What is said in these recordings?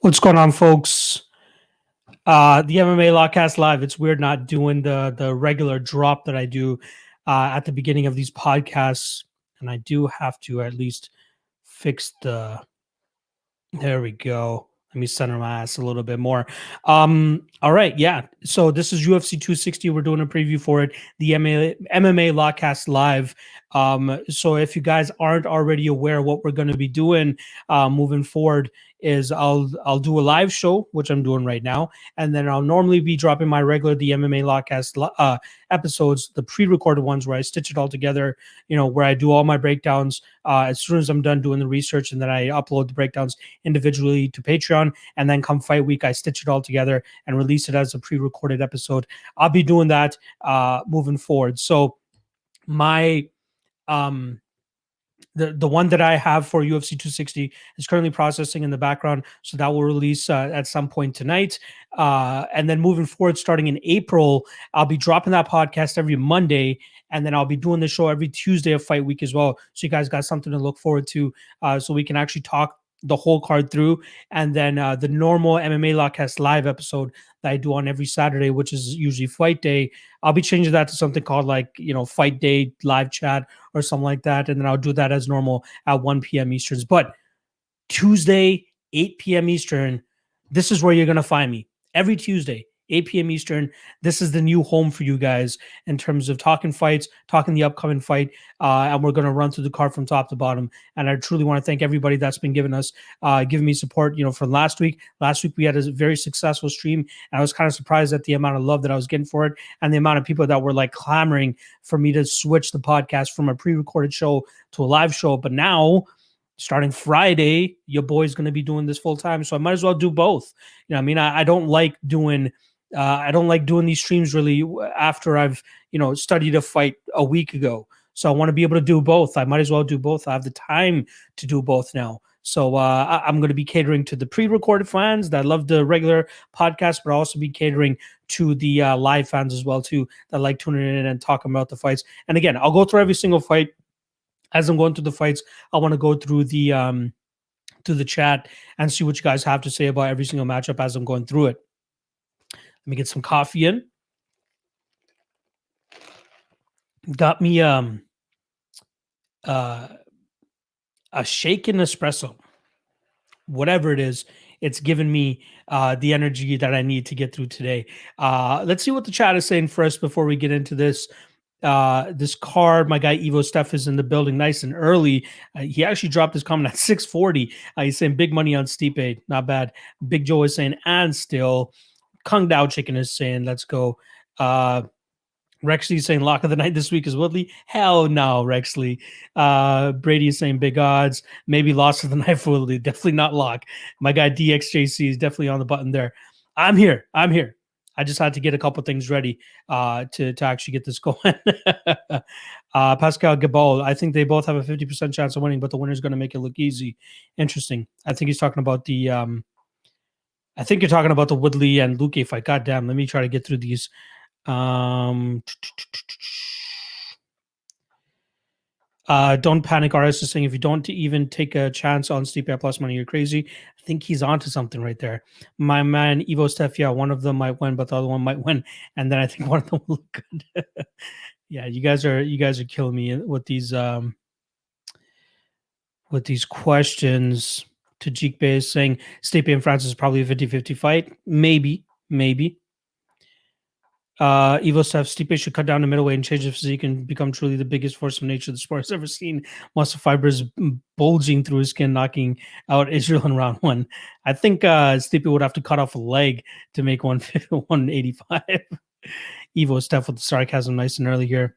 What's going on, folks? The MMA Lotcast Live. It's weird not doing the regular drop that I do at the beginning of these podcasts, and I do have to at least fix the. There we go. Let me center my ass a little bit more. All right, yeah. So this is UFC 260. We're doing a preview for it. The MMA Lotcast Live. So if you guys aren't already aware, what we're going to be doing moving forward is I'll do a live show, which I'm doing right now, and then I'll normally be dropping my regular the MMA Lotcast episodes, the pre-recorded ones where I stitch it all together. Where I do all my breakdowns as soon as I'm done doing the research, and then I upload the breakdowns individually to Patreon, and then come fight week, I stitch it all together and release it as a pre-recorded episode. I'll be doing that moving forward. So my the one that I have for UFC 260 is currently processing in the background, so that will release at some point tonight. And then moving forward, starting in April, I'll be dropping that podcast every Monday, and then I'll be doing the show every Tuesday of fight week as well. So you guys got something to look forward to, so we can actually talk the whole card through. And then the normal MMA Lotcast Live episode that I do on every Saturday, which is usually fight day, I'll be changing that to something called fight day live chat or something like that. And then I'll do that as normal at 1 p.m. Eastern. But Tuesday, 8 p.m. Eastern, this is where you're going to find me. Every Tuesday, 8 p.m. Eastern. This is the new home for you guys in terms of talking fights, talking the upcoming fight, and we're going to run through the card from top to bottom. And I truly want to thank everybody that's been giving me support. From last week. Last week we had a very successful stream, and I was kind of surprised at the amount of love that I was getting for it, and the amount of people that were clamoring for me to switch the podcast from a pre-recorded show to a live show. But now, starting Friday, your boy's going to be doing this full time, so I might as well do both. I don't like doing. I don't like doing these streams really after I've, studied a fight a week ago. So I want to be able to do both. I might as well do both. I have the time to do both now. So I'm going to be catering to the pre-recorded fans that love the regular podcast, but I'll also be catering to the live fans as well, too, that like tuning in and talking about the fights. And again, I'll go through every single fight. As I'm going through the fights, I want to go through the chat and see what you guys have to say about every single matchup as I'm going through it. Let me get some coffee in. Got me a shaken espresso. Whatever it is, it's given me the energy that I need to get through today. Let's see what the chat is saying first before we get into this. This card, my guy Evo Steph is in the building nice and early. He actually dropped his comment at 6:40. He's saying big money on Stipe. Not bad. Big Joe is saying and still. Kung Dao Chicken is saying, let's go. Rexley is saying lock of the night this week is Woodley. Hell no, Rexley. Brady is saying big odds. Maybe loss of the night for Woodley. Definitely not lock. My guy DXJC is definitely on the button there. I'm here. I just had to get a couple things ready to actually get this going. Pascal Gabal, I think they both have a 50% chance of winning, but the winner's going to make it look easy. Interesting. I think he's talking about the I think you're talking about the Woodley and Luque fight. God damn, let me try to get through these. Don't panic. RS is saying if you don't even take a chance on Stipe at plus money, you're crazy. I think he's onto something right there. My man Evo Steph, yeah, one of them might win, but the other one might win, and then I think one of them will look good. Yeah, you guys are killing me with these questions. Tajik Bey is saying Stipe and Francis is probably a 50-50 fight. Maybe. Evo Steph, Stipe should cut down to middleweight and change the physique and become truly the biggest force of nature the sport has ever seen. Muscle fibers bulging through his skin, knocking out Israel in round one. I think Stipe would have to cut off a leg to make 185. Evo Steph with the sarcasm nice and early here.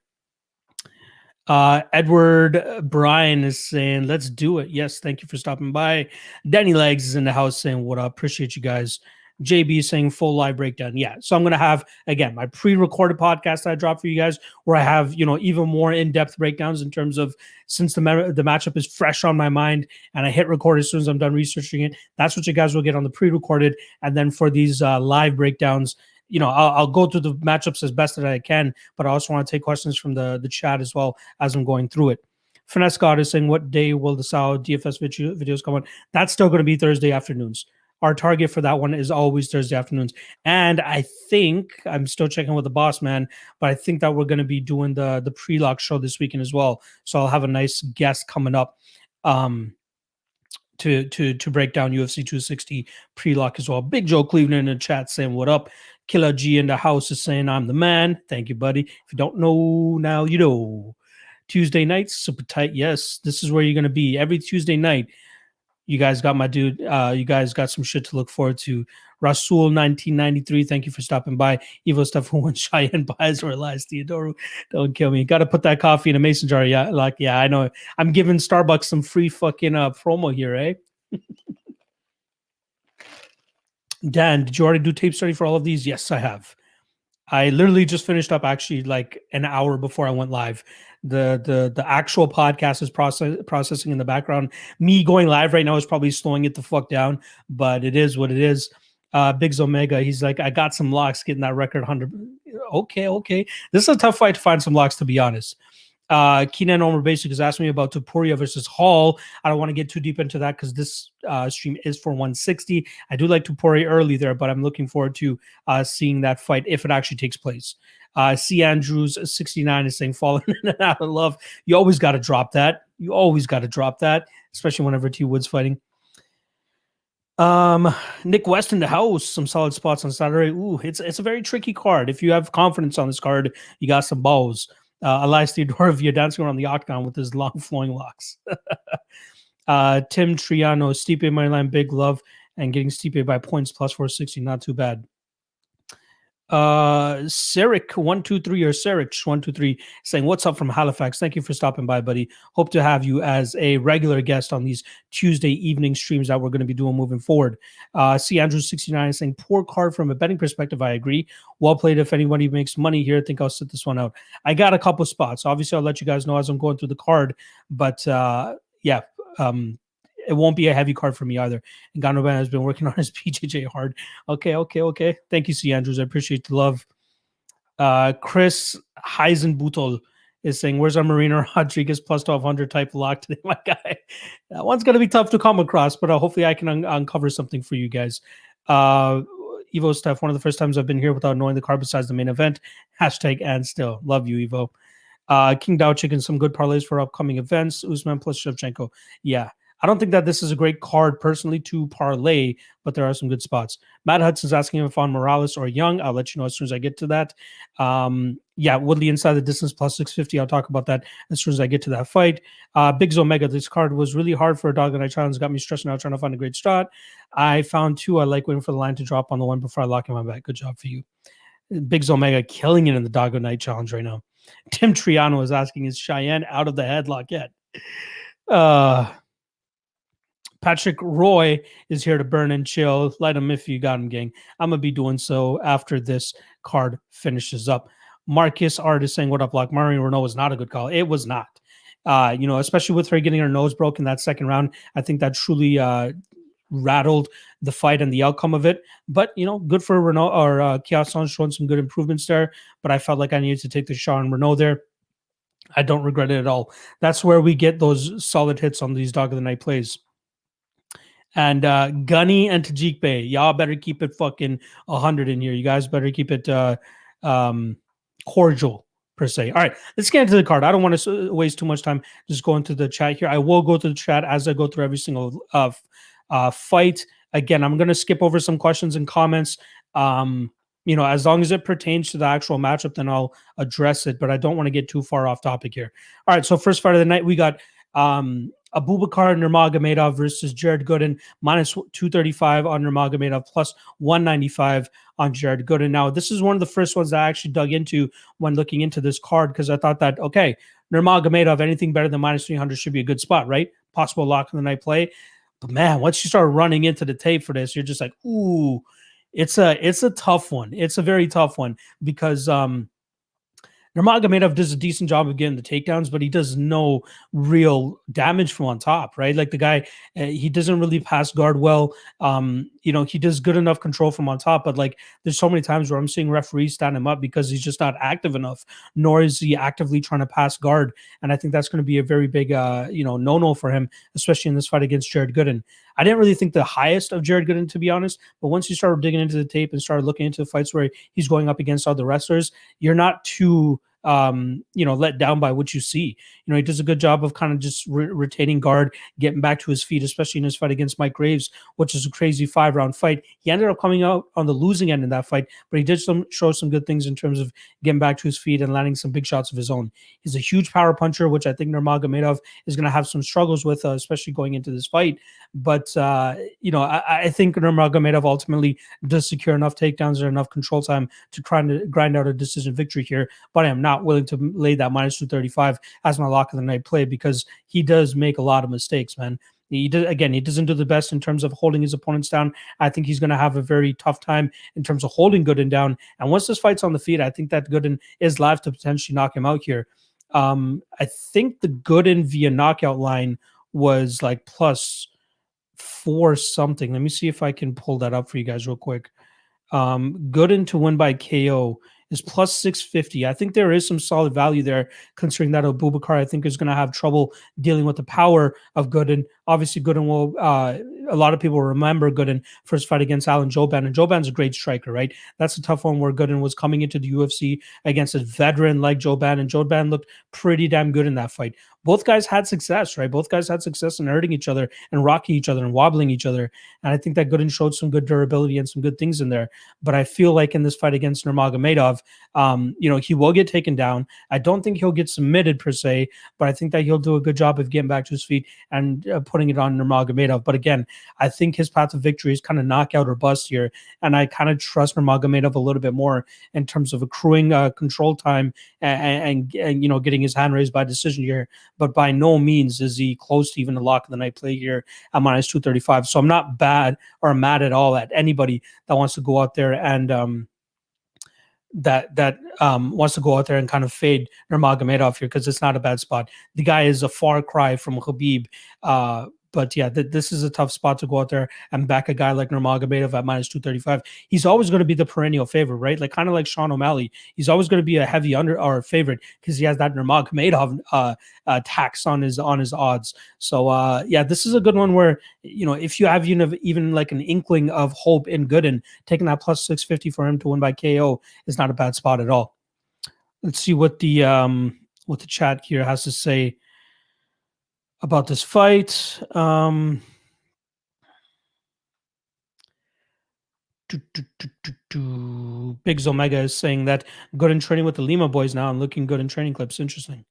Edward Bryan is saying, let's do it. Yes, thank you for stopping by. Danny Legs is in the house saying, what up? Appreciate you guys. JB is saying full live breakdown. Yeah, so I'm going to have, again, my pre-recorded podcast that I dropped for you guys where I have, even more in-depth breakdowns in terms of since the matchup is fresh on my mind and I hit record as soon as I'm done researching it. That's what you guys will get on the pre-recorded. And then for these live breakdowns, I'll go through the matchups as best that I can, but I also want to take questions from the chat as well as I'm going through it. Finesse God is saying, what day will the Sao DFS videos come on? That's still going to be Thursday afternoons. our target for that one is always Thursday afternoons. And I think I'm still checking with the boss man, but I think that we're going to be doing the pre-lock show this weekend as well. So I'll have a nice guest coming up to break down UFC 260 pre-lock as well. Big Joe Cleveland in the chat saying what up. Killer G in the house is saying I'm the man. Thank you, buddy. If you don't know, now you know. Tuesday nights, super tight. Yes, this is where you're going to be every Tuesday night. You guys got my dude. You guys got some shit to look forward to. Rasul 1993, thank you for stopping by. Evo stuff who wants Cheyenne buys or lies. Theodoro, don't kill me. Got to put that coffee in a mason jar. Yeah, I know. I'm giving Starbucks some free fucking promo here, eh? Dan, did you already do tape study for all of these? Yes, I have. I literally just finished up actually like an hour before I went live. The actual podcast is processing in the background. Me going live right now is probably slowing it the fuck down, but it is what it is. Biggs Omega, he's like, I got some locks getting that record 100. Okay. This is a tough fight to find some locks, to be honest. Keenan Omar Basic is asking me about Topuria versus Hall. I don't want to get too deep into that because this stream is for 160. I do like Topuria early there, but I'm looking forward to seeing that fight if it actually takes place. C. Andrews 69 is saying falling in and out of love. You always got to drop that. Especially whenever T Wood's fighting. Nick West in the house, some solid spots on Saturday. Ooh, it's a very tricky card. If you have confidence on this card, you got some balls. Elias Theodorovia dancing around the octagon with his long flowing locks. Tim Triano, Stipe Maryland, big love, and getting Stipe by points plus 460, not too bad. Seric123 or Seric123 saying, what's up from Halifax? Thank you for stopping by, buddy. Hope to have you as a regular guest on these Tuesday evening streams that we're going to be doing moving forward. C. Andrew69 saying, poor card from a betting perspective. I agree. Well played. If anybody makes money here, I think I'll sit this one out. I got a couple spots. Obviously, I'll let you guys know as I'm going through the card, but it won't be a heavy card for me either. And Ngannou has been working on his PJJ hard. Okay. Thank you, C. Andrews. I appreciate the love. Chris Heisenbuttel is saying, where's our Marina Rodriguez plus 1200 type lock today, my guy? That one's going to be tough to come across, but hopefully I can uncover something for you guys. Evo Steph, one of the first times I've been here without knowing the card besides the main event. Hashtag and still. Love you, Evo. King Dao Chicken, some good parlays for upcoming events. Usman plus Shevchenko. Yeah. I don't think that this is a great card personally to parlay, but there are some good spots. Matt Hudson's asking if on Morales or Young. I'll let you know as soon as I get to that. Woodley inside the distance plus 650. I'll talk about that as soon as I get to that fight. Biggs Omega, this card was really hard for a dog that I challenged. Got me stressing out trying to find a great shot. I found two. I like waiting for the line to drop on the one before I lock in my bet. Good job for you. Biggs Omega killing it in the Doggo Night Challenge right now. Tim Triano is asking, is Cheyenne out of the headlock yet? Patrick Roy is here to burn and chill. Light him if you got him, gang. I'm going to be doing so after this card finishes up. Marcus Art is saying, what up, Lock? Marion Renault was not a good call. It was not. Especially with her getting her nose broken that second round. I think that truly rattled the fight and the outcome of it. But, good for Renault or Kiasan showing some good improvements there. But I felt like I needed to take the shot on Renault there. I don't regret it at all. That's where we get those solid hits on these Dog of the Night plays. And Gunny and Tajik, y'all better keep it fucking 100 in here. You guys better keep it cordial, per se. All right, let's get into the card. I don't want to waste too much time just going to the chat here. I will go to the chat as I go through every single fight. Again, I'm going to skip over some questions and comments. As long as it pertains to the actual matchup, then I'll address it. But I don't want to get too far off topic here. All right, so first fight of the night, we got Abubakar Nurmagomedov versus Jared Gooden, minus 235 on Nurmagomedov, plus 195 on Jared Gooden. Now, this is one of the first ones that I actually dug into when looking into this card because I thought that, okay, Nurmagomedov, anything better than minus 300 should be a good spot, right? Possible lock in the night play. But man, once you start running into the tape for this, you're just like, ooh, it's a tough one. It's a very tough one because Nurmagomedov does a decent job of getting the takedowns, but he does no real damage from on top, right? Like the guy, he doesn't really pass guard well. He does good enough control from on top, but like there's so many times where I'm seeing referees stand him up because he's just not active enough, nor is he actively trying to pass guard. And I think that's going to be a very big, no-no for him, especially in this fight against Jared Gooden. I didn't really think the highest of Jared Gooden, to be honest. But once you started digging into the tape and started looking into the fights where he's going up against other wrestlers, you're not too let down by what you see. He does a good job of kind of just retaining guard, getting back to his feet, especially in his fight against Mike Graves, which is a crazy 5-round fight. He ended up coming out on the losing end in that fight, but he did show some good things in terms of getting back to his feet and landing some big shots of his own. He's a huge power puncher, which I think Nurmagomedov is going to have some struggles with, especially going into this fight. But, I think Nurmagomedov ultimately does secure enough takedowns and enough control time to try to grind out a decision victory here. But I am not willing to lay that minus 235 as my lock of the night play because he does make a lot of mistakes, man. He doesn't do the best in terms of holding his opponents down. I think he's going to have a very tough time in terms of holding Gooden down. And once this fight's on the feet, I think that Gooden is live to potentially knock him out here. I think the Gooden via knockout line was like +4 something. Let me see if I can pull that up for you guys real quick. Gooden to win by KO is +650. I think there is some solid value there, considering that Abubakar, I think, is going to have trouble dealing with the power of Gooden. Obviously, Gooden will, a lot of people remember Gooden for his fight against Alan Jouban, and Jouban's a great striker, right? That's a tough one where Gooden was coming into the UFC against a veteran like Jouban, and Jouban looked pretty damn good in that fight. Both guys had success, right? Both guys had success in hurting each other and rocking each other and wobbling each other. And I think that Gooden showed some good durability and some good things in there. But I feel like in this fight against Nurmagomedov, he will get taken down. I don't think he'll get submitted per se, but I think that he'll do a good job of getting back to his feet and putting it on Nurmagomedov. But again, I think his path to victory is kind of knockout or bust here. And I kind of trust Nurmagomedov a little bit more in terms of accruing control time and getting his hand raised by decision here. But by no means is he close to even the lock of the night play here at minus 235. So I'm not bad or mad at all at anybody that wants to go out there and wants to go out there and kind of fade Nurmagomedov here, because it's not a bad spot. The guy is a far cry from Khabib. But yeah, this is a tough spot to go out there and back a guy like Nurmagomedov at minus 235. He's always going to be the perennial favorite, right? Like kind of like Sean O'Malley. He's always going to be a heavy under or favorite because he has that Nurmagomedov tax on his odds. So this is a good one where if you have even like an inkling of hope in Gooden, taking that plus 650 for him to win by KO is not a bad spot at all. Let's see what the chat here has to say about this fight. Biggs Omega is saying that good in training with the Lima boys now and looking good in training clips. Interesting.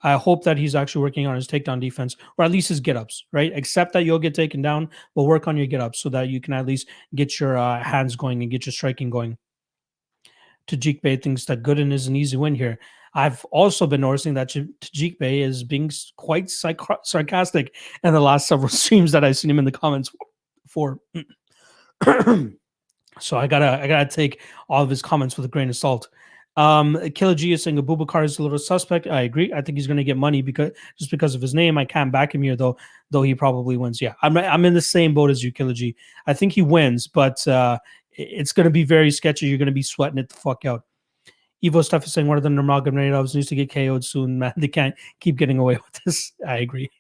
I hope that he's actually working on his takedown defense, or at least his get-ups, right? Accept that you'll get taken down, but work on your get-ups so that you can at least get your hands going and get your striking going. Tajik Bey thinks that Gooden is an easy win here. I've also been noticing that Tajik Bey is being quite sarcastic in the last several streams that I've seen him in the comments for. So I gotta take all of his comments with a grain of salt. Killer G is saying Abubakar is a little suspect. I agree. I think he's going to get money because of his name. I can't back him here though he probably wins. Yeah, I'm in the same boat as you, Killer G. I think he wins, but it's going to be very sketchy. You're going to be sweating it the fuck out. Evo stuff is saying one of the Nurmagomedovs needs to get KO'd soon, man. They can't keep getting away with this. I agree.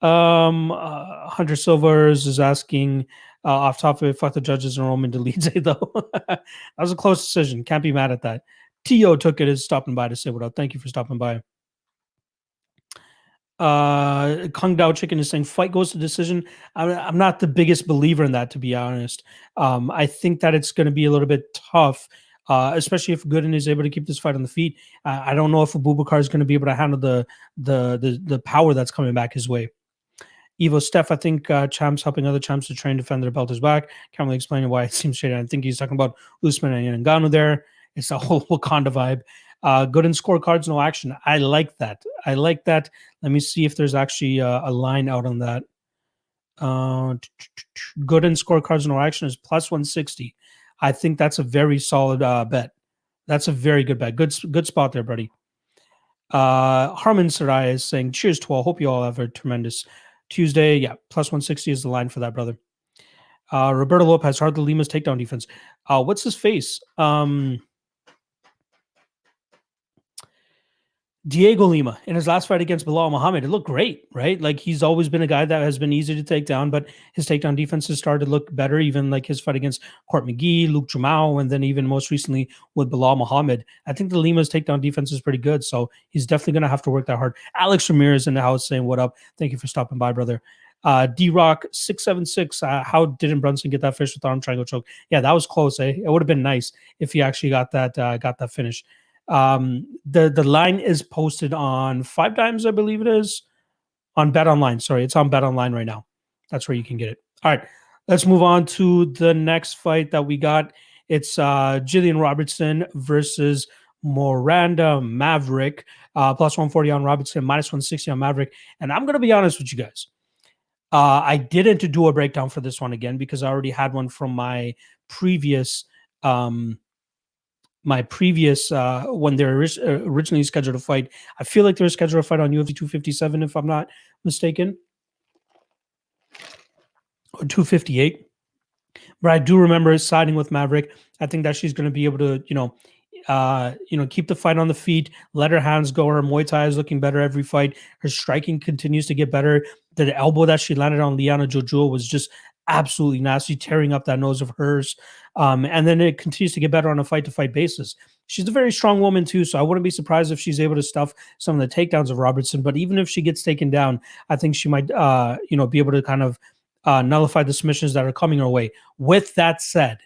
Hunter Silvers is asking off top of it, fuck the judges and Roman deletes though. That was a close decision. Can't be mad at that. Tio took it as stopping by to say what up. Thank you for stopping by. Kung Dao Chicken is saying fight goes to decision. I'm not the biggest believer in that, to be honest. I think that it's going to be a little bit tough, especially if Gooden is able to keep this fight on the feet. I don't know if Abubakar is going to be able to handle the power that's coming back his way. Evo Steph, I think champs helping other champs to train, defend their belt is back. Can't really explain why it seems shady. I think he's talking about Usman and Ngannou there. It's a whole Wakanda vibe. Gooden scorecards, no action. I like that. Let me see if there's actually a line out on that. Gooden scorecards, no action is plus 160. I think that's a very solid bet. That's a very good bet. Good spot there, buddy. Harman Sarai is saying, cheers to all. Hope you all have a tremendous Tuesday. Yeah, plus 160 is the line for that, brother. Roberto Lopez, Hardly Lima's takedown defense. What's his face? Diego Lima in his last fight against Bilal Muhammad, it looked great, right? Like he's always been a guy that has been easy to take down, but his takedown defense has started to look better, even like his fight against Court McGee, Luke Jamao, and then even most recently with Bilal Muhammad. I think the Lima's takedown defense is pretty good, so he's definitely going to have to work that hard. Alex Ramirez in the house saying, "What up? Thank you for stopping by, brother." D-Rock 676. How didn't Brunson get that finish with arm triangle choke? Yeah, that was close. It would have been nice if he actually got that finish. The line is posted on 5 times, I believe it is, on Bet Online. Sorry, it's on Bet Online right now. That's where you can get it. All right, let's move on to the next fight that we got. It's Gillian Robertson versus Miranda Maverick. Plus 140 on Robertson, minus 160 on Maverick. And I'm going to be honest with you guys. I didn't do a breakdown for this one again because I already had one from my previous when they're originally scheduled to fight. I feel like they're scheduled to fight on UFC 257 if I'm not mistaken, or 258. But I do remember siding with Maverick. I think that she's going to be able to, keep the fight on the feet, let her hands go. Her Muay Thai is looking better every fight. Her striking continues to get better. The elbow that she landed on Liana Jojua was just absolutely nasty, tearing up that nose of hers. And then it continues to get better on a fight-to-fight basis. She's a very strong woman too, so I wouldn't be surprised if she's able to stuff some of the takedowns of Robertson. But even if she gets taken down, I think she might, be able to kind of nullify the submissions that are coming her way. With that said,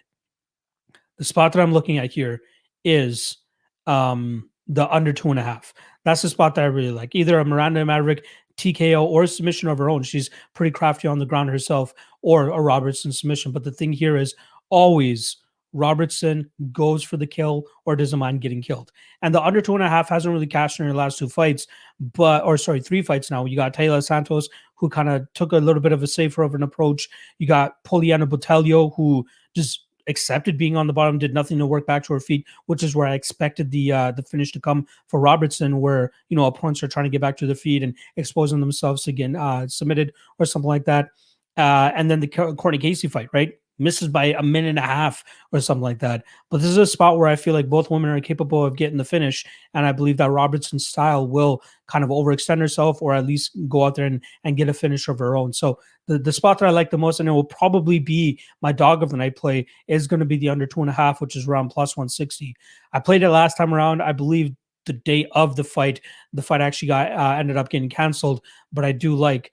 the spot that I'm looking at here is the under 2.5. That's the spot that I really like. Either a Miranda Maverick TKO or a submission of her own. She's pretty crafty on the ground herself, or a Robertson submission. But the thing here is always Robertson goes for the kill or doesn't mind getting killed. And the under 2.5 hasn't really cashed in her last 2 fights, 3 fights now. You got Taylor Santos, who kind of took a little bit of a safer of an approach. You got Poliana Botelho, who just accepted being on the bottom, did nothing to work back to her feet, which is where I expected the finish to come for Robertson, where opponents are trying to get back to their feet and exposing themselves to get submitted or something like that. And then the Courtney Casey fight, right? Misses by a minute and a half or something like that. But this is a spot where I feel like both women are capable of getting the finish, and I believe that Robertson's style will kind of overextend herself, or at least go out there and get a finish of her own. So the spot that I like the most, and it will probably be my dog of the night play, is going to be the under 2.5, which is around plus 160. I played it last time around. I believe the day of the fight actually ended up getting canceled, but I do like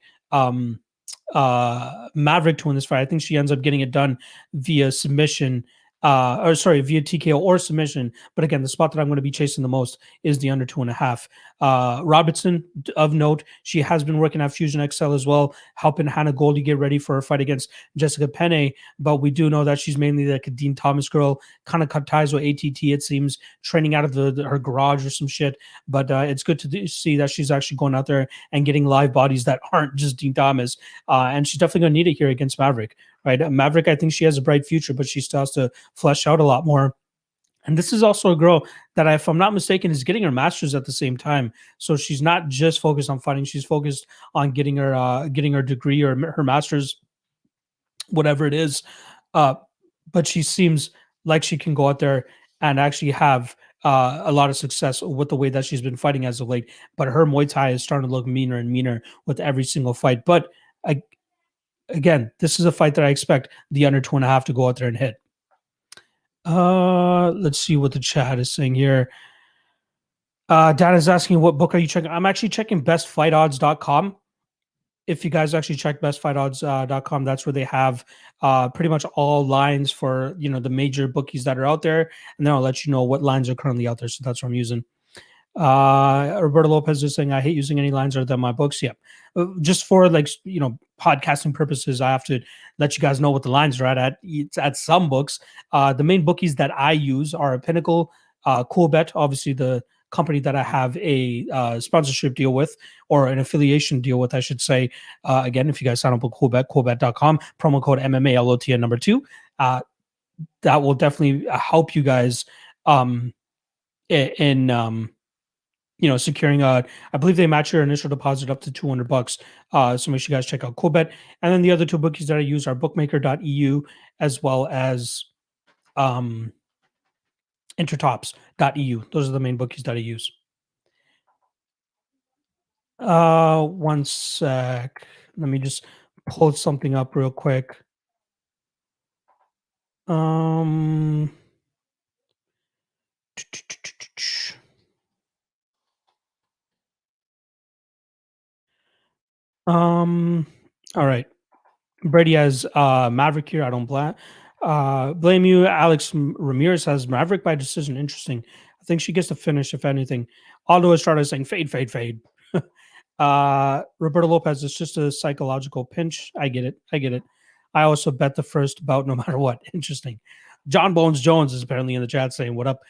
Maverick to win this fight. I think she ends up getting it done via submission, via TKO or submission. But again, the spot that I'm going to be chasing the most is the under 2.5. Robertson, of note, she has been working at Fusion XL as well, helping Hannah Goldy get ready for her fight against Jessica Penne. But we do know that she's mainly like a Dean Thomas girl, kind of cut ties with ATT, it seems, training out of her garage or some shit. But it's good to see that she's actually going out there and getting live bodies that aren't just Dean Thomas. And she's definitely going to need it here against Maverick. Right, Maverick, I think she has a bright future, but she still has to flesh out a lot more. And this is also a girl that, if I'm not mistaken, is getting her master's at the same time. So she's not just focused on fighting; she's focused on getting her degree or her master's, whatever it is. But she seems like she can go out there and actually have a lot of success with the way that she's been fighting as of late. But her Muay Thai is starting to look meaner and meaner with every single fight. But again, this is a fight that I expect the under 2.5 to go out there and hit. Let's see what the chat is saying here. Dan is asking, what book are you checking? I'm actually checking bestfightodds.com. If you guys actually check bestfightodds.com, that's where they have pretty much all lines for the major bookies that are out there, and then I'll let you know what lines are currently out there. So that's what I'm using. Roberto Lopez is saying, I hate using any lines other than my books. Yeah. Just for podcasting purposes, I have to let you guys know what the lines are at some books. The main bookies that I use are Pinnacle, Coolbet, obviously the company that I have a sponsorship deal with, or an affiliation deal with, I should say. Again, if you guys sign up with Coolbet, coolbet.com, promo code MMALOTN number 2, that will definitely help you guys in securing I believe they match your initial deposit up to $200. So make sure you guys check out Coolbet. And then the other two bookies that I use are bookmaker.eu as well as intertops.eu. Those are the main bookies that I use. One sec. Let me just pull something up real quick. Um, all right. Brady has Maverick here. I don't blame you. Alex Ramirez has Maverick by decision. Interesting. I think she gets the finish, if anything. Aldo Estrada saying fade, fade, fade. Roberto Lopez, it's just a psychological pinch. I get it. I get it. I also bet the first bout no matter what. Interesting. John Bones Jones is apparently in the chat saying, what up?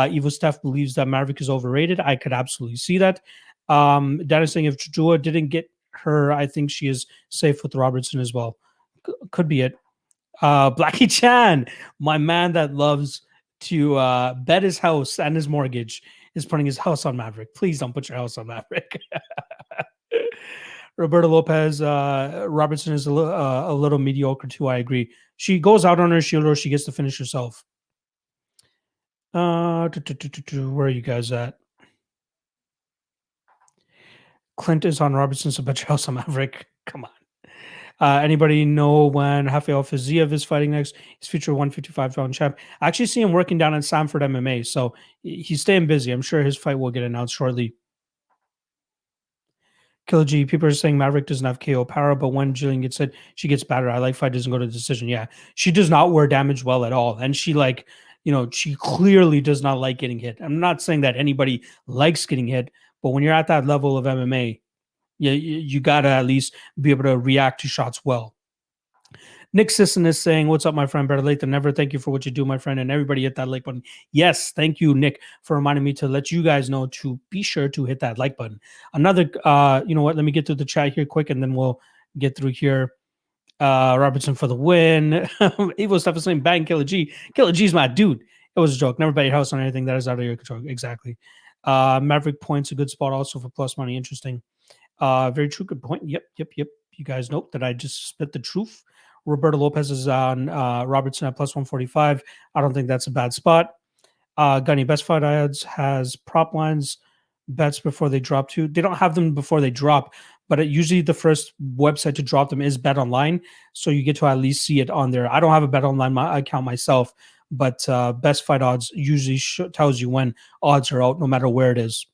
Evil Steph believes that Maverick is overrated. I could absolutely see that. Dennis saying if Chua didn't get her, I think she is safe with Robertson as well. Could be it. Blackie Chan, my man that loves to bet his house and his mortgage, is putting his house on Maverick. Please don't put your house on Maverick. Roberto Lopez, Robertson is a little mediocre too. I agree. She goes out on her shield or she gets to finish herself. Where are you guys at? Clint is on Robertson, so bet your house on Maverick. Come on. Anybody know when Rafael Fiziev is fighting next? He's future 155-pound champ. I actually see him working down at Sanford MMA, so he's staying busy. I'm sure his fight will get announced shortly. Killer G, people are saying Maverick doesn't have KO power, but when Gillian gets hit, she gets battered. I like fight doesn't go to decision. Yeah, she does not wear damage well at all. And she she clearly does not like getting hit. I'm not saying that anybody likes getting hit, but when you're at that level of MMA, you got to at least be able to react to shots well. Nick Sisson is saying, what's up, my friend? Better late than never. Thank you for what you do, my friend. And everybody hit that like button. Yes, thank you, Nick, for reminding me to let you guys know to be sure to hit that like button. Another, you know what? Let me get through the chat here quick, and then we'll get through here. Robertson for the win. Evil stuff is saying, bang, Killer G. Killer G's my dude. It was a joke. Never bet your house on anything that is out of your control. Exactly. Maverick points, a good spot also for plus money. Interesting. Very true. Good point. Yep. You guys know that I just spit the truth. Roberto Lopez is on Robertson at plus 145. I don't think that's a bad spot. Gunny, best fight odds has prop lines bets before they drop too. They don't have them before they drop, but usually the first website to drop them is Bet Online, so you get to at least see it on there. I don't have a Bet Online account myself, but best fight odds usually tells you when odds are out, no matter where it is.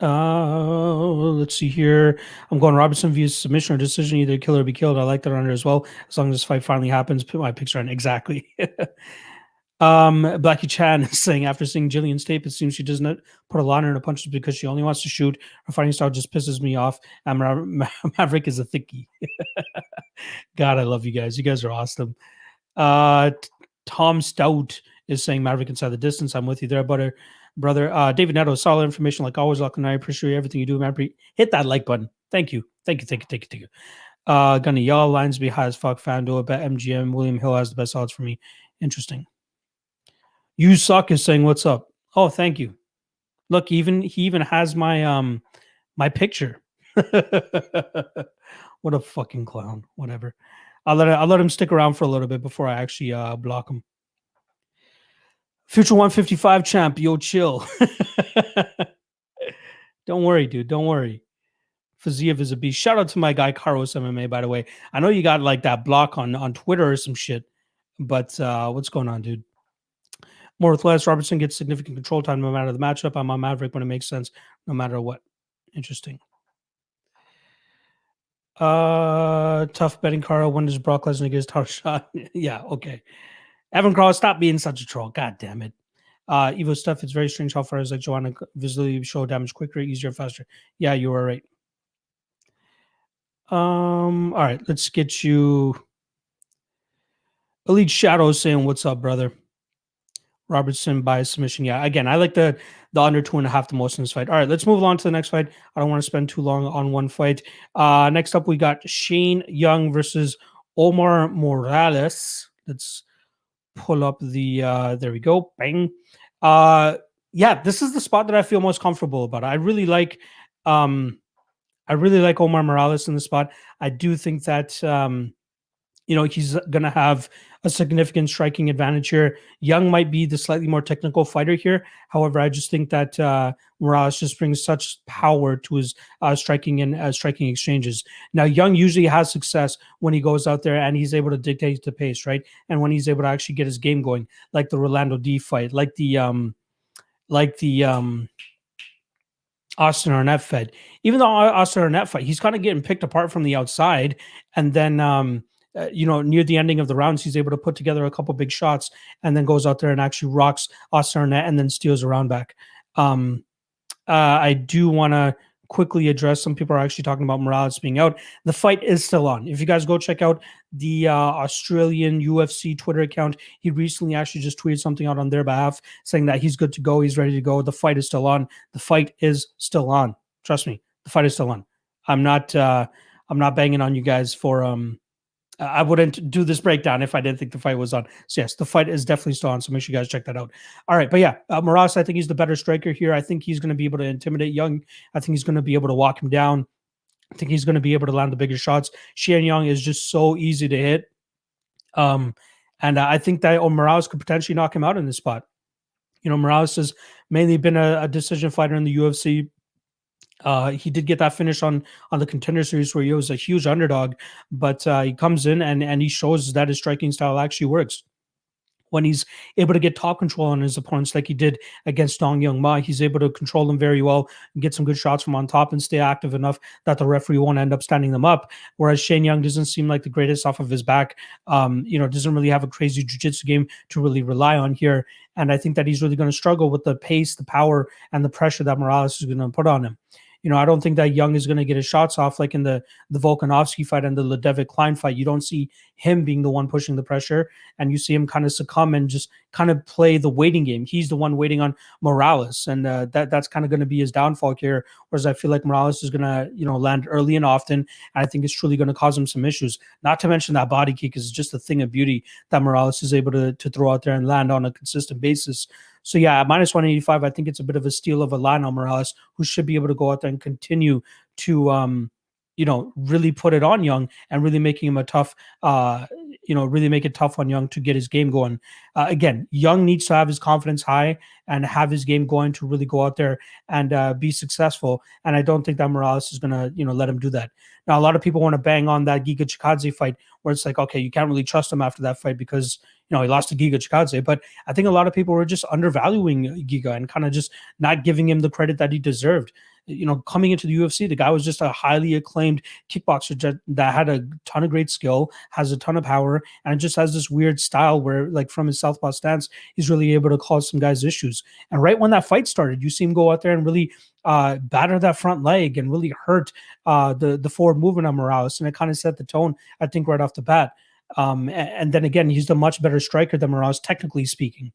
Let's see here. I'm going Robertson via submission or decision, either kill or be killed. I like that under as well. As long as this fight finally happens, put my picks on exactly. Blackie Chan is saying after seeing Gillian's tape, it seems she doesn't put a lot in her punches because she only wants to shoot. Her fighting style just pisses me off. Maverick is a thickie. God, I love you guys. You guys are awesome. Tom Stout is saying Maverick inside the distance. I'm with you there, brother. David Neto, solid information like always. Lock and I appreciate everything you do, Maverick. Hit that like button. Thank you. Gonna y'all lines be high as fuck. FanDuel, bet MGM. William Hill has the best odds for me. Interesting. You suck is saying what's up. Oh, thank you. Look, he even has my my picture. What a fucking clown. Whatever. I'll let him stick around for a little bit before I actually block him. Future 155 champ, yo, chill. Don't worry, dude. Don't worry. Fiziev is a beast. Shout out to my guy Carlos MMA, by the way. I know you got like that block on Twitter or some shit, but what's going on, dude? More with less. Robertson gets significant control time no matter the matchup. I'm on Maverick when it makes sense, no matter what. Interesting. Tough betting, Carl. When does Brock Lesnar get his title shot? Yeah, okay. Evan Carl, stop being such a troll. God damn it. Evo stuff, it's very strange how fighters like Joanna visually show damage quicker, easier, faster. Yeah, you were right. All right, let's get you. Elite Shadow saying, what's up, brother? Robertson by submission. Yeah, again, I like the under 2.5 the most in this fight. All right, let's move on to the next fight. I don't want to spend too long on one fight. Next up, we got Shane Young versus Omar Morales. Let's pull up the there we go. Bang. Yeah, this is the spot that I feel most comfortable about. I really like Omar Morales in the spot. I do think that he's gonna have a significant striking advantage here. Young might be the slightly more technical fighter here. However, I just think that Morales just brings such power to his striking and striking exchanges. Now, Young usually has success when he goes out there and he's able to dictate the pace, right? And when he's able to actually get his game going, like the Rolando D fight, like the Austin Arnett fight. Even though Austin Arnett fight, he's kind of getting picked apart from the outside, and then near the ending of the rounds, he's able to put together a couple big shots, and then goes out there and actually rocks Austin Arnett, and then steals a round back. I do want to quickly address, some people are actually talking about Morales being out. The fight is still on. If you guys go check out the Australian UFC Twitter account, he recently actually just tweeted something out on their behalf saying that he's good to go, he's ready to go. The fight is still on. The fight is still on. Trust me, the fight is still on. I'm not banging on you guys for I wouldn't do this breakdown if I didn't think the fight was on. So yes, the fight is definitely still on. So make sure you guys check that out. All right. But yeah, Morales, I think he's the better striker here. I think he's going to be able to intimidate Young. I think he's going to be able to walk him down. I think he's going to be able to land the bigger shots. Shane Young is just so easy to hit. And I think that Morales could potentially knock him out in this spot. Morales has mainly been a decision fighter in the UFC. He did get that finish on the Contender Series where he was a huge underdog, but he comes in and he shows that his striking style actually works. When he's able to get top control on his opponents like he did against Dong Young Ma, he's able to control them very well, get some good shots from on top, and stay active enough that the referee won't end up standing them up. Whereas Shane Young doesn't seem like the greatest off of his back. Doesn't really have a crazy jiu-jitsu game to really rely on here. And I think that he's really going to struggle with the pace, the power, and the pressure that Morales is going to put on him. I don't think that Young is going to get his shots off like in the Volkanovski fight and the Ledevic Klein fight. You don't see him being the one pushing the pressure, and you see him kind of succumb and just kind of play the waiting game. He's the one waiting on Morales, and that's kind of going to be his downfall here. Whereas I feel like Morales is going to land early and often, and I think it's truly going to cause him some issues. Not to mention that body kick is just a thing of beauty that Morales is able to throw out there and land on a consistent basis. So yeah, at minus 185, I think it's a bit of a steal of a line on Morales, who should be able to go out there and continue to, really put it on Young and really making him a tough, really make it tough on Young to get his game going. Again, Young needs to have his confidence high and have his game going to really go out there and be successful. And I don't think that Morales is going to, let him do that. Now, a lot of people want to bang on that Giga Chikadze fight where it's like, okay, you can't really trust him after that fight because, he lost to Giga Chikadze. But I think a lot of people were just undervaluing Giga and kind of just not giving him the credit that he deserved. Coming into the UFC, the guy was just a highly acclaimed kickboxer that had a ton of great skill, has a ton of power, and just has this weird style where, like, from his southpaw stance, he's really able to cause some guys issues. And right when that fight started, you see him go out there and really batter that front leg and really hurt the forward movement of Morales, and it kind of set the tone, I think, right off the bat. And then again, he's a much better striker than Morales, technically speaking.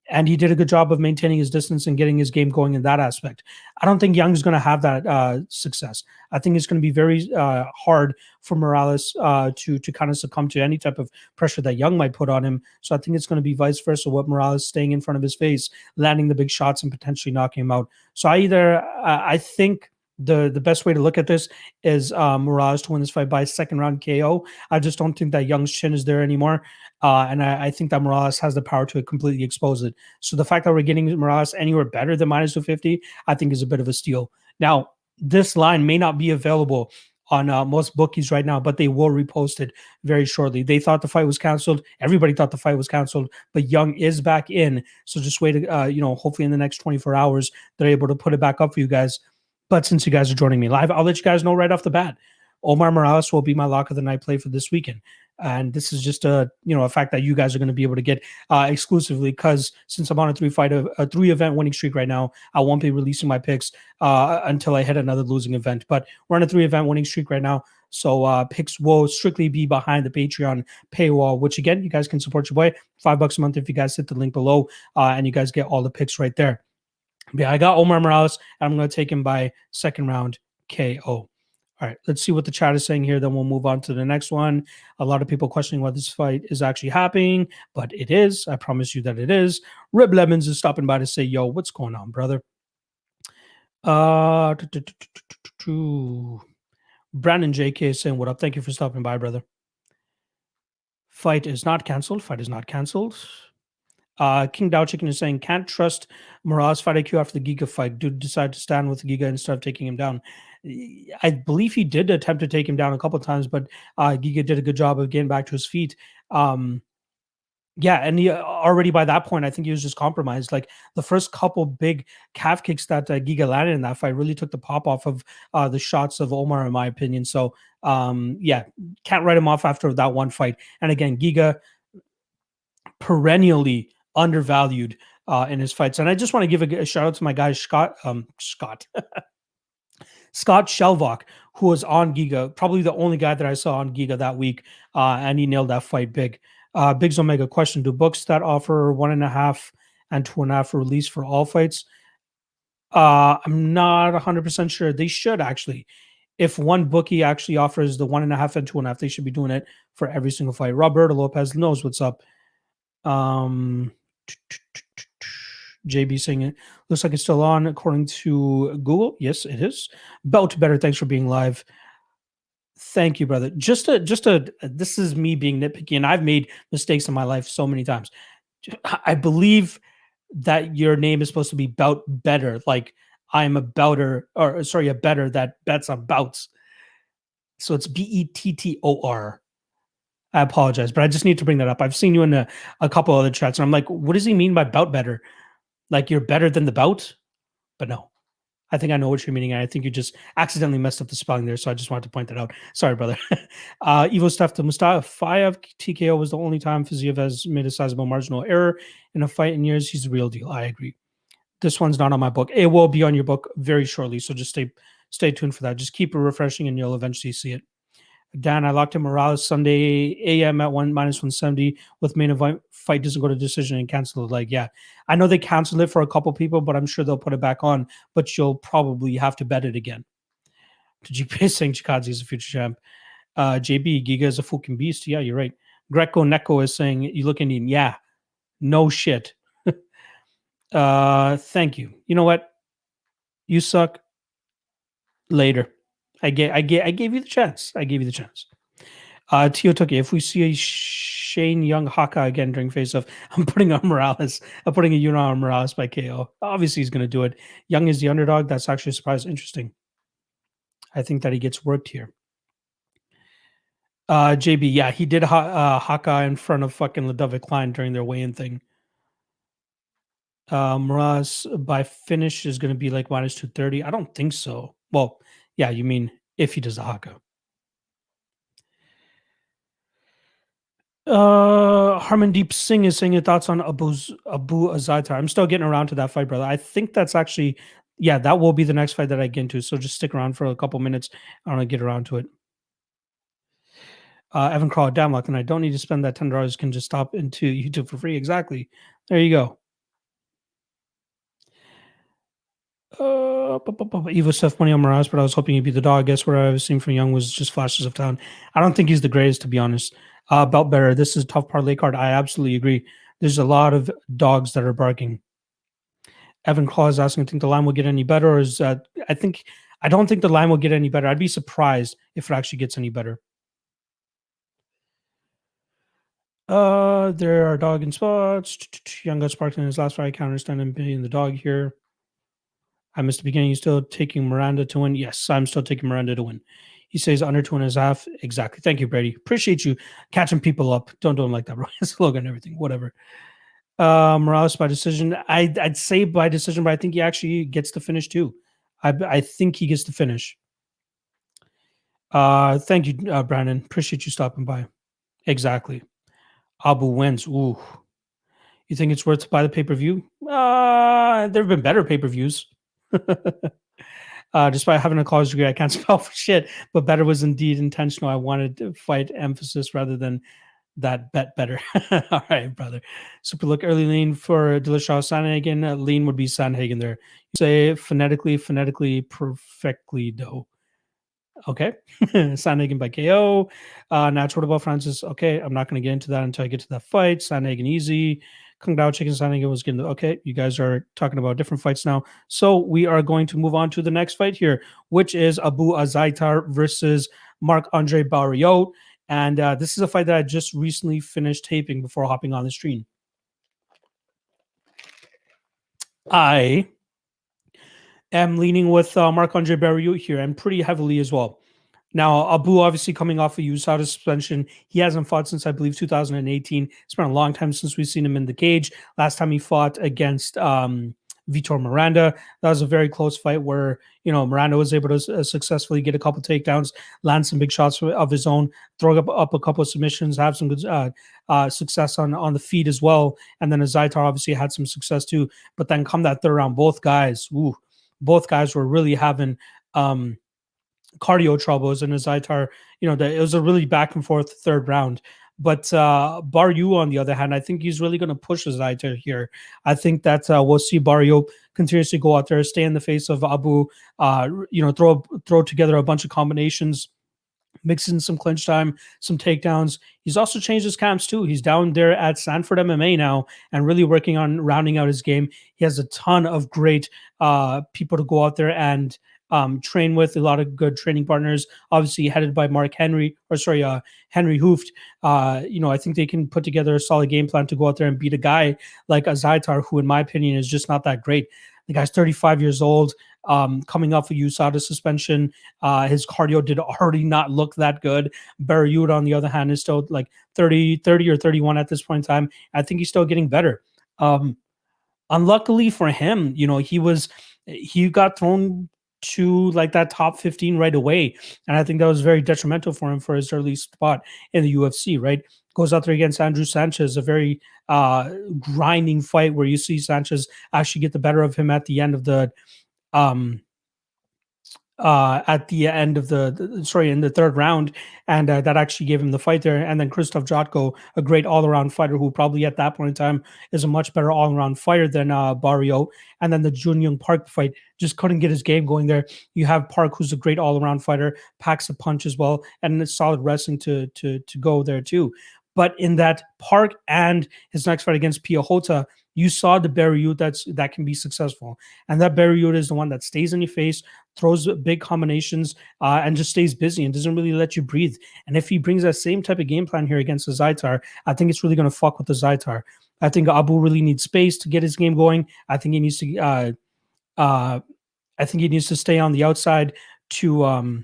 And he did a good job of maintaining his distance and getting his game going in that aspect. I don't think Young's going to have that success. I think it's going to be very hard for Morales to kind of succumb to any type of pressure that Young might put on him. So I think it's going to be vice versa, with Morales staying in front of his face, landing the big shots, and potentially knocking him out. So I think the best way to look at this is Morales to win this fight by second round KO. I just don't think that Young's chin is there anymore. And I think that Morales has the power to completely expose it. So the fact that we're getting Morales anywhere better than minus 250, I think is a bit of a steal. Now, this line may not be available on most bookies right now, but they will repost it very shortly. They thought the fight was canceled. Everybody thought the fight was canceled, but Young is back in. So just wait, hopefully in the next 24 hours, they're able to put it back up for you guys. But since you guys are joining me live, I'll let you guys know right off the bat. Omar Morales will be my lock of the night play for this weekend. And this is just a fact that you guys are going to be able to get exclusively, because since I'm on a three event winning streak right now, I won't be releasing my picks until I hit another losing event. But we're on a 3 event winning streak right now. So picks will strictly be behind the Patreon paywall, which again, you guys can support your boy $5 a month if you guys hit the link below, and you guys get all the picks right there. Yeah, I got Omar Morales, and I'm going to take him by second round KO. All right, let's see what the chat is saying here. Then we'll move on to the next one. A lot of people questioning whether this fight is actually happening, but it is. I promise you that it is. Rib Lemons is stopping by to say, yo, what's going on, brother? Brandon JK is saying, what up? Thank you for stopping by, brother. Fight is not canceled. Fight is not canceled. King Dow Chicken is saying, can't trust Morales fight IQ after the Giga fight. Dude decided to stand with Giga instead of taking him down. I believe he did attempt to take him down a couple of times, but Giga did a good job of getting back to his feet. Yeah, and he already by that point, I think he was just compromised. Like the first couple big calf kicks that Giga landed in that fight really took the pop off of the shots of Omar, in my opinion. So, yeah, can't write him off after that one fight. And again, Giga perennially undervalued in his fights. And I just want to give a shout out to my guy Scott Shelvok, who was on Giga, probably the only guy that I saw on Giga that week, and he nailed that fight big. Biggs Omega question: do books that offer 1.5 and 2.5 release for all fights? I'm not 100% sure. They should actually. If one bookie actually offers the 1.5 and 2.5, they should be doing it for every single fight. Roberto Lopez knows what's up. JB saying it looks like it's still on according to Google. Yes, it is. Belt better. Thanks for being live. Thank you, brother. This is me being nitpicky, and I've made mistakes in my life so many times. I believe that your name is supposed to be Bout Better, like I'm a better that bets on bouts. So it's Bettor. I apologize, but I just need to bring that up. I've seen you in a couple other chats, and I'm like, what does he mean by bout better? Like you're better than the bout? But no. I think I know what you're meaning. I think you just accidentally messed up the spelling there, so I just wanted to point that out. Sorry, brother. Evo stuff. The Mustafa TKO was the only time Fiziev has made a sizable marginal error in a fight in years. He's the real deal. I agree. This one's not on my book. It will be on your book very shortly, so just stay tuned for that. Just keep it refreshing, and you'll eventually see it. Dan, I locked in Morales Sunday AM at -170 with main event fight doesn't go to decision and cancel it. Like, yeah, I know they canceled it for a couple people, but I'm sure they'll put it back on. But you'll probably have to bet it again. GP saying Chikadze is a future champ. JB Giga is a fucking beast. Yeah, you're right. Greco Neko is saying you look Indian. Yeah, no shit. Thank you. You know what? You suck. Later. I gave you the chance. I gave you the chance. Tio Tuki, if we see a Shane Young Haka again during face-off, I'm putting on Morales. I'm putting a unit on Morales by KO. Obviously, he's going to do it. Young is the underdog. That's actually a surprise. Interesting. I think that he gets worked here. JB, yeah, he did Haka in front of fucking Ludovic Klein during their weigh-in thing. Morales by finish is going to be like -230. I don't think so. Well, yeah, you mean if he does the Haka. Harmandeep Singh is saying your thoughts on Abu Azaitar. I'm still getting around to that fight, brother. I think that's actually, yeah, that will be the next fight that I get into. So just stick around for a couple minutes. I want to get around to it. Evan Crawl, damn luck, and I don't need to spend that $10. Can just stop into YouTube for free. Exactly. There you go. Evo stuff money on Morales, but I was hoping he'd be the dog. I guess what I was seeing from Young was just flashes of talent. I don't think he's the greatest, to be honest. Belt better. This is a tough parlay card. I absolutely agree. There's a lot of dogs that are barking. Evan Claw is asking, I think the line will get any better, or is I don't think the line will get any better. I'd be surprised if it actually gets any better. There are dog in spots. Young got sparked in his last fight. I can't understand him being the dog here. I missed the beginning. You still taking Miranda to win? Yes, I'm still taking Miranda to win. He says under 2.5. Exactly. Thank you, Brady. Appreciate you catching people up. Don't do him like that, bro. Slogan and everything. Whatever. Morales by decision. I'd say by decision, but I think he actually gets the finish too. I think he gets the finish. Thank you, Brandon. Appreciate you stopping by. Exactly. Abu wins. Ooh. You think it's worth to buy the pay-per-view? There have been better pay-per-views. Despite having a college degree, I can't spell for shit, but better was indeed intentional. I wanted to fight emphasis rather than that bet better. All right, brother. Super look early lean for Dillashaw Sandhagen. Lean would be Sandhagen there. You say phonetically, perfectly though. Okay. Sandhagen by KO. Now what about Francis? Okay, I'm not going to get into that until I get to that fight. Sandhagen easy. Kung Dao Chicken Sandhagen was getting okay. You guys are talking about different fights now. So we are going to move on to the next fight here, which is Abu Azaitar versus Marc-Andre Barriault. And this is a fight that I just recently finished taping before hopping on the stream. I am leaning with Marc-Andre Barriault here, and pretty heavily as well. Now, Abu obviously coming off a USADA suspension. He hasn't fought since, I believe, 2018. It's been a long time since we've seen him in the cage. Last time he fought against Vitor Miranda. That was a very close fight where, Miranda was able to successfully get a couple takedowns, land some big shots of his own, throw up a couple of submissions, have some good success on the feet as well. And then Azaitar obviously had some success too. But then come that third round, both guys were really having cardio troubles, and Azaitar, it was a really back and forth third round. But Barriault, on the other hand, I think he's really going to push Azaitar here. I think that we'll see Barriault continuously go out there, stay in the face of Abu, throw together a bunch of combinations, mix in some clinch time, some takedowns. He's also changed his camps too. He's down there at Sanford MMA now and really working on rounding out his game. He has a ton of great people to go out there and train with, a lot of good training partners, obviously headed by Henry Hooft. I think they can put together a solid game plan to go out there and beat a guy like Azaitar, who in my opinion is just not that great. The guy's 35 years old, coming off a USADA suspension. His cardio did already not look that good. Barriault, on the other hand, is still like 30 or 31 at this point in time. I think he's still getting better. Unluckily for him, he got thrown to like that top 15 right away. And I think that was very detrimental for him for his early spot in the UFC, right? Goes out there against Andrew Sanchez, a very grinding fight where you see Sanchez actually get the better of him at the end of the in the third round, and that actually gave him the fight there. And then Krzysztof Jotko, a great all-around fighter who probably at that point in time is a much better all-around fighter than Barriault. And then the Jun Young Park fight just couldn't get his game going there. You have Park, who's a great all-around fighter, packs a punch as well, and it's solid wrestling to go there too. But in that Park and his next fight against Piahota, you saw the Barriault that can be successful. And that Barriault is the one that stays in your face, throws big combinations, and just stays busy and doesn't really let you breathe. And if he brings that same type of game plan here against Azaitar, I think it's really going to fuck with Azaitar. I think Abu really needs space to get his game going. I think he needs to stay on the outside to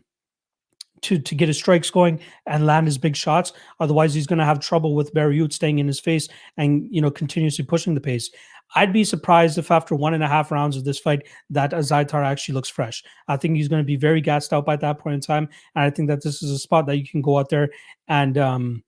get his strikes going and land his big shots. Otherwise, he's going to have trouble with Barriault staying in his face and, continuously pushing the pace. I'd be surprised if after 1.5 rounds of this fight that Azaitar actually looks fresh. I think he's going to be very gassed out by that point in time. And I think that this is a spot that you can go out there and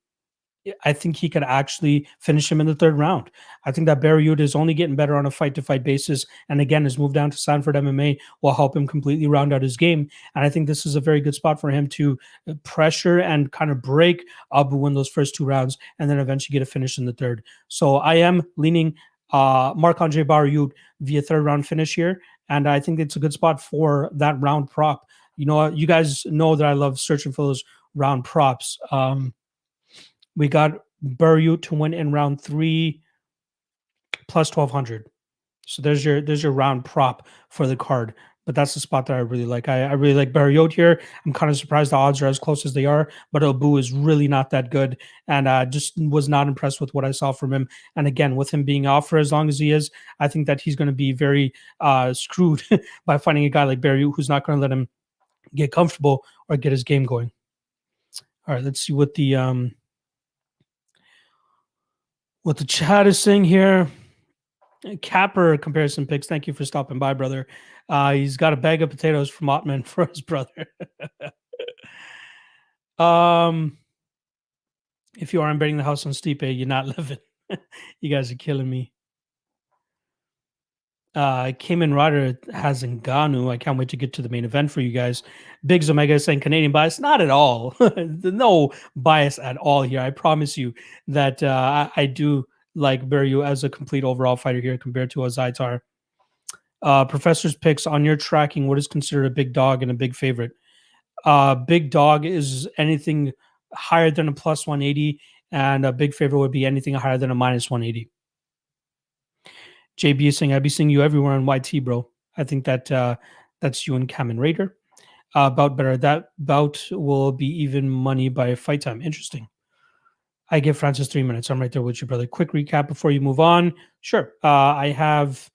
I think he could actually finish him in the third round. I think that Barriault is only getting better on a fight-to-fight basis. And again, his move down to Sanford MMA will help him completely round out his game. And I think this is a very good spot for him to pressure and kind of break Abu in those first 2 rounds and then eventually get a finish in the third. So I am leaning Marc-Andre Barriault via third round finish here. And I think it's a good spot for that round prop. You guys know that I love searching for those round props. We got Barriault to win in round 3 plus 1,200. So there's your round prop for the card. But that's the spot that I really like. I really like Barriault here. I'm kind of surprised the odds are as close as they are, but Abu is really not that good. And just was not impressed with what I saw from him. And again, with him being out for as long as he is, I think that he's going to be very screwed by finding a guy like Barriault who's not going to let him get comfortable or get his game going. All right, let's see what the chat is saying here. Capper comparison picks. Thank you for stopping by, brother. He's got a bag of potatoes from Ottman for his brother. If you aren't betting the house on Stipe, you're not living. You guys are killing me. Cayman Rider has Ngannou. I can't wait to get to the main event for you guys. Biggs Omega is saying Canadian bias. Not at all. No bias at all here. I promise you that I do like Barriault as a complete overall fighter here compared to Azaitar. Professor's picks on your tracking. What is considered a big dog and a big favorite? Big dog is anything higher than a plus 180, and a big favorite would be anything higher than a minus 180. JB is saying, I'd be seeing you everywhere on YT, bro. I think that that's you and Kamen Raider. bout better. That bout will be even money by fight time. Interesting. I give Francis 3 minutes. I'm right there with you, brother. Quick recap before you move on. Sure. I have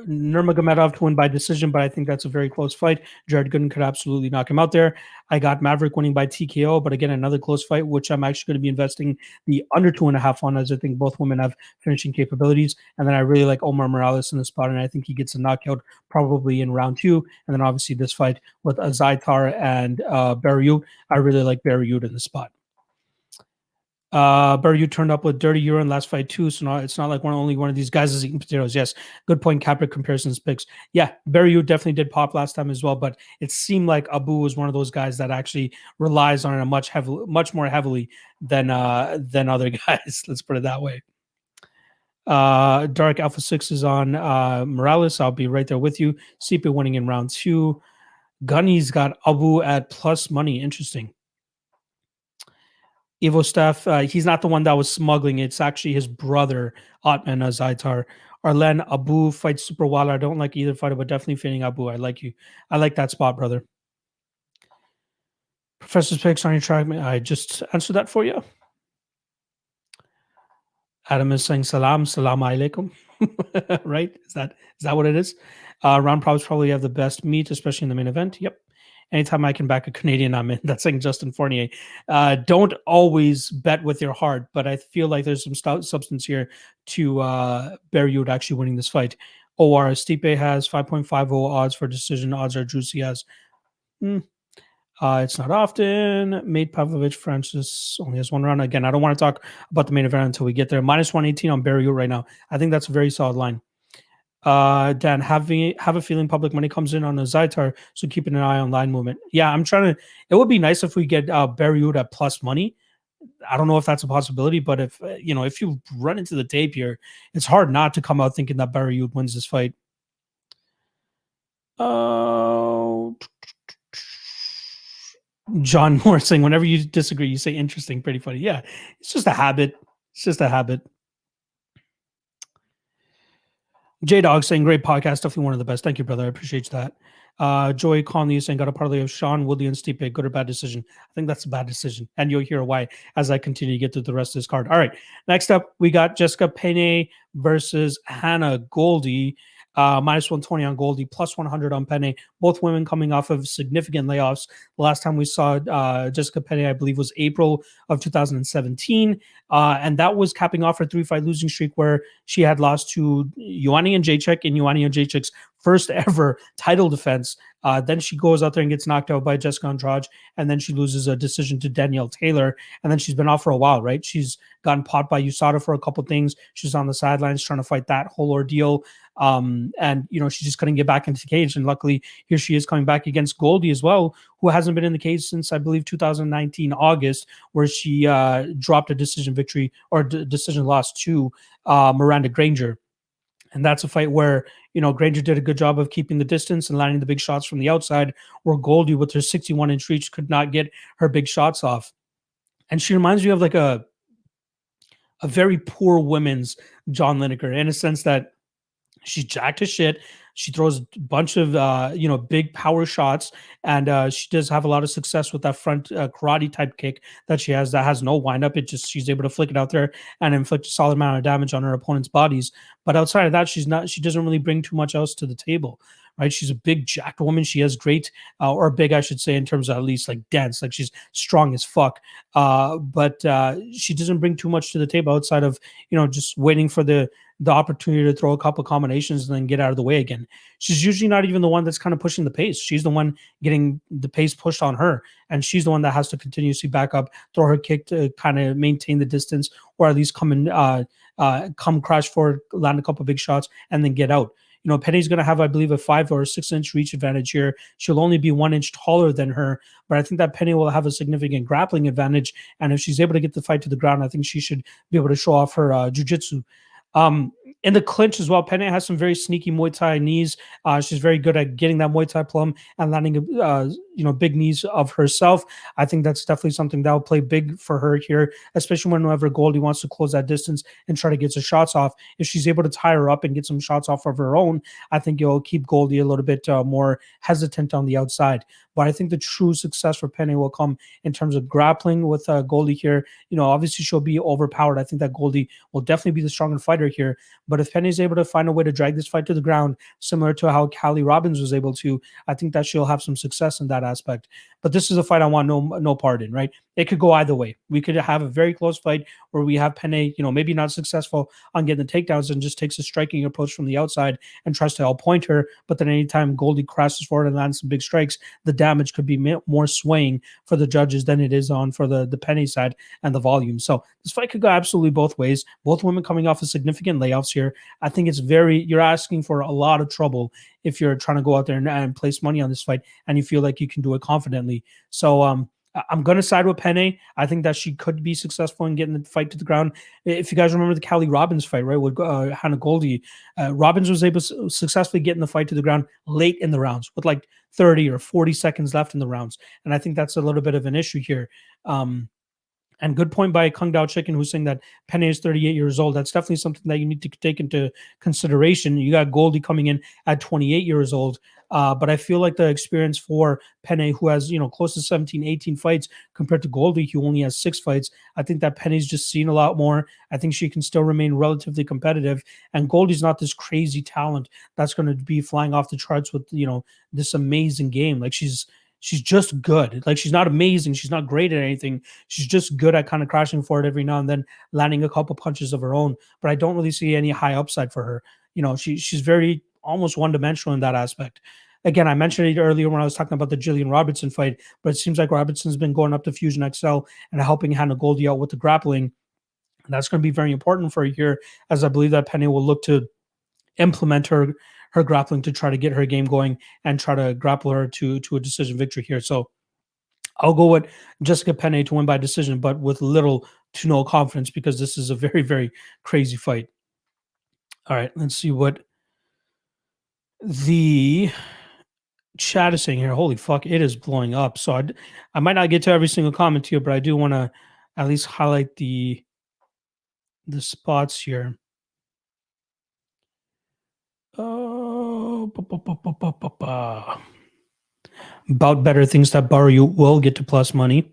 Nurmagomedov to win by decision, but I think that's a very close fight. Jared Gooden could absolutely knock him out there. I got Maverick winning by TKO, but again, another close fight, which I'm actually going to be investing the under 2.5 on, as I think both women have finishing capabilities. And then I really like Omar Morales in the spot, and I think he gets a knockout probably in round 2. And then obviously this fight with Azaitar and Barriault, I really like Barriault in the spot. Barriault turned up with dirty urine last fight too, so it's not like only one of these guys is eating potatoes. Yes, good point. Capra comparisons picks. Yeah, Barriault definitely did pop last time as well, but it seemed like Abu was one of those guys that actually relies on it much more heavily than other guys. Let's put it that way. Dark Alpha 6 is on Morales. I'll be right there with you. Sipe winning in round 2. Gunny's got Abu at plus money. Interesting. Evo Staff, he's not the one that was smuggling. It's actually his brother, Atman Azaitar. Arlen Abu fights Super Wilder. I don't like either fighter, but definitely fading Abu. I like you. I like that spot, brother. Professor's picks on your track. I just answered that for you. Adam is saying salam alaikum. Right? Is that what it is? Round props probably have the best meat, especially in the main event. Yep. Anytime I can back a Canadian, I'm in. That's saying Justin Fournier. Don't always bet with your heart, but I feel like there's some substance here to Barriault actually winning this fight. OR Stipe has 5.50 odds for decision. Odds are juicy as. It's not often. Mate Pavlovich Francis only has one round. Again, I don't want to talk about the main event until we get there. Minus 118 on Barriault right now. I think that's a very solid line. Dan, have a feeling public money comes in on Azaitar, so keeping an eye on line movement. Yeah, I'm trying to. It would be nice if we get Barriault at plus money. I don't know if that's a possibility, but if if you run into the tape here, it's hard not to come out thinking that Barriault wins this fight. John Moore saying, whenever you disagree, you say interesting, pretty funny. Yeah, it's just a habit. It's just a habit. J-Dog saying, great podcast, definitely one of the best. Thank you, brother. I appreciate that. Joy Conley saying, got a parlay of Sean, Woodley, and Stipe. Good or bad decision? I think that's a bad decision. And you'll hear why as I continue to get through the rest of this card. All right. Next up, we got Jessica Penne versus Hannah Goldy. Minus 120 on Goldy, plus 100 on Penne. Both women coming off of significant layoffs. The last time we saw Jessica Penne, I believe, was April of 2017. And that was capping off her 3-fight losing streak where she had lost to Ioana Jędrzejczyk in Ioana Jędrzejczyk's first ever title defense. Then she goes out there and gets knocked out by Jessica Andrade, and then she loses a decision to Danielle Taylor. And then she's been off for a while, right? She's gotten popped by USADA for a couple things. She's on the sidelines trying to fight that whole ordeal. And she just couldn't get back into the cage. And luckily, here she is coming back against Goldy as well, who hasn't been in the cage since, I believe, 2019 August, where she dropped a decision victory or decision loss to Miranda Granger. And that's a fight where, Granger did a good job of keeping the distance and landing the big shots from the outside, where Goldy, with her 61-inch reach, could not get her big shots off. And she reminds me of like a very poor women's John Lineker, in a sense that she's jacked as shit. She throws a bunch of, big power shots, and she does have a lot of success with that front karate type kick that she has that has no windup. She's able to flick it out there and inflict a solid amount of damage on her opponent's bodies. But outside of that, she doesn't really bring too much else to the table. Right, she's a big jacked woman. She has great, or big, I should say, in terms of at least like dense. Like she's strong as fuck. But she doesn't bring too much to the table outside of just waiting for the opportunity to throw a couple combinations and then get out of the way again. She's usually not even the one that's kind of pushing the pace. She's the one getting the pace pushed on her, and she's the one that has to continuously back up, throw her kick to kind of maintain the distance, or at least come crash forward, land a couple big shots, and then get out. Penny's going to have, I believe, a 5 or 6 inch reach advantage here. She'll only be 1 inch taller than her, but I think that Penny will have a significant grappling advantage. And if she's able to get the fight to the ground, I think she should be able to show off her jiu-jitsu. In the clinch as well, Penne has some very sneaky Muay Thai knees. She's very good at getting that Muay Thai plum and landing, big knees of herself. I think that's definitely something that will play big for her here, especially whenever Goldy wants to close that distance and try to get some shots off. If she's able to tie her up and get some shots off of her own, I think it'll keep Goldy a little bit more hesitant on the outside. But I think the true success for Penne will come in terms of grappling with Goldy here. Obviously she'll be overpowered. I think that Goldy will definitely be the stronger fighter here. But if Penne is able to find a way to drag this fight to the ground, similar to how Callie Robbins was able to, I think that she'll have some success in that aspect. But this is a fight I want no part in, right? It could go either way. We could have a very close fight where we have Penne, maybe not successful on getting the takedowns and just takes a striking approach from the outside and tries to outpoint her. But then anytime Goldy crashes forward and lands some big strikes, the damage could be more swaying for the judges than it is on for the Penne side and the volume. So this fight could go absolutely both ways. Both women coming off of significant layoffs here. I think you're asking for a lot of trouble if you're trying to go out there and place money on this fight and you feel like you can do it confidently. So I'm going to side with Penne. I think that she could be successful in getting the fight to the ground. If you guys remember the Callie Robbins fight, right, with Hannah Goldy, Robbins was able to successfully get in the fight to the ground late in the rounds with like 30 or 40 seconds left in the rounds. And I think that's a little bit of an issue here. And good point by Kung Dao Chicken, who's saying that Penne is 38 years old. That's definitely something that you need to take into consideration. You got Goldy coming in at 28 years old. But I feel like the experience for Penne, who has, close to 17, 18 fights compared to Goldy, who only has 6 fights. I think that Penne's just seen a lot more. I think she can still remain relatively competitive. And Goldy's not this crazy talent that's going to be flying off the charts with, this amazing game. Like she's just good. Like she's not amazing. She's not great at anything. She's just good at kind of crashing forward every now and then, landing a couple punches of her own. But I don't really see any high upside for her. She's very almost one-dimensional in that aspect. Again, I mentioned it earlier when I was talking about the Gillian Robertson fight, but it seems like Robertson's been going up to Fusion XL and helping Hannah Goldy out with the grappling. And that's going to be very important for her here, as I believe that Penne will look to implement her grappling to try to get her game going and try to grapple her to a decision victory here. So I'll go with Jessica Penne to win by decision, but with little to no confidence because this is a very, very crazy fight. All right, let's see what the chat is saying here. Holy fuck, it is blowing up. So I might not get to every single comment here, but I do want to at least highlight the spots here. About better things that Barriault will get to plus money.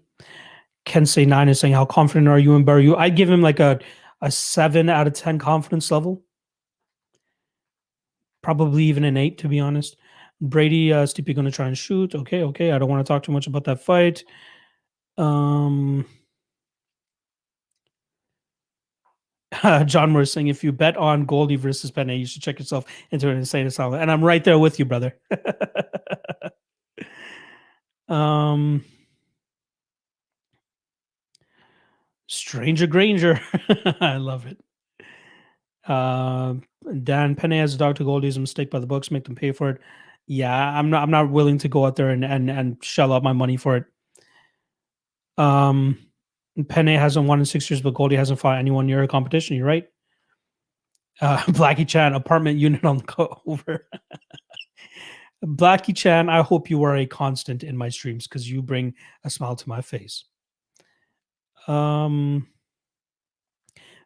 Ken say 9 is saying, how confident are you in Barriault? I'd give him like a 7 out of 10 confidence level. Probably even an 8, to be honest. Brady, Stipe going to try and shoot. Okay. I don't want to talk too much about that fight. John Moore is saying, if you bet on Goldy versus Penne, you should check yourself into an insane asylum. And I'm right there with you, brother. Stranger Granger. I love it. Dan, Penne has a dog to Goldy is a mistake by the books. Make them pay for it. Yeah, I'm not willing to go out there and shell out my money for it. Penne hasn't won in 6 years, but Goldy hasn't fought anyone near a competition. You're right. Blackie Chan, apartment unit on the over. Blackie Chan, I hope you are a constant in my streams because you bring a smile to my face.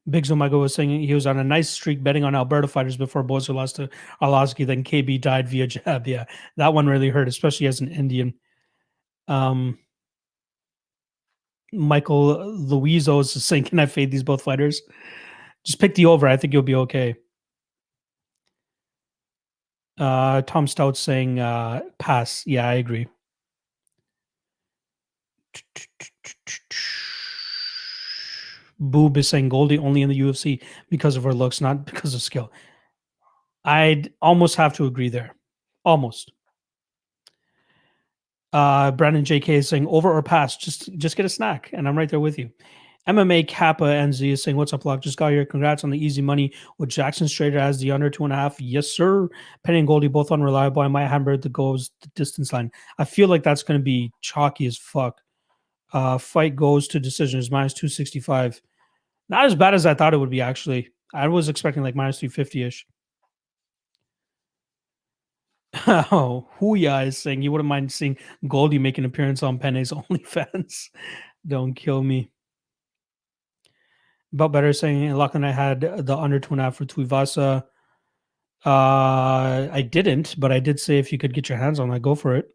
Big Zomago was saying he was on a nice streak betting on Alberta fighters before Bozo lost to Arlovsky. Then KB died via jab. Yeah, that one really hurt, especially as an Indian. Michael Luizo is saying, can I fade these both fighters? Just pick the over. I think you'll be okay. Tom Stout saying pass. Yeah, I agree. Boob is saying Goldy only in the UFC because of her looks, not because of skill. I'd almost have to agree there. Almost. Brandon JK is saying over or pass. Just get a snack. And I'm right there with you. MMA Kappa NZ is saying, what's up, Lock? Just got here. Congrats on the easy money with Jackson Strader as the under 2.5. Yes, sir. Penne and Goldy both unreliable. I might hammer the goes the distance line. I feel like that's going to be chalky as fuck. Fight goes to decision is minus 265. Not as bad as I thought it would be, actually. I was expecting like minus 350-ish. Oh, Huya is saying he wouldn't mind seeing Goldy make an appearance on Penne's OnlyFans. Don't kill me. About better saying Lachlan, I had the under 2.5 for Tuivasa. I didn't, but I did say if you could get your hands on that, go for it.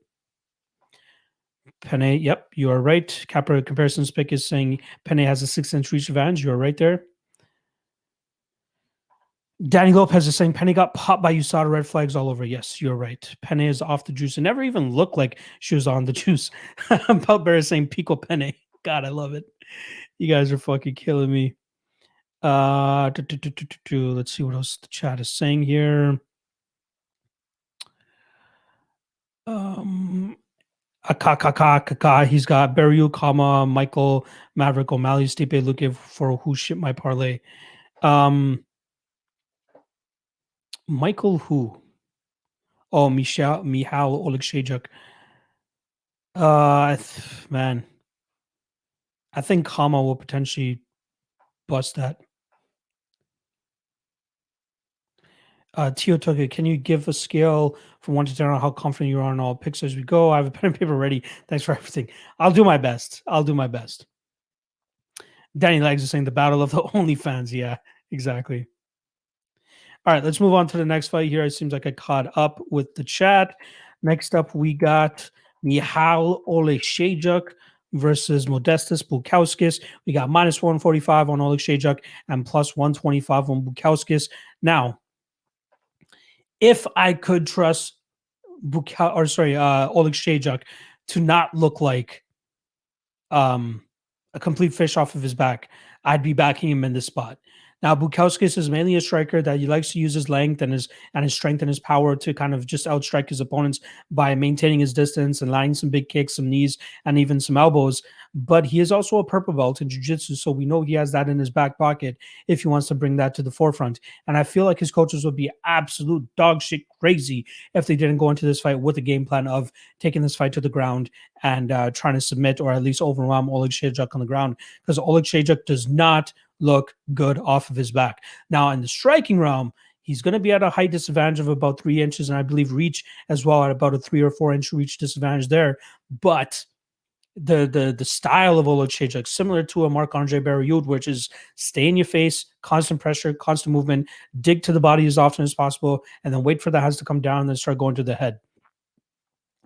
Penne, yep, you are right. Capra Comparisons pick is saying Penne has a 6-inch reach advantage. You are right there. Danny Lopez is saying Penne got popped by USADA, red flags all over. Yes, you're right. Penne is off the juice. It never even looked like she was on the juice. About Bear is saying Pico Penne. God, I love it. You guys are fucking killing me. Let's see what else the chat is saying here. He's got Barriault, Khama, Michael, Maverick, O'Malley, Stipe looking for who shit my parlay. Michael who? Oh, Michal Oleksiejczuk. Man, I think Khama will potentially bust that. Tio Tucker, can you give a scale from 1 to 10 on how confident you are on all picks as we go? I have a pen and paper ready. Thanks for everything. I'll do my best. Danny Legs is saying the battle of the OnlyFans. Yeah, exactly. All right, let's move on to the next fight here. It seems like I caught up with the chat. Next up, we got Michal Oleksiejczuk versus Modestas Bukauskas. We got minus 145 on Oleksiejczuk and plus 125 on Bukauskas. Now, if I could trust Oleksiejczuk to not look like a complete fish off of his back, I'd be backing him in this spot. Now, Bukauskas is mainly a striker that he likes to use his length and his strength and his power to kind of just outstrike his opponents by maintaining his distance and landing some big kicks, some knees, and even some elbows. But he is also a purple belt in jiu-jitsu, so we know he has that in his back pocket if he wants to bring that to the forefront. And I feel like his coaches would be absolute dog shit crazy if they didn't go into this fight with a game plan of taking this fight to the ground and trying to submit or at least overwhelm Oleksiejczuk on the ground, because Oleksiejczuk does not look good off of his back. Now, in the striking realm, he's going to be at a height disadvantage of about 3 inches, and I believe reach as well at about a 3 or 4 inch reach disadvantage there. But the style of Oleksiejczuk, similar to a Marc-Andre Barriault, which is stay in your face, constant pressure, constant movement, dig to the body as often as possible, and then wait for the hands to come down and then start going to the head.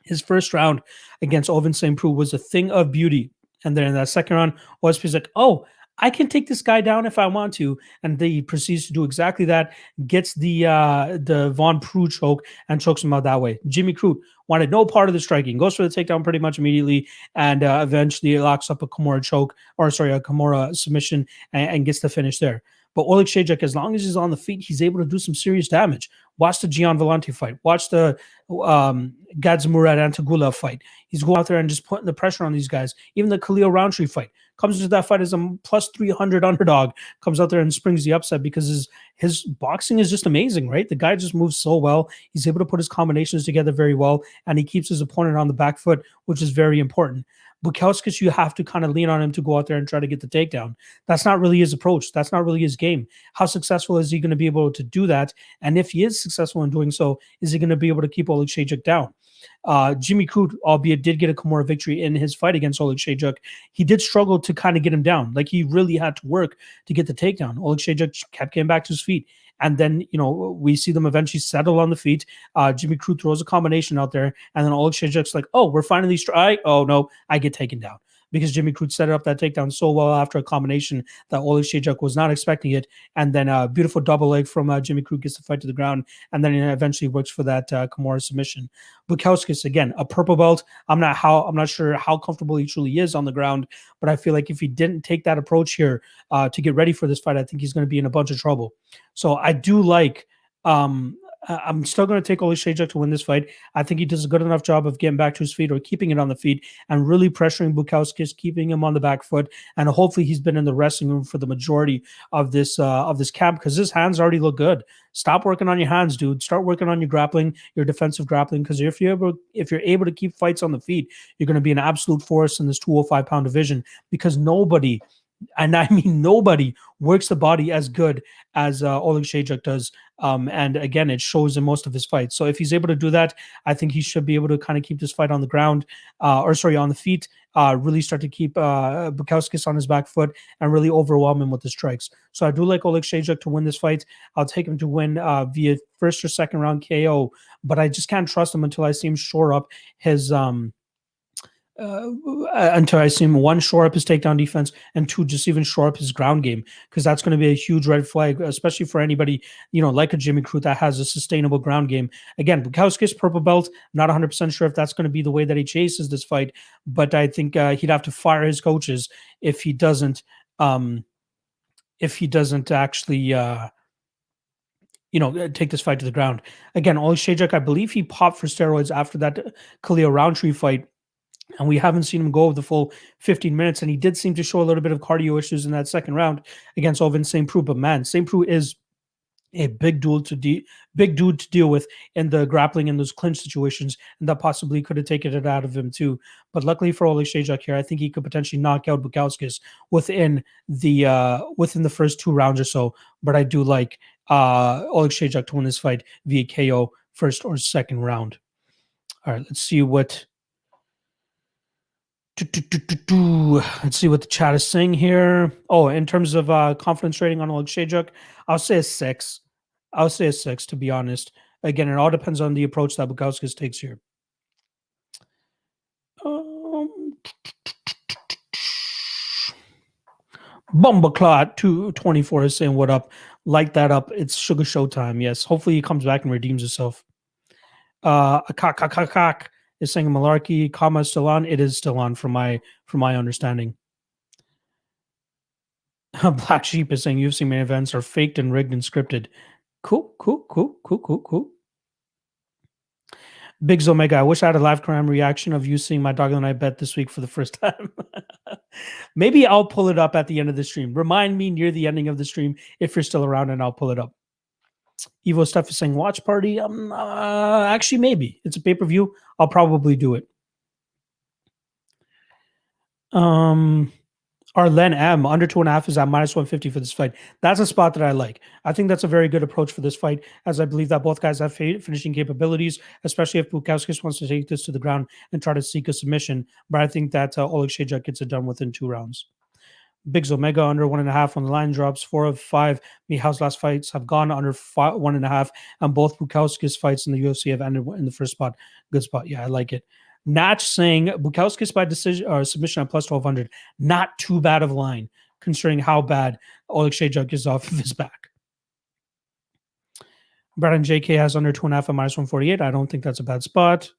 His first round against Ovince St. Preux was a thing of beauty. And then in that second round, OSP's like, oh, I can take this guy down if I want to, and he proceeds to do exactly that. Gets the Von Preux choke and chokes him out that way. Jimmy Crute wanted no part of the striking, goes for the takedown pretty much immediately, and eventually locks up a Kimura submission and gets the finish there. But Oleksiejczuk, as long as he's on the feet, he's able to do some serious damage. Watch the Gian Vellante fight. Watch the Gadzimurad Antagula fight. He's going out there and just putting the pressure on these guys. Even the Khalil Roundtree fight. Comes into that fight as a plus 300 underdog. Comes out there and springs the upset because his boxing is just amazing, right? The guy just moves so well. He's able to put his combinations together very well, and he keeps his opponent on the back foot, which is very important. Bukauskas, you have to kind of lean on him to go out there and try to get the takedown. That's not really his approach. That's not really his game. How successful is he going to be able to do that? And if he is successful in doing so, is he going to be able to keep Oleksiejczuk down? Jimmy Crute, albeit did get a Kimura victory in his fight against Oleksiejczuk, he did struggle to kind of get him down. Like, he really had to work to get the takedown. Oleksiejczuk kept getting back to his feet. And then, we see them eventually settle on the feet. Jimmy Crute throws a combination out there. And then Oleksiejczuk's like, oh, we're finally oh, no, I get taken down. Because Jimmy Crute set up that takedown so well after a combination that Oleksiejczuk was not expecting it. And then a beautiful double leg from Jimmy Crute gets the fight to the ground. And then it eventually works for that Kimura submission. Bukauskas, again, a purple belt. I'm not sure how comfortable he truly is on the ground, but I feel like if he didn't take that approach here to get ready for this fight, I think he's going to be in a bunch of trouble. So I do like I'm still going to take Oleksiejczuk to win this fight. I think he does a good enough job of getting back to his feet or keeping it on the feet and really pressuring Bukauskas, keeping him on the back foot. And hopefully he's been in the wrestling room for the majority of this camp, because his hands already look good. Stop working on your hands, dude. Start working on your grappling, your defensive grappling, because if you're able to keep fights on the feet, you're going to be an absolute force in this 205-pound division, because nobody And I mean, nobody works the body as good as Oleksiejczuk does. And again, it shows in most of his fights. So if he's able to do that, I think he should be able to kind of keep this fight on the ground, on the feet, really start to keep Bukauskas on his back foot and really overwhelm him with the strikes. So I do like Oleksiejczuk to win this fight. I'll take him to win via first or second round KO, but I just can't trust him until I see him shore up his until I see him, one, shore up his takedown defense, and two, just even shore up his ground game, because that's going to be a huge red flag, especially for anybody, like a Jimmy Crute that has a sustainable ground game. Again, Bukauskas, purple belt, not 100% sure if that's going to be the way that he chases this fight, but I think he'd have to fire his coaches if he doesn't actually take this fight to the ground. Again, Oleksiejczuk, I believe he popped for steroids after that Khalil Roundtree fight, and we haven't seen him go the full 15 minutes. And he did seem to show a little bit of cardio issues in that second round against Ovin St. Preux. But man, St. Preux is a big dude to deal with in the grappling in those clinch situations, and that possibly could have taken it out of him too. But luckily for Oleksiejczuk here, I think he could potentially knock out Bukauskas within the first 2 rounds or so. But I do like Oleksiejczuk to win this fight via KO first or second round. All right, let's see what the chat is saying here. Oh, in terms of confidence rating on Oleksiejczuk, I'll say a 6. I'll say a 6, to be honest. Again, it all depends on the approach that Bukauskas takes here. Bumbaclot 224 is saying, what up? Light that up. It's Sugar Show time. Yes. Hopefully he comes back and redeems himself. Akak is saying Mullarkey, Khama is still on. It is still on from my understanding. Black Sheep is saying UFC main events are faked and rigged and scripted. Cool. Biggs Omega, I wish I had a live cam reaction of you seeing my dog and I bet this week for the first time. Maybe I'll pull it up at the end of the stream. Remind me near the ending of the stream if you're still around, and I'll pull it up. Evo Stuff is saying watch party. Actually, maybe. It's a pay-per-view. I'll probably do it. Arlen M, under 2.5 is at -150 for this fight. That's a spot that I like. I think that's a very good approach for this fight, as I believe that both guys have finishing capabilities, especially if Bukauskas wants to take this to the ground and try to seek a submission. But I think that Oleksiejczuk gets it done within 2 rounds. Biggs Omega under 1.5 when the line drops. 4 of 5 Michal's last fights have gone under 1.5, and both Bukauskas fights in the UFC have ended in the first spot. Good spot. Yeah, I like it. Natch saying Bukauskas by decision or submission at +1200. Not too bad of a line, considering how bad Oleksiejczuk is off of his back. Brandon JK has under 2.5 at -148. I don't think that's a bad spot.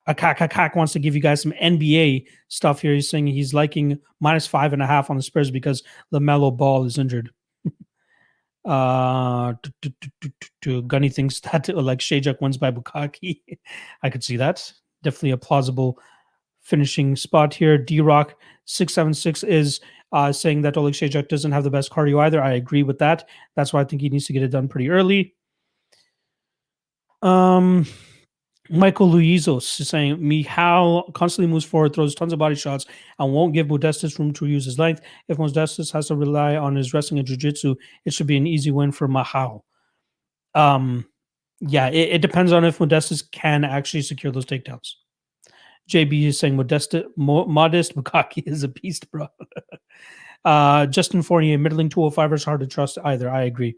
Akak wants to give you guys some NBA stuff here. He's saying he's liking -5.5 on the Spurs because LaMelo Ball is injured. Gunny thinks that Oleksiejczuk wins by Bukkake. I could see that. Definitely a plausible finishing spot here. D-Rock 676 is saying that Oleksiejczuk doesn't have the best cardio either. I agree with that. That's why I think he needs to get it done pretty early. Michael Luizos is saying Michal constantly moves forward, throws tons of body shots, and won't give Modestas room to use his length. If Modestas has to rely on his wrestling and jiu-jitsu, it should be an easy win for Michal. Yeah, it depends on if Modestas can actually secure those takedowns. JB is saying modest Bukkake is a beast, bro. Justin Fournier, middling 205 is hard to trust either. I agree.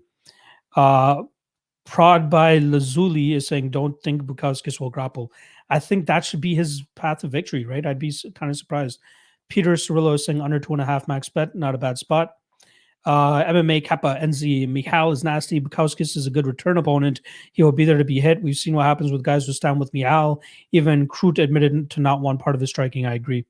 Prod by Lazuli is saying, don't think Bukauskas will grapple. I think that should be his path to victory, right? I'd be kind of surprised. Peter Cirillo is saying under 2.5 max bet. Not a bad spot. MMA Kappa NZ, Michal is nasty. Bukauskas is a good return opponent. He will be there to be hit. We've seen what happens with guys who stand with Michal. Even Crute admitted to not want part of his striking. I agree.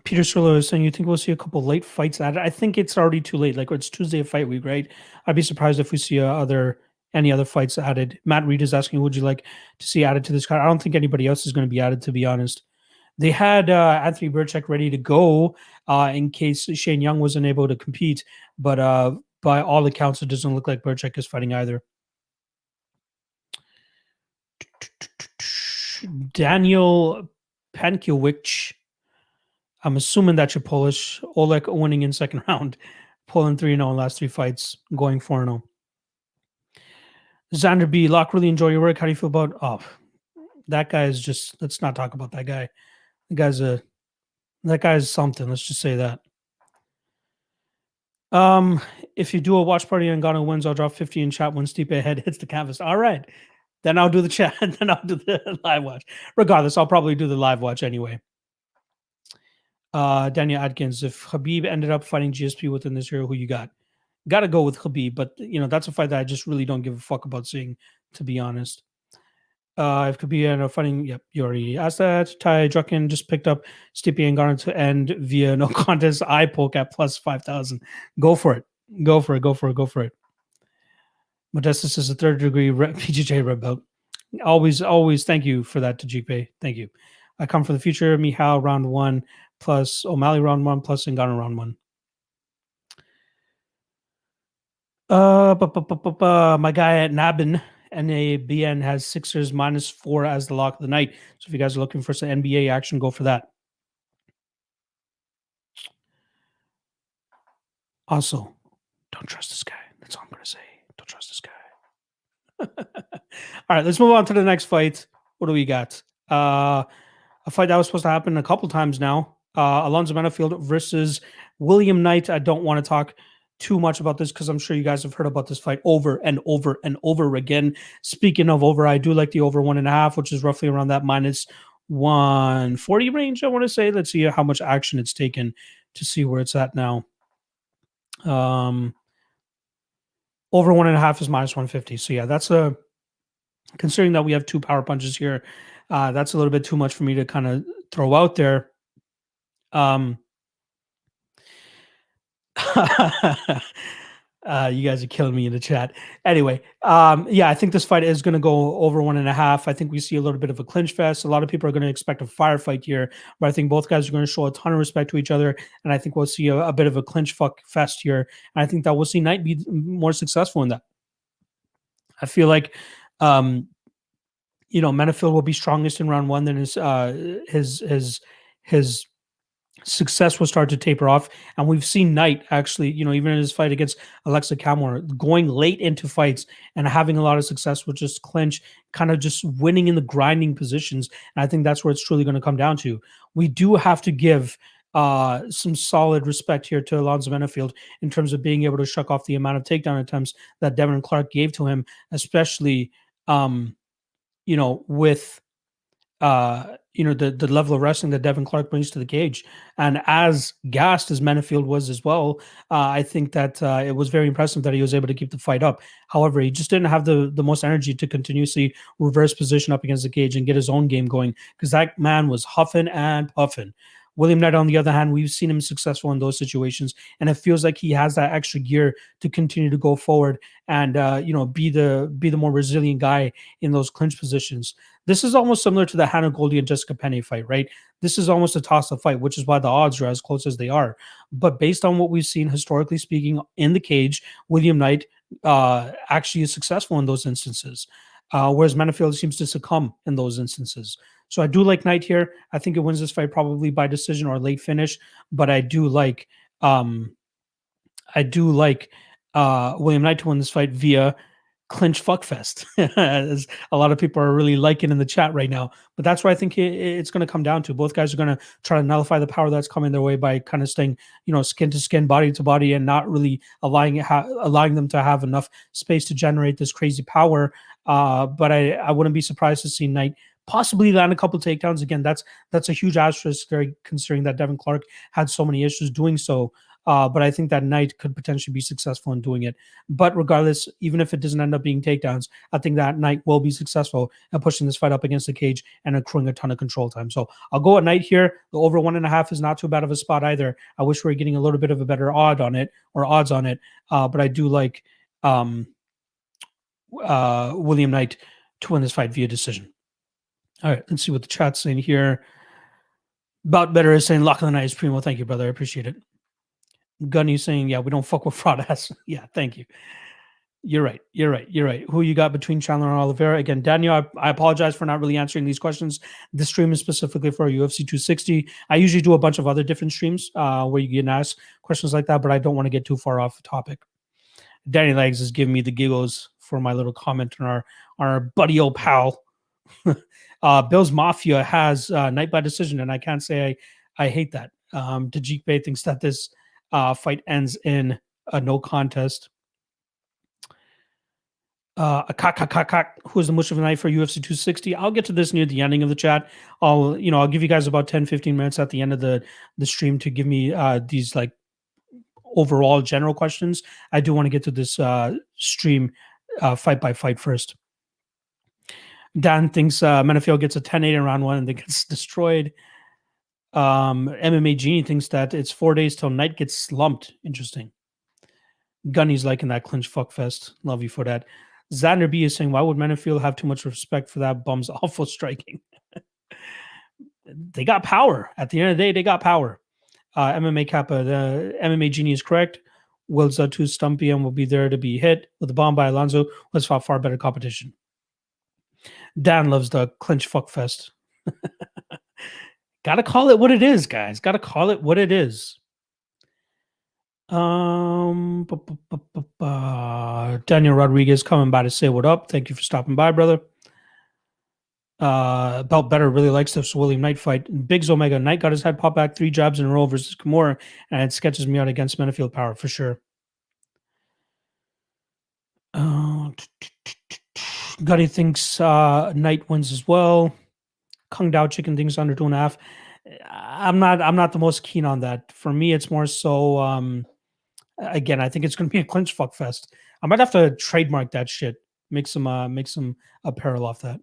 Peter Sirlo is saying, you think we'll see a couple late fights added? I think it's already too late. Like, it's Tuesday of fight week, right? I'd be surprised if we see any other fights added. Matt Reed is asking, would you like to see added to this card? I don't think anybody else is going to be added, to be honest. They had Anthony Burchak ready to go in case Shane Young wasn't able to compete, but by all accounts, it doesn't look like Burchak is fighting either. Daniel Pankiewicz. I'm assuming that you're Polish. Oleg winning in second round. Poland 3-0 in last 3 fights. Going 4-0. Xander B. Locke, really enjoy your work. How do you feel about... Oh, that guy is just... Let's not talk about that guy. That guy's something. Let's just say that. If you do a watch party and Ngannou wins, I'll drop 50 in chat when Stipe head hits the canvas. All right. Then I'll do the chat. Then I'll do the live watch. Regardless, I'll probably do the live watch anyway. Daniel Adkins, if Khabib ended up fighting GSP within this year, who you got? Got to go with Khabib, but that's a fight that I just really don't give a fuck about seeing, to be honest. If Khabib ended up fighting, yep, you already asked that. Ty Drucken just picked up Stipe and Garner to end via no contest eye poke at plus 5,000. Go for it. Go for it. Modestas is a third degree PGJ red belt. Always thank you for that, Tajikpe. Thank you. I come for the future. Michal round 1 plus O'Malley round 1 plus Ngannou round 1. My guy at Nabin, NABN, has Sixers -4 as the lock of the night. So if you guys are looking for some NBA action, go for that. Also, don't trust this guy. That's all I'm going to say. Don't trust this guy. All right, let's move on to the next fight. What do we got? A fight that was supposed to happen a couple times now. Alonzo Menifield versus William Knight. I don't want to talk too much about this because I'm sure you guys have heard about this fight over and over and over again. Speaking of over, I do like the over 1.5, which is roughly around that -140 range, I want to say. Let's see how much action it's taken to see where it's at now. Over 1.5 is -150. So yeah, that's considering that we have 2 power punches here, that's a little bit too much for me to kind of throw out there. You guys are killing me in the chat. Anyway, yeah, I think this fight is going to go over 1.5. I think we see a little bit of a clinch fest. A lot of people are going to expect a firefight here, but I think both guys are going to show a ton of respect to each other, and I think we'll see a bit of a clinch fuck fest here. And I think that we'll see Knight be more successful in that. I feel like, Menifield will be strongest in round 1. Then his success will start to taper off, and we've seen Knight actually, even in his fight against Alexa Khama, going late into fights and having a lot of success with just clinch, kind of just winning in the grinding positions. And I think that's where it's truly going to come down to. We do have to give some solid respect here to Alonzo Menifield in terms of being able to shuck off the amount of takedown attempts that Devin Clark gave to him, especially with the level of wrestling that Devin Clark brings to the cage. And as gassed as Menifield was as well, I think that it was very impressive that he was able to keep the fight up. However, he just didn't have the most energy to continuously reverse position up against the cage and get his own game going, because that man was huffing and puffing. William Knight, on the other hand, we've seen him successful in those situations, and it feels like he has that extra gear to continue to go forward and be the more resilient guy in those clinch positions. This is almost similar to the Hannah Goldy and Jessica Penne fight, right? This is almost a toss-up fight, which is why the odds are as close as they are. But based on what we've seen historically speaking in the cage, William Knight actually is successful in those instances, whereas Menifield seems to succumb in those instances. So I do like Knight here. I think it wins this fight probably by decision or late finish, but I do like William Knight to win this fight via clinch fuckfest, as a lot of people are really liking in the chat right now. But that's where I think it's going to come down to. Both guys are going to try to nullify the power that's coming their way by kind of staying, skin to skin, body to body, and not really allowing them to have enough space to generate this crazy power. But I wouldn't be surprised to see Knight possibly land a couple takedowns. Again, that's a huge asterisk, considering that Devin Clark had so many issues doing so. But I think that Knight could potentially be successful in doing it. But regardless, even if it doesn't end up being takedowns, I think that Knight will be successful in pushing this fight up against the cage and accruing a ton of control time. So I'll go at Knight here. The over 1.5 is not too bad of a spot either. I wish we were getting a little bit of a better odds on it. But I do like William Knight to win this fight via decision. All right, let's see what the chat's saying here. About Better is saying, lock of the night is primo. Thank you, brother. I appreciate it. Gunny saying, yeah, we don't fuck with fraud ass. Yeah, thank you. You're right. You're right. You're right. Who you got between Chandler and Oliveira? Again, Daniel, I apologize for not really answering these questions. This stream is specifically for UFC 260. I usually do a bunch of other different streams where you can ask questions like that, but I don't want to get too far off the topic. Danny Legs is giving me the giggles for my little comment on our buddy old pal. Bill's Mafia has night by decision, and I can't say I hate that. Tajik Bey thinks that this fight ends in a no contest. Who's the mush of the night for UFC 260? I'll get to this near the ending of the chat. I'll give you guys about 10-15 minutes at the end of the stream to give me these like overall general questions. I do want to get to this stream fight by fight first. Dan thinks Menifield gets a 10-8 in round 1 and then gets destroyed. MMA Genie thinks that it's 4 days till Knight gets slumped. Interesting. Gunny's liking that clinch fuckfest. Love you for that. Xander B is saying, why would Menifield have too much respect for that bum's awful striking? They got power. At the end of the day, they got power. MMA Kappa, the MMA Genie is correct. Will's too stumpy and will be there to be hit with the bomb by Alonzo. Let's fought far better competition. Dan loves the clinch fuckfest. Gotta call it what it is, guys. Gotta call it what it is. Daniel Rodriguez coming by to say what up. Thank you for stopping by, brother. Belt Better really likes this William Knight fight. Biggs Omega Knight got his head popped back 3 jabs in a row versus Kimura, and it sketches me out against Menifield power for sure. Gutty thinks Knight wins as well. Kung Dao Chicken thinks under 2.5. I'm not the most keen on that. For me, it's more so. Again, I think it's going to be a clinch fuck fest. I might have to trademark that shit. Make some apparel off that.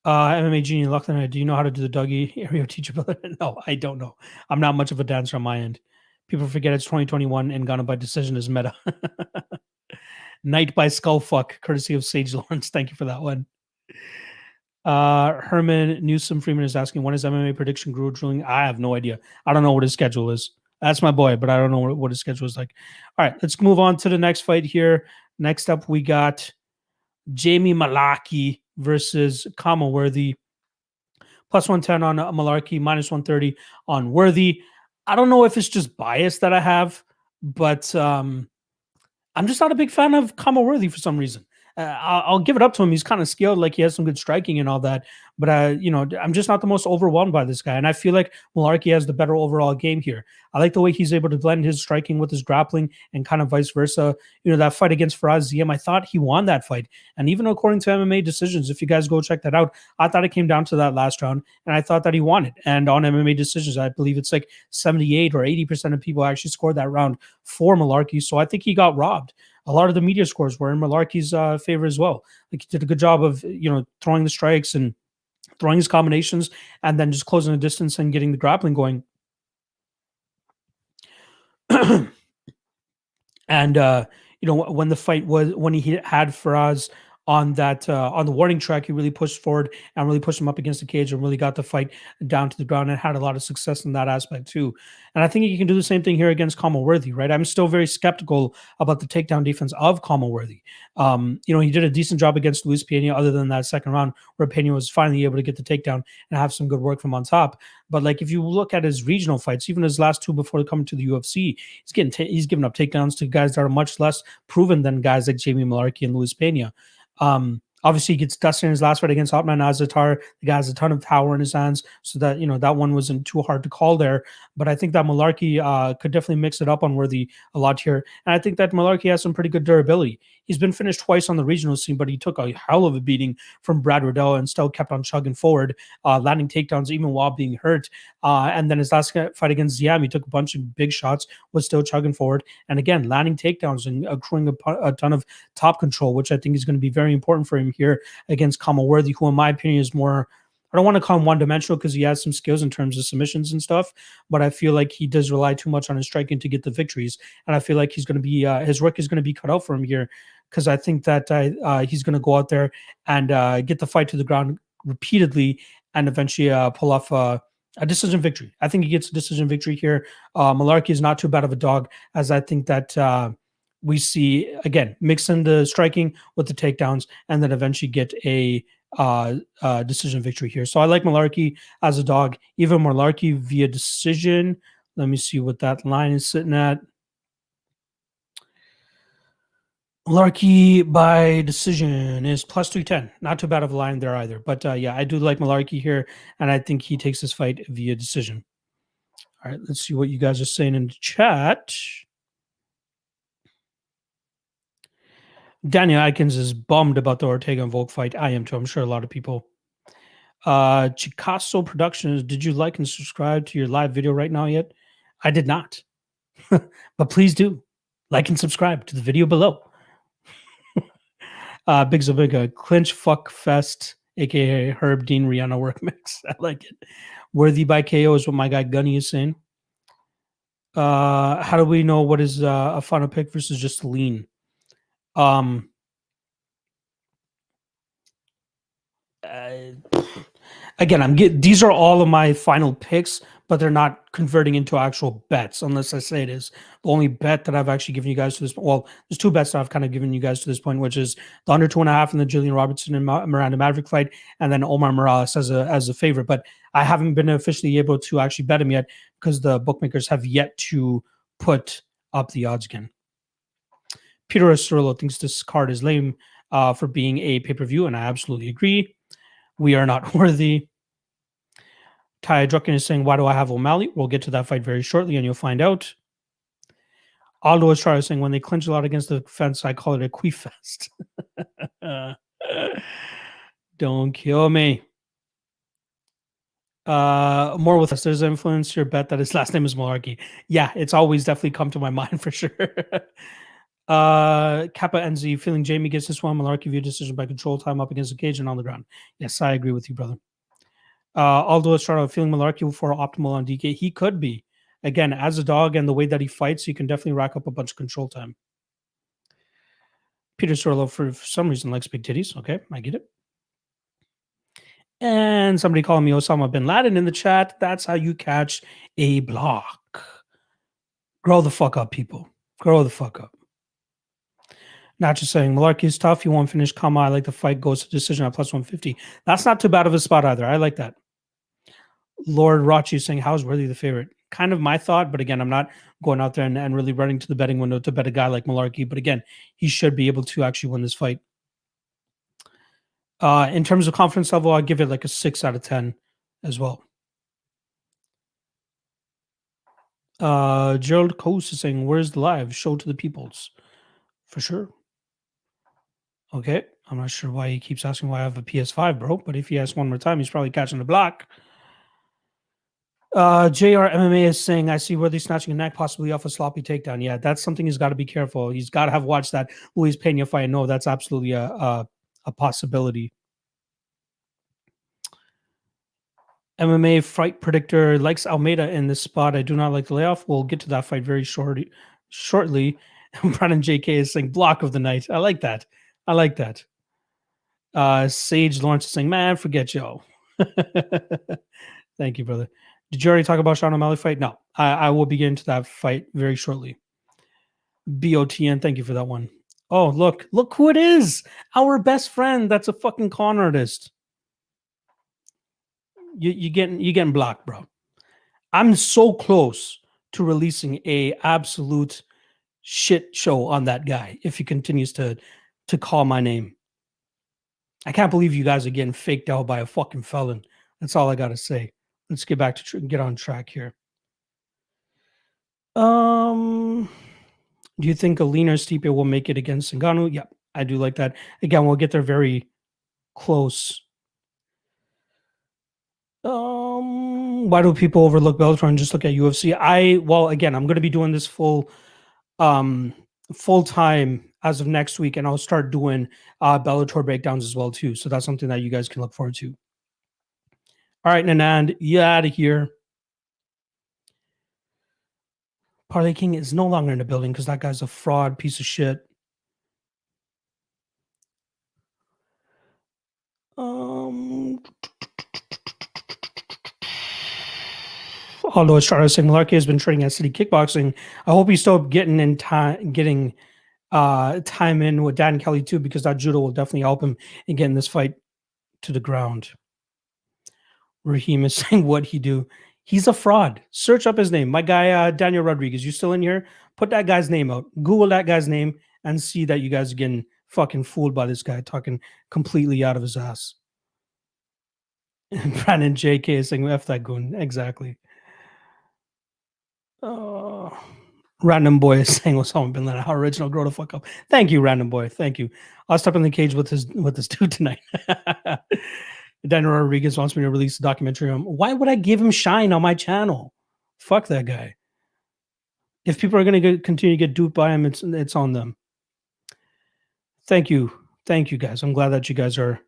MMA Genie Luckner, do you know how to do the Dougie area teachability? No, I don't know. I'm not much of a dancer on my end. People forget it's 2021 and Ngannou by decision is meta. Night by Skullfuck, courtesy of Sage Lawrence. Thank you for that one. Herman Newsom Freeman is asking, when is MMA prediction guru drilling? I have no idea. I don't know what his schedule is. That's my boy, but I don't know what his schedule is like. All right, let's move on to the next fight here. Next up, we got Jamie Mullarkey versus Khama Worthy. Plus 110 on Mullarkey, minus 130 on Worthy. I don't know if it's just bias that I have, but I'm just not a big fan of Khama Worthy for some reason. I'll give it up to him. He's kind of skilled, like he has some good striking and all that. But I'm just not the most overwhelmed by this guy. And I feel like Mullarkey has the better overall game here. I like the way he's able to blend his striking with his grappling and kind of vice versa. That fight against Faraz Ziem, I thought he won that fight. And even according to MMA decisions, if you guys go check that out, I thought it came down to that last round, and I thought that he won it. And on MMA decisions, I believe it's like 78 or 80% of people actually scored that round for Mullarkey. So I think he got robbed. A lot of the media scores were in Mullarkey's favor as well. Like he did a good job of throwing the strikes and throwing his combinations, and then just closing the distance and getting the grappling going. And when the fight was, when he had Faraz on that on the warning track, he really pushed forward and really pushed him up against the cage and really got the fight down to the ground and had a lot of success in that aspect too. And I think he can do the same thing here against Khama Worthy, right? I'm still very skeptical about the takedown defense of Khama Worthy. He did a decent job against Luis Pena, other than that second round where Pena was finally able to get the takedown and have some good work from on top. But like if you look at his regional fights, even his last 2 before coming to the UFC, he's giving up takedowns to guys that are much less proven than guys like Jamie Mullarkey and Luis Pena. Obviously he gets dusted in his last fight against Otman Azaitar. The guy has a ton of power in his hands, so that that one wasn't too hard to call there. But I think that Mullarkey could definitely mix it up on Worthy a lot here, and I think that Mullarkey has some pretty good durability. He's been finished twice on the regional scene, but he took a hell of a beating from Brad Riddell and still kept on chugging forward, landing takedowns even while being hurt. And then his last fight against Ziam, he took a bunch of big shots, was still chugging forward, and again landing takedowns and accruing a ton of top control, which I think is going to be very important for him here against Khama Worthy, who in my opinion is more, I don't want to call him one-dimensional because he has some skills in terms of submissions and stuff, but I feel like he does rely too much on his striking to get the victories, and I feel like he's going to be his work is going to be cut out for him here, because I think that he's going to go out there and get the fight to the ground repeatedly and eventually pull off a decision victory. I think he gets a decision victory here. Mullarkey is not too bad of a dog, as I think that we see, again, mix in the striking with the takedowns and then eventually get a decision victory here. So I like Mullarkey as a dog, even Mullarkey via decision. Let me see what that line is sitting at. Mullarkey by decision is plus 310. Not too bad of a line there either. But yeah, I do like Mullarkey here, and I think he takes this fight via decision. All right, let's see what you guys are saying in the chat. Daniel Atkins is bummed about the Ortega and Volk fight. I am too. I'm sure a lot of people. Chicasso Productions, did you like and subscribe to your live video right now yet? I did not. But please do like and subscribe to the video below. Big Zabiga, Clinch Fuck Fest, aka Herb Dean Rihanna work mix. I like it. Worthy by KO is what my guy Gunny is saying. How do we know what is a final pick versus just lean? Again, these are all of my final picks, but they're not converting into actual bets unless I say it is. The only bet that I've actually given you guys to this, well, there's two bets that I've kind of given you guys to this point, which is the under 2.5 in the Gillian Robertson and Miranda Maverick fight, and then Omar Morales as a favorite. But I haven't been officially able to actually bet him yet because the bookmakers have yet to put up the odds again. Peter Cirillo thinks this card is lame for being a pay-per-view, and I absolutely agree. We are not worthy. Ty Drucken is saying, why do I have O'Malley? We'll get to that fight very shortly, and you'll find out. Aldo is trying to saying, when they clinch a lot against the fence, I call it a queef fest. Don't kill me. More with us. There's an influencer bet that his last name is Mullarkey. Yeah, it's always definitely come to my mind for sure. Kappa NZ, feeling Jamie gets this one. Mullarkey view decision by control time up against the cage and on the ground. Yes, I agree with you, brother. Aldo Estrada, feeling Mullarkey for optimal on DK. He could be. Again, as a dog and the way that he fights, he can definitely rack up a bunch of control time. Peter Sorlo, for some reason, likes big titties. Okay, I get it. And somebody calling me Osama bin Laden in the chat. That's how you catch a block. Grow the fuck up, people. Grow the fuck up. Not just saying, Mullarkey is tough. He won't finish Khama. I like the fight. Goes to decision at plus 150. That's not too bad of a spot either. I like that. Lord Rachi is saying, how's Worthy the favorite? Kind of my thought, but again, I'm not going out there and really running to the betting window to bet a guy like Mullarkey. But again, he should be able to actually win this fight. In terms of confidence level, I'll give it like a 6 out of 10 as well. Gerald Coase is saying, where's the live? Show to the peoples. For sure. Okay. I'm not sure why he keeps asking why I have a PS5, bro. But if he asks one more time, he's probably catching the block. JR MMA is saying, I see Worthy snatching a neck, possibly off a sloppy takedown. Yeah, that's something he's got to be careful. He's got to have watched that Luis Pena fight. No, that's absolutely a possibility. MMA fight predictor likes Almeida in this spot. I do not like the layoff. We'll get to that fight very shortly. Brandon JK is saying block of the night. I like that. I like that. Sage Lawrence is saying, man, forget y'all. Thank you, brother. Did you already talk about Sean O'Malley fight? No, I will be getting to that fight very shortly. BOTN, thank you for that one. Oh, look who it is. Our best friend. That's a fucking con artist. You getting blocked, bro. I'm so close to releasing a absolute shit show on that guy if he continues to call my name. I can't believe you guys are getting faked out by a fucking felon. That's all I gotta say. Let's get back to get on track here. Do you think a leaner Stipe will make it against Ngannou? Yeah, I do like that. Again, we'll get there very close. Why do people overlook Bellator and just look at UFC? Well, again, I'm going to be doing this full time as of next week, and I'll start doing Bellator breakdowns as well too. So that's something that you guys can look forward to. All right, Nanand, you out of here. Parlay King is no longer in the building because that guy's a fraud piece of shit. Although it's started saying Mullarkey has been training at City Kickboxing, I hope he's still getting time in with Dan Kelly too, because that judo will definitely help him in getting this fight to the ground. Raheem is saying, what he do? He's a fraud. Search up his name. My guy, Daniel Rodriguez, you still in here? Put that guy's name out. Google that guy's name and see that you guys are getting fucking fooled by this guy talking completely out of his ass. And Brandon JK is saying, F that goon. Exactly. Random boy is saying, Osama bin Laden, how original, grow the fuck up. Thank you, random boy. Thank you. I'll step in the cage with this dude tonight. Daniel Rodriguez wants me to release a documentary on him. Why would I give him shine on my channel? Fuck that guy. If people are going to continue to get duped by him, it's on them. Thank you. Thank you, guys. I'm glad that you guys are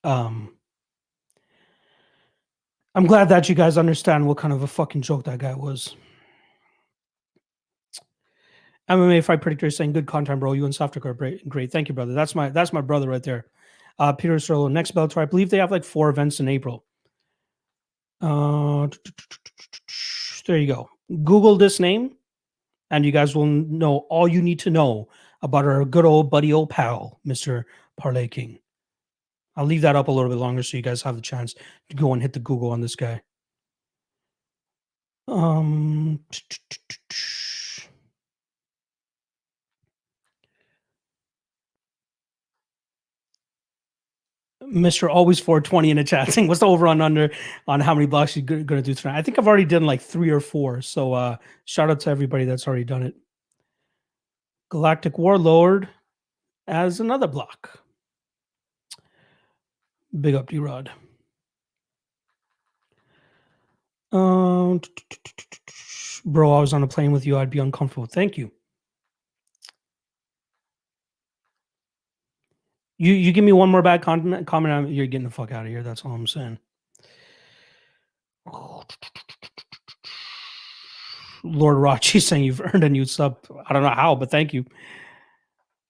I'm glad that you guys understand what kind of a fucking joke that guy was. MMA Fight Predictor is saying, good content, bro. You and Softic are great. Thank you, brother. That's my brother right there. Peter Sirlo, next Bellator. I believe they have like 4 events in April. There you go. Google this name, and you guys will know all you need to know about our good old buddy, old pal, Mr. Parlay King. I'll leave that up a little bit longer so you guys have the chance to go and hit the Google on this guy. Mr. Always 420 in the chat saying, what's the over on under on how many blocks you're going to do tonight? I think I've already done like 3 or 4. So shout out to everybody that's already done it. Galactic Warlord as another block. Big up, D-Rod. Bro, I was on a plane with you. I'd be uncomfortable. Thank you. You give me one more bad comment on, you're getting the fuck out of here. That's all I'm saying. Lord Rachi saying you've earned a new sub. I don't know how, but thank you.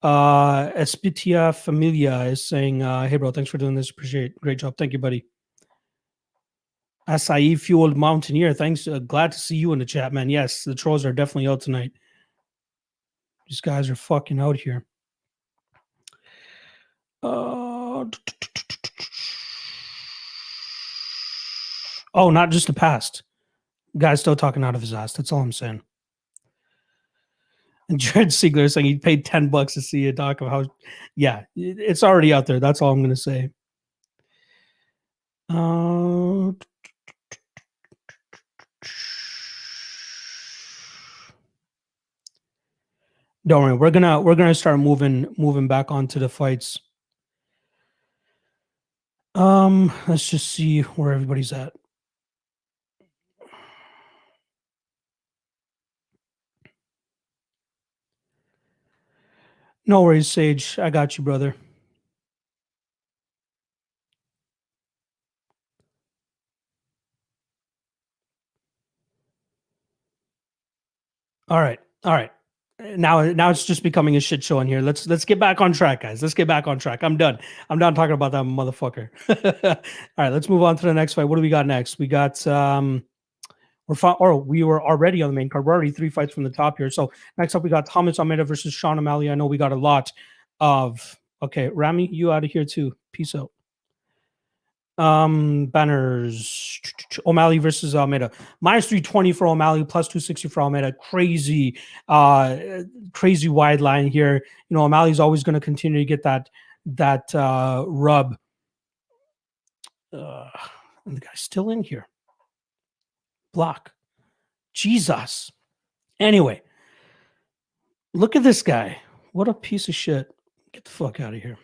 Espitia Familia is saying, hey, bro, thanks for doing this. Appreciate it. Great job. Thank you, buddy. Acai Fueled Mountaineer, thanks. Glad to see you in the chat, man. Yes, the trolls are definitely out tonight. These guys are fucking out here. Oh, not just the past. Guy's still talking out of his ass. That's all I'm saying. And Jared Siegler saying he paid $10 to see a doc of how. Yeah, it's already out there. That's all I'm going to say. Don't worry, we're gonna start moving back onto the fights. Let's just see where everybody's at. No worries, Sage. I got you, brother. All right. Now it's just becoming a shit show in here. Let's get back on track, guys. Let's get back on track. I'm done talking about that motherfucker. All right, let's move on to the next fight. What do we got next? We got we were already on the main card. We're already 3 fights from the top here. So next up we got Thomas Almeida versus Sean O'Malley. I know we got a lot of Rami, you out of here too. Peace out. Banners. O'Malley versus Almeida. -320 for O'Malley, +260 for Almeida. Crazy wide line here. You know, O'Malley's always going to continue to get that rub. And the guy's still in here. Block. Jesus. Anyway, look at this guy. What a piece of shit. Get the fuck out of here.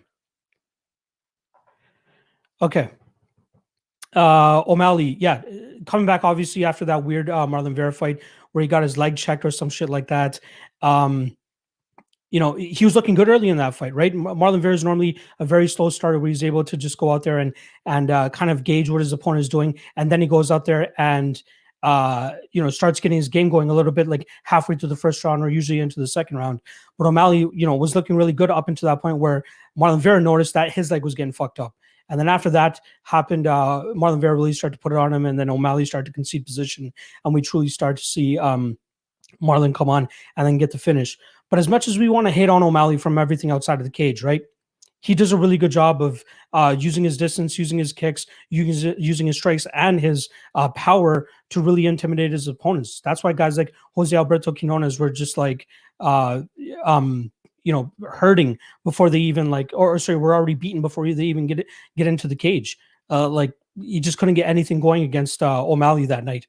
Okay. O'Malley, yeah, coming back obviously after that weird Marlon Vera fight where he got his leg checked or some shit like that. You know, he was looking good early in that fight, right? Marlon Vera is normally a very slow starter where he's able to just go out there and kind of gauge what his opponent is doing, and then he goes out there and you know, starts getting his game going a little bit like halfway through the first round or usually into the second round. But O'Malley, you know, was looking really good up until that point where Marlon Vera noticed that his leg was getting fucked up. And then after that happened, Marlon Vera really started to put it on him, and then O'Malley started to concede position, and we truly started to see Marlon come on and then get the finish. But as much as we want to hate on O'Malley from everything outside of the cage, right? He does a really good job of using his distance, using his kicks, using his strikes and his power to really intimidate his opponents. That's why guys like Jose Alberto Quinones were just like, hurting before they even were already beaten before they even get into the cage. Like you just couldn't get anything going against O'Malley that night.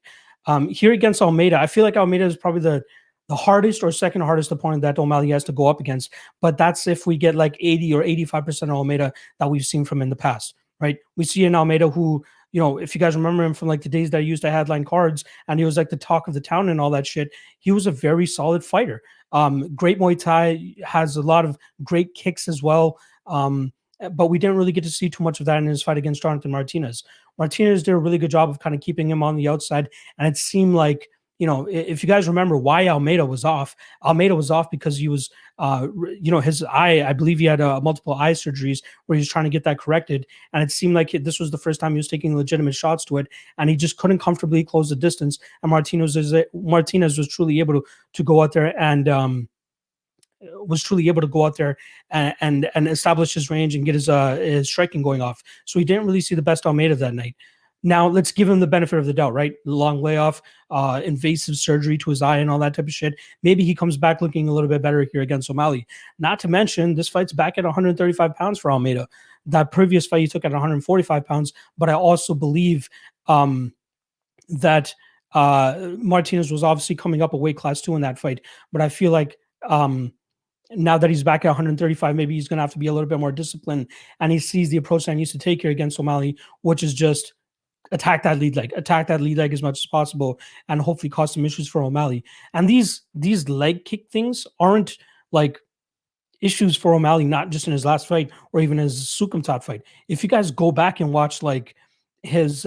Here against Almeida, I feel like Almeida is probably the hardest or second hardest opponent that O'Malley has to go up against. But that's if we get like 80 or 85% of Almeida that we've seen from in the past, right? We see an Almeida who, if you guys remember him from like the days that I used to headline cards and he was like the talk of the town and all that shit, he was a very solid fighter. Great Muay Thai, has a lot of great kicks as well. But we didn't really get to see too much of that in his fight against Jonathan Martinez. Martinez did a really good job of kind of keeping him on the outside. And it seemed like, if you guys remember why Almeida was off because he was, his eye, I believe he had multiple eye surgeries where he was trying to get that corrected. And it seemed like this was the first time he was taking legitimate shots to it. And he just couldn't comfortably close the distance. And Martinez was truly able to go out there and, and establish his range and get his striking going off. So he didn't really see the best Almeida that night. Now let's give him the benefit of the doubt, right? Long layoff, invasive surgery to his eye and all that type of shit. Maybe he comes back looking a little bit better here against O'Malley. Not to mention, this fight's back at 135 pounds for Almeida. That previous fight he took at 145 pounds, but I also believe that Martinez was obviously coming up a weight class too in that fight. But I feel like now that he's back at 135, maybe he's going to have to be a little bit more disciplined, and he sees the approach that he needs to take here against O'Malley, which is just attack that lead leg as much as possible, and hopefully cause some issues for O'Malley. And these leg kick things aren't like issues for O'Malley, not just in his last fight or even his Sukumtat fight. If you guys go back and watch like his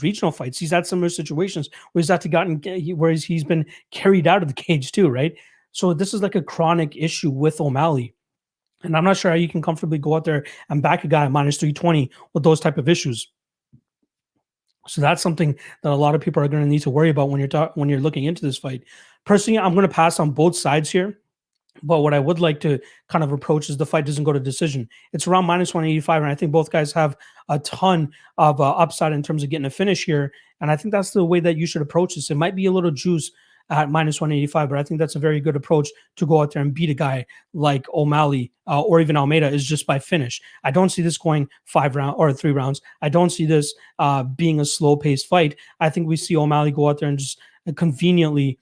regional fights, he's had similar situations where he's been carried out of the cage too, right? So this is like a chronic issue with O'Malley. And I'm not sure how you can comfortably go out there and back a guy at minus 320 with those type of issues. So that's something that a lot of people are going to need to worry about when you're looking into this fight. Personally, I'm going to pass on both sides here. But what I would like to kind of approach is the fight doesn't go to decision. It's around minus 185, and I think both guys have a ton of upside in terms of getting a finish here. And I think that's the way that you should approach this. It might be a little juice at minus 185, but I think that's a very good approach to go out there and beat a guy like O'Malley or even Almeida is just by finish. I don't see this going 5 rounds or 3 rounds. I don't see this being a slow-paced fight. I think we see O'Malley go out there and just conveniently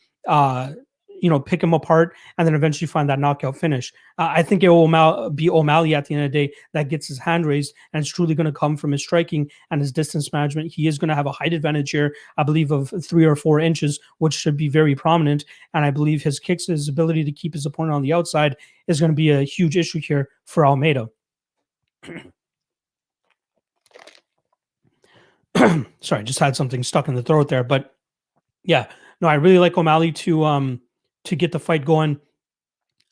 pick him apart and then eventually find that knockout finish. I think it will be O'Malley at the end of the day that gets his hand raised, and it's truly going to come from his striking and his distance management. He is going to have a height advantage here, I believe, of 3 or 4 inches, which should be very prominent. And I believe his kicks, his ability to keep his opponent on the outside is going to be a huge issue here for Almeida. Sorry, just had something stuck in the throat there. But yeah, no, I really like O'Malley to get the fight going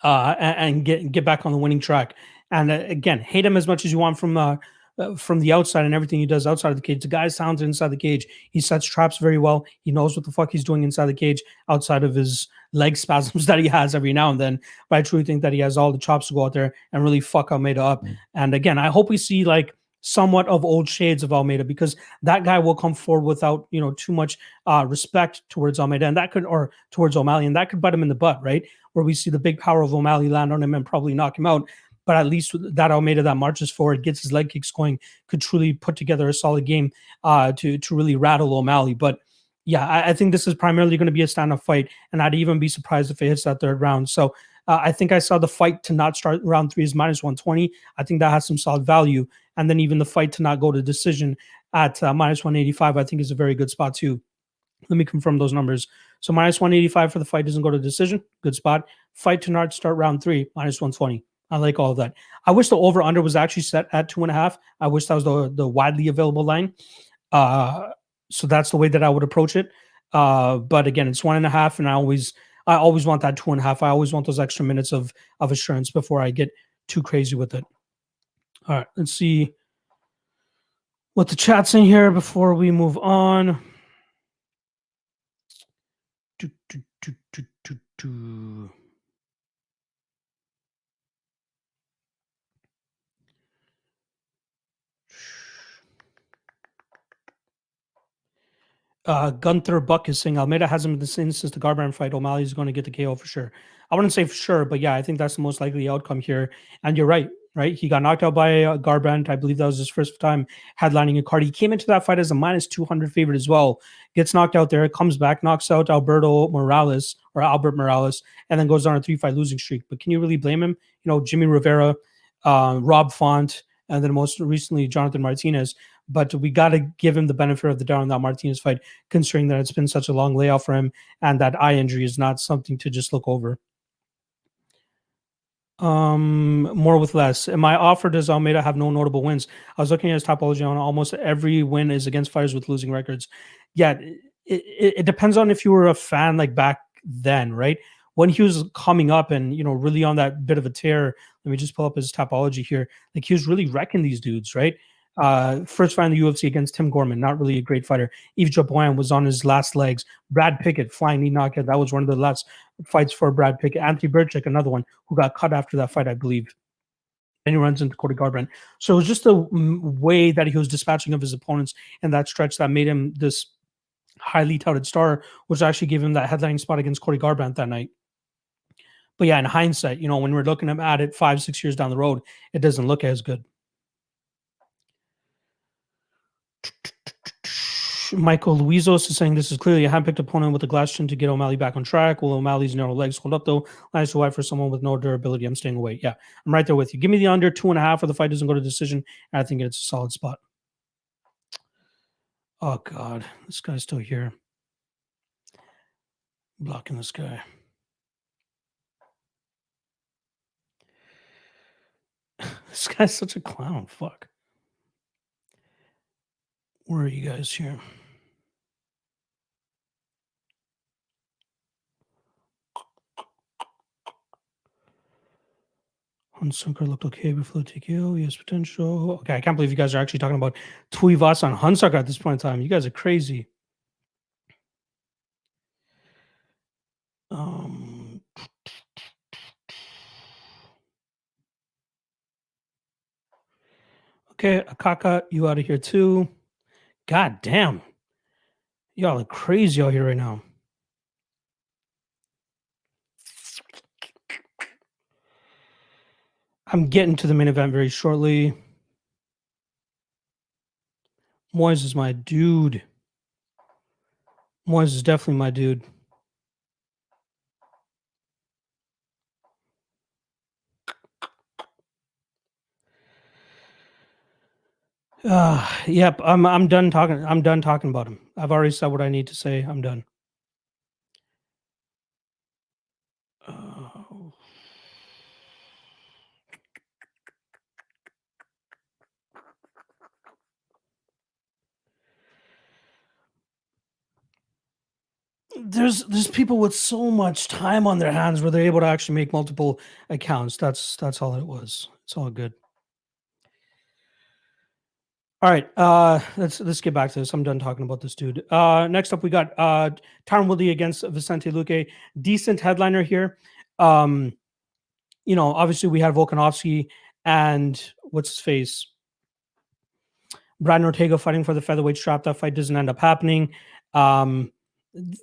and get back on the winning track. And again, hate him as much as you want from the outside and everything he does outside of the cage. The guy's talented inside the cage. He sets traps very well. He knows what the fuck he's doing inside the cage outside of his leg spasms that he has every now and then. But I truly think that he has all the chops to go out there and really fuck Almeida up. And again, I hope we see like somewhat of old shades of Almeida, because that guy will come forward without too much respect towards Almeida, and that could, or towards O'Malley, and that could bite him in the butt, right? Where we see the big power of O'Malley land on him and probably knock him out. But at least that Almeida that marches forward, gets his leg kicks going, could truly put together a solid game to really rattle O'Malley. But yeah, I think this is primarily going to be a stand-up fight, and I'd even be surprised if it hits that 3rd round. So I think I saw the fight to not start round 3 is minus 120. I think that has some solid value. And then even the fight to not go to decision at minus 185, I think is a very good spot too. Let me confirm those numbers. So minus 185 for the fight doesn't go to decision. Good spot. Fight to not start round 3, minus 120. I like all of that. I wish the over-under was actually set at 2.5. I wish that was the widely available line. So that's the way that I would approach it. But again, it's 1.5, and I always want that 2.5. I always want those extra minutes of assurance before I get too crazy with it. All right, let's see what the chat's in here before we move on. Gunther Buck is saying Almeida hasn't been the same since the Garbrandt fight. O'Malley's going to get the KO for sure. I wouldn't say for sure, but yeah, I think that's the most likely outcome here. And you're right, right? He got knocked out by Garbrandt. I believe that was his first time headlining a card. He came into that fight as a minus 200 favorite as well. Gets knocked out there, comes back, knocks out Albert Morales, and then goes on a 3-fight losing streak. But can you really blame him? You know, Jimmy Rivera, Rob Font, and then most recently Jonathan Martinez. But we got to give him the benefit of the doubt on that Martinez fight, considering that it's been such a long layoff for him and that eye injury is not something to just look over. More with less. In my offer, does Almeida have no notable wins? I was looking at his topology on almost every win is against fighters with losing records. Yeah, it depends on if you were a fan like back then, right? When he was coming up and, you know, really on that bit of a tear. Let me just pull up his topology here. Like, he was really wrecking these dudes, right? First fight in the UFC against Tim Gorman, not really a great fighter. Yves Jaboyan was on his last legs. Brad Pickett, flying knee knockout. That was one of the last fights for Brad Pickett. Anthony Birchak, another one who got cut after that fight, I believe. And he runs into Cody Garbrandt. So it was just the way that he was dispatching of his opponents in that stretch that made him this highly touted star, which actually gave him that headlining spot against Cody Garbrandt that night. But yeah, in hindsight, you know, when we're looking at it 5-6 years down the road, it doesn't look as good. Michael Luizos is saying this is clearly a hand-picked opponent with a glass chin to get O'Malley back on track. Will O'Malley's narrow legs hold up, though? Nice to wide for someone with no durability. I'm staying away. Yeah, I'm right there with you. Give me the under 2.5 or the fight doesn't go to decision, and I think it's a solid spot. Oh, God. This guy's still here. Blocking this guy. This guy's such a clown. Fuck. Where are you guys here? Hunsucker looked okay before the TKO. He has potential. Okay, I can't believe you guys are actually talking about Tuivasa and Hunsucker at this point in time. You guys are crazy. Okay, Akaka, you out of here too. God damn. Y'all are crazy out here right now. I'm getting to the main event very shortly. Moise is my dude. Moise is definitely my dude. Yep, I'm done talking. I'm done talking about him. I've already said what I need to say. I'm done. There's people with so much time on their hands where they're able to actually make multiple accounts. That's all it was. It's all good. All right, let's get back to this. I'm done talking about this dude. Next up, we got Tyron Woodley against Vicente Luque. Decent headliner here. You know, obviously we had Volkanovski and what's his face, Brandon Ortega fighting for the featherweight strap. That fight doesn't end up happening.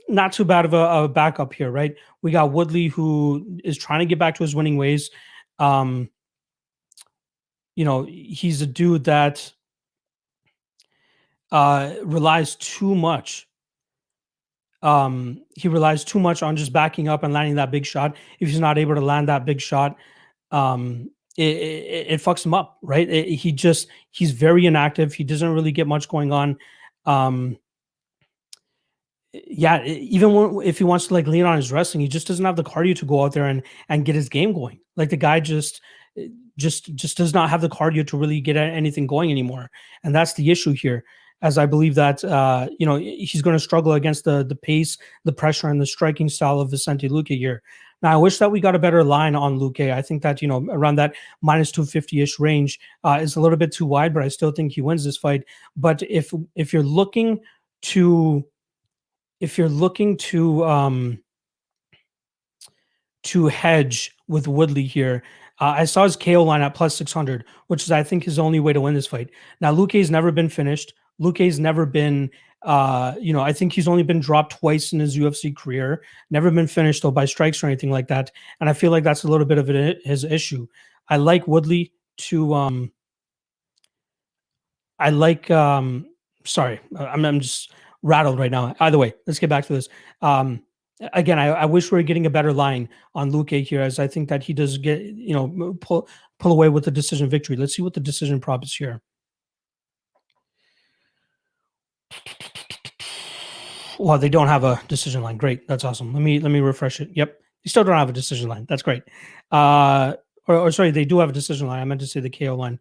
Not too bad of a backup here, right? We got Woodley, who is trying to get back to his winning ways. You know, he's a dude that relies too much. He relies too much on just backing up and landing that big shot. If he's not able to land that big shot, it fucks him up, right? He's very inactive. He doesn't really get much going on. Yeah, even if he wants to like lean on his wrestling, he just doesn't have the cardio to go out there and get his game going. Like, the guy just does not have the cardio to really get anything going anymore, and that's the issue here. As I believe that you know, he's going to struggle against the pace, the pressure, and the striking style of Vicente Luque here. Now, I wish that we got a better line on Luque. I think that, you know, around that minus 250-ish range is a little bit too wide, but I still think he wins this fight. But if you're looking to hedge with Woodley here, I saw his KO line at plus 600, which is, I think, his only way to win this fight. Now, Luque's never been finished. Luque's never been I think he's only been dropped twice in his UFC career, never been finished though by strikes or anything like that. And I feel like that's a little bit of his issue. I like Woodley to I like sorry, I'm just rattled right now. Either way, let's get back to this. Again, I wish we were getting a better line on Luque here, as I think that he does get, pull away with the decision victory. Let's see what the decision prop is here. Well, they don't have a decision line. Great, that's awesome. Let me refresh it. Yep, you still don't have a decision line. That's great. Or sorry, they do have a decision line. I meant to say the KO line.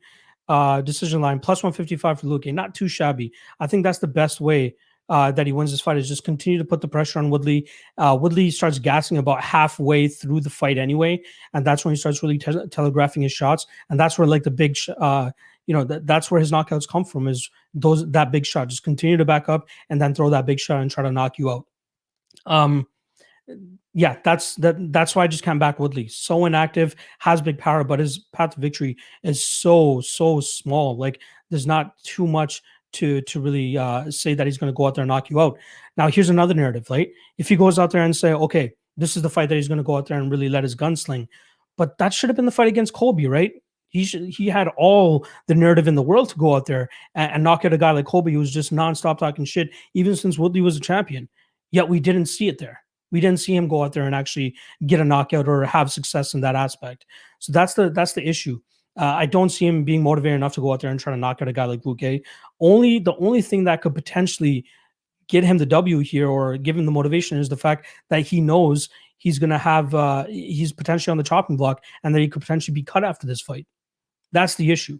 Decision line plus 155 for Luque. Not too shabby. I think that's the best way that he wins this fight, is just continue to put the pressure on Woodley. Woodley starts gassing about halfway through the fight anyway, and that's when he starts really telegraphing his shots, and that's where like the big, that's where his knockouts come from, is that big shot. Just continue to back up and then throw that big shot and try to knock you out. Yeah, that's why I just can't back Woodley. So inactive, has big power, but his path to victory is so small. Like there's not too much to really say that he's going to go out there and knock you out. Now, here's another narrative, right? If he goes out there and say, okay, this is the fight that he's going to go out there and really let his gun sling, but that should have been the fight against Colby, right? He had all the narrative in the world to go out there and knock out a guy like Colby, who was just nonstop talking shit, even since Woodley was a champion. Yet we didn't see it there. We didn't see him go out there and actually get a knockout or have success in that aspect. So that's the issue. I don't see him being motivated enough to go out there and try to knock out a guy like Luque. The only thing that could potentially get him the W here or give him the motivation is the fact that he knows he's going to have he's potentially on the chopping block, and that he could potentially be cut after this fight. That's the issue.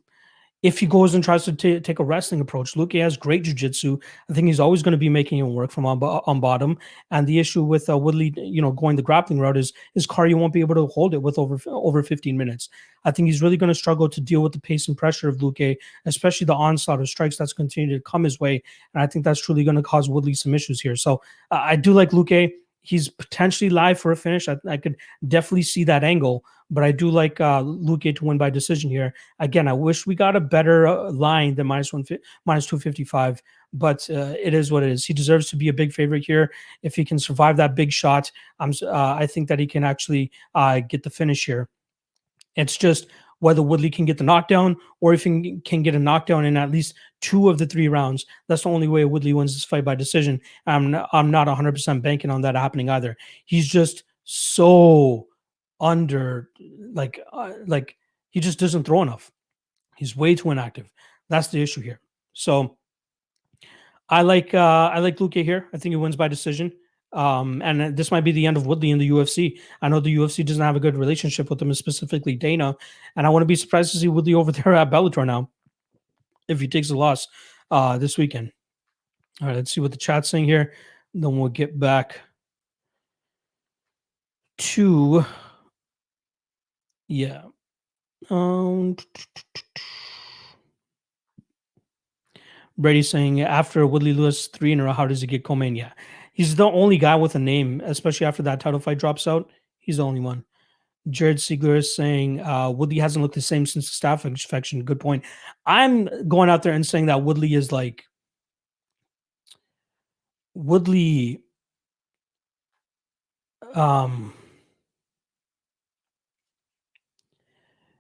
If he goes and tries to take a wrestling approach, Luque has great jiu-jitsu. I think he's always going to be making him work from on bottom. And the issue with Woodley, going the grappling route is his cardio won't be able to hold it with over 15 minutes. I think he's really going to struggle to deal with the pace and pressure of Luque, especially the onslaught of strikes that's continuing to come his way. And I think that's truly going to cause Woodley some issues here. So I do like Luque. He's potentially live for a finish. I could definitely see that angle, but I do like Luque to win by decision here. Again, I wish we got a better line than minus 255, but it is what it is. He deserves to be a big favorite here. If he can survive that big shot, I think that he can actually get the finish here. It's just whether Woodley can get the knockdown, or if he can get a knockdown in at least 2 of the 3 rounds. That's the only way Woodley wins this fight by decision. I'm not 100% banking on that happening either. He's just so under, like he just doesn't throw enough. He's way too inactive. That's the issue here. So I like Luque here. I think he wins by decision. And this might be the end of Woodley in the UFC. I know the UFC doesn't have a good relationship with him, specifically Dana, and I wouldn't be surprised to see Woodley over there at Bellator now if he takes a loss this weekend. All right, let's see what the chat's saying here. Then we'll get back to Brady's saying, after Woodley Lewis 3 in a row, how does he get co-main? Yeah. He's the only guy with a name, especially after that title fight drops out. He's the only one. Jared Siegler is saying Woodley hasn't looked the same since the staph infection. Good point. I'm going out there and saying that Woodley is like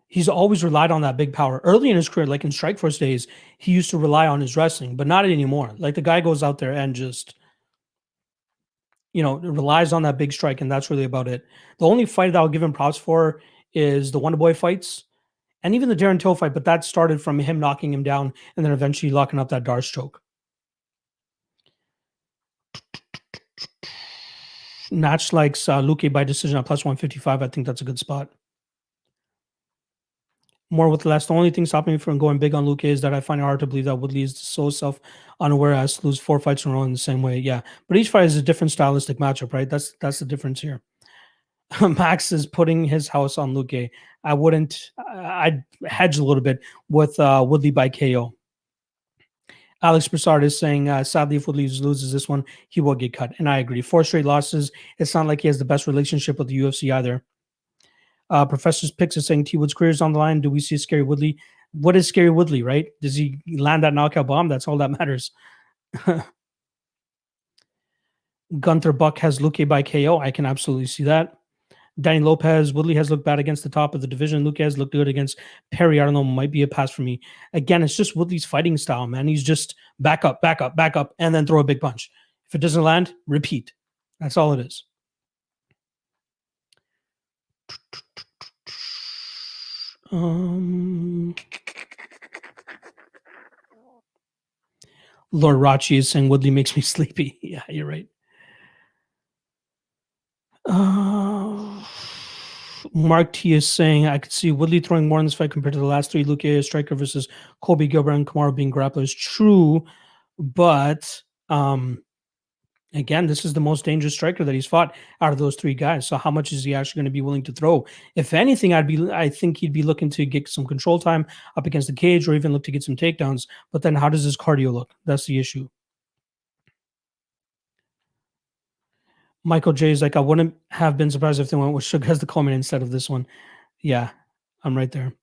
he's always relied on that big power. Early in his career, like in Strikeforce days, he used to rely on his wrestling, but not anymore. Like the guy goes out there and just relies on that big strike, and that's really about it. The only fight that I'll give him props for is the Wonder Boy fights, and even the Darren Till fight, but that started from him knocking him down and then eventually locking up that Darce choke. Natch likes Luque by decision at plus 155. I think that's a good spot. More with less. The only thing stopping me from going big on Luque is that I find it hard to believe that Woodley is so self-unaware as to lose 4 fights in a row in the same way. Yeah, but each fight is a different stylistic matchup, right? That's the difference here. Max is putting his house on Luque. I'd hedge a little bit with Woodley by KO. Alex Broussard is saying, sadly, if Woodley loses this one, he will get cut. And I agree. 4 straight losses. It's not like he has the best relationship with the UFC either. Professor's Picks is saying T Wood's career is on the line. Do we see a scary Woodley? What is scary Woodley, right? Does he land that knockout bomb? That's all that matters. Gunther Buck has Luque by KO. I can absolutely see that. Danny Lopez, Woodley has looked bad against the top of the division. Luque has looked good against Perry. I don't know, might be a pass for me. Again, it's just Woodley's fighting style, man. He's just back up, and then throw a big punch. If it doesn't land, repeat. That's all it is. Lord Rachi is saying Woodley makes me sleepy. Yeah, you're right. Mark T is saying I could see Woodley throwing more in this fight compared to the last three. Luque striker versus Colby Gilbert and Kamaru being grapplers. True, but again, this is the most dangerous striker that he's fought out of those three guys. So how much is he actually going to be willing to throw? If anything, I think he'd be looking to get some control time up against the cage, or even look to get some takedowns. But then how does his cardio look? That's the issue. Michael J is like, I wouldn't have been surprised if they went with Sugar as the Coleman instead of this one. Yeah, I'm right there.